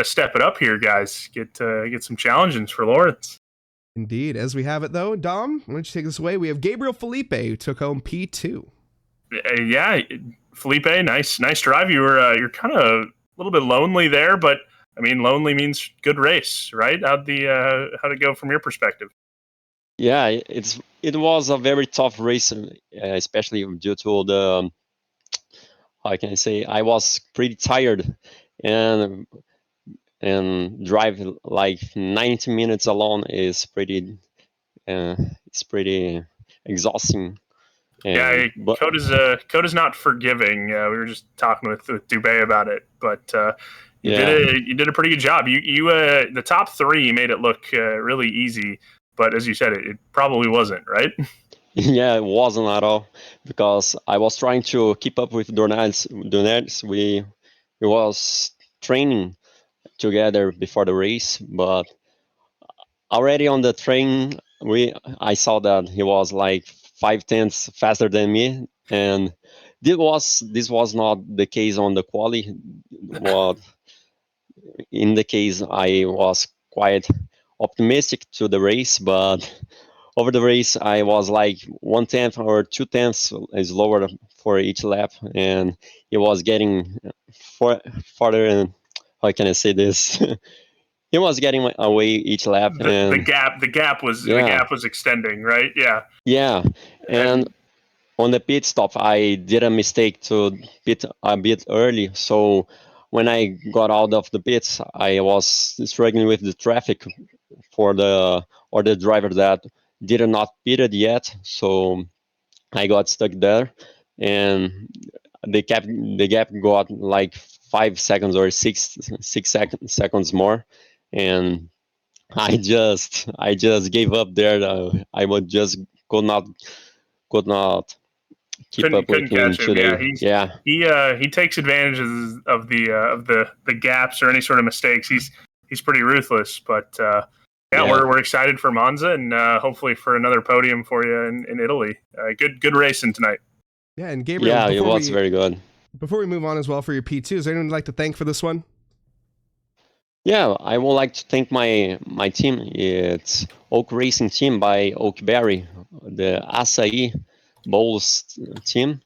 step it up here, guys. Get some challenges for Lawrence. Indeed. As we have it, though, Dom, why don't you take this away? We have Gabriel Felipe, who took home P2. Yeah, Felipe, nice drive. You're kind of a little bit lonely there, but I mean, lonely means good race, right? How'd it go from your perspective? Yeah, it was a very tough race, especially due to the how can I say, I was pretty tired, and drive like 90 minutes alone is pretty it's pretty exhausting. Yeah, But COTA's not forgiving. We were just talking with Dubé about it, but you did a pretty good job. You the top three made it look really easy, but as you said, it probably wasn't, right? Yeah, it wasn't at all, because I was trying to keep up with Donels. We was training together before the race, but already on the train, I saw that he was like 5/10 faster than me, and this was not the case on the quali. What in the case, I was quite optimistic to the race, but over the race I was like 1/10 or 2/10 slower for each lap, and he was getting farther. And how can I say this? He was getting away each lap, The and gap was extending, right? yeah, and on the pit stop, I did a mistake to pit a bit early. So when I got out of the pits, I was struggling with the traffic for the other driver that did not pitted yet. So I got stuck there, and the gap got like 5 seconds or seconds more, and I just gave up there. I would just could not could not keep up with couldn't him catch him. today. He takes advantage of the gaps or any sort of mistakes. He's pretty ruthless, but we're excited for Monza and hopefully for another podium for you in Italy. Good racing tonight. Yeah, and Gabriel, yeah, it was very good. Before we move on as well for your P2, is there anyone you'd like to thank for this one? Yeah, I would like to thank my team. It's Oak Racing Team by Oakberry, the Acai Bowls team,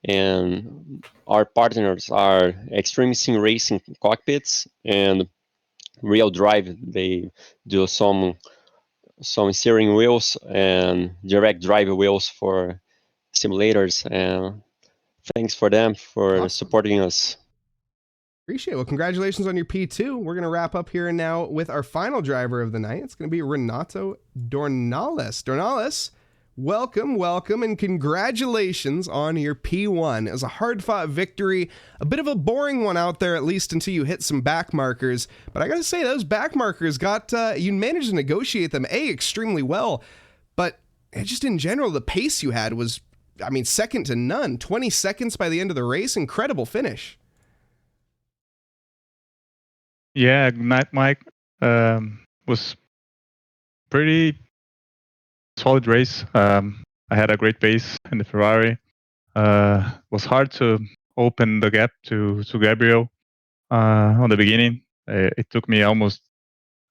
and our partners are Extreme Sim Racing Cockpits and Real Drive. They do some steering wheels and direct drive wheels for simulators, and thanks for them for supporting us. Appreciate it. Well, congratulations on your P2. We're going to wrap up here and now with our final driver of the night. It's going to be Renato Dornales. Dornales, welcome, and congratulations on your P1. It was a hard-fought victory, a bit of a boring one out there, at least until you hit some back markers. But I got to say, those back markers you managed to negotiate them, extremely well. But just in general, the pace you had was, second to none. 20 seconds by the end of the race. Incredible finish. Yeah, good night, Mike. Was pretty solid race. I had a great pace in the Ferrari. Was hard to open the gap to Gabriel on the beginning. It took me almost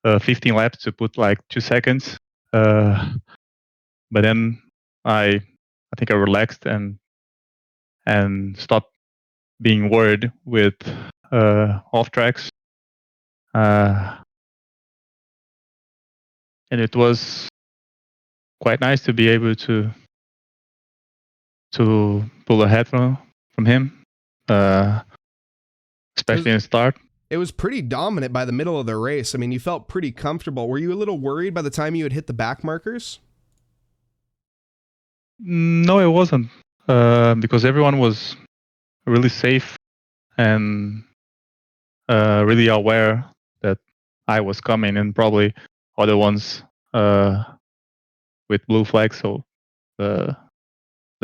15 laps to put like 2 seconds. But then I think I relaxed and stopped being worried with off tracks. and it was quite nice to be able to pull ahead from him, especially in the start. It was pretty dominant by the middle of the race. I mean, you felt pretty comfortable. Were you a little worried by the time you had hit the back markers? No, it wasn't, because everyone was really safe and really aware that I was coming, and probably other ones with blue flags. So the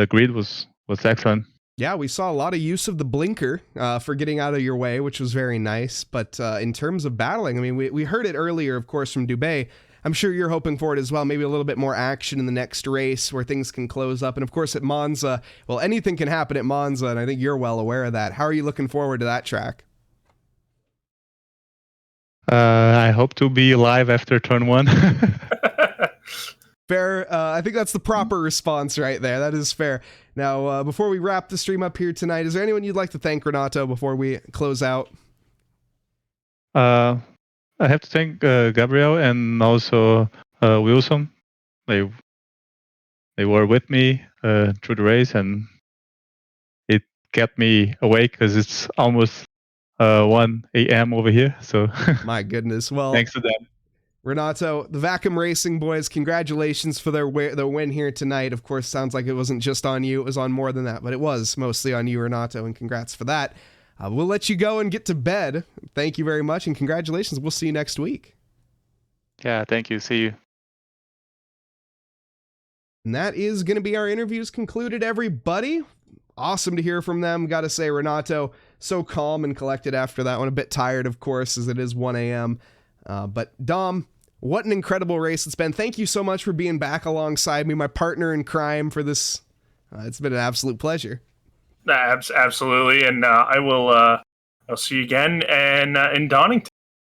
grid was excellent. Yeah, we saw a lot of use of the blinker for getting out of your way, which was very nice. But in terms of battling, I mean, we heard it earlier, of course, from Dubé. I'm sure you're hoping for it as well. Maybe a little bit more action in the next race where things can close up. And of course, at Monza, well, anything can happen at Monza, and I think you're well aware of that. How are you looking forward to that track? I hope to be live after turn 1. Fair. I think that's the proper response right there. That is fair. Now, before we wrap the stream up here tonight, is there anyone you'd like to thank, Renato, before we close out? I have to thank Gabriel and also Wilson. They were with me through the race, and it kept me awake because it's almost 1 a.m. over here. So my goodness. Well, thanks to them. Renato, the Vacuum Racing boys, congratulations for their win here tonight. Of course, sounds like it wasn't just on you. It was on more than that, but it was mostly on you, Renato, and congrats for that. We'll let you go and get to bed. Thank you very much, and congratulations. We'll see you next week. Yeah, thank you. See you. And that is going to be our interviews concluded, everybody. Awesome to hear from them. Got to say, Renato, so calm and collected after that one. A bit tired, of course, as it is 1 a.m. But Dom, what an incredible race it's been. Thank you so much for being back alongside me, my partner in crime for this. It's been an absolute pleasure. Absolutely, and I'll see you again and in Donington.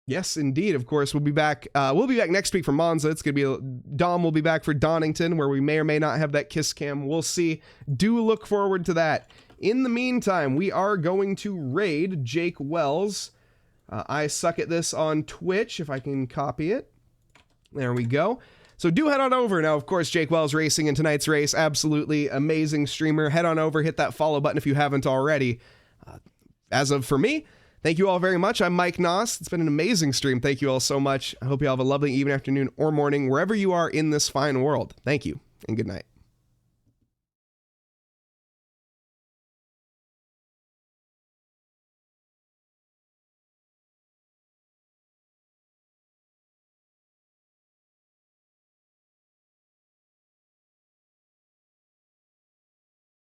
Yes, indeed. Of course, we'll be back. We'll be back next week for Monza. It's gonna be Dom will be back for Donington, where we may or may not have that kiss cam. We'll see. Do look forward to that. In the meantime, we are going to raid Jake Wells. I suck at this on Twitch. If I can copy it, there we go. So do head on over. Now, of course, Jake Wells racing in tonight's race. Absolutely amazing streamer. Head on over, hit that follow button if you haven't already. As of for me, thank you all very much. I'm Mike Nause. It's been an amazing stream. Thank you all so much. I hope you all have a lovely evening, afternoon, or morning, wherever you are in this fine world. Thank you, and good night.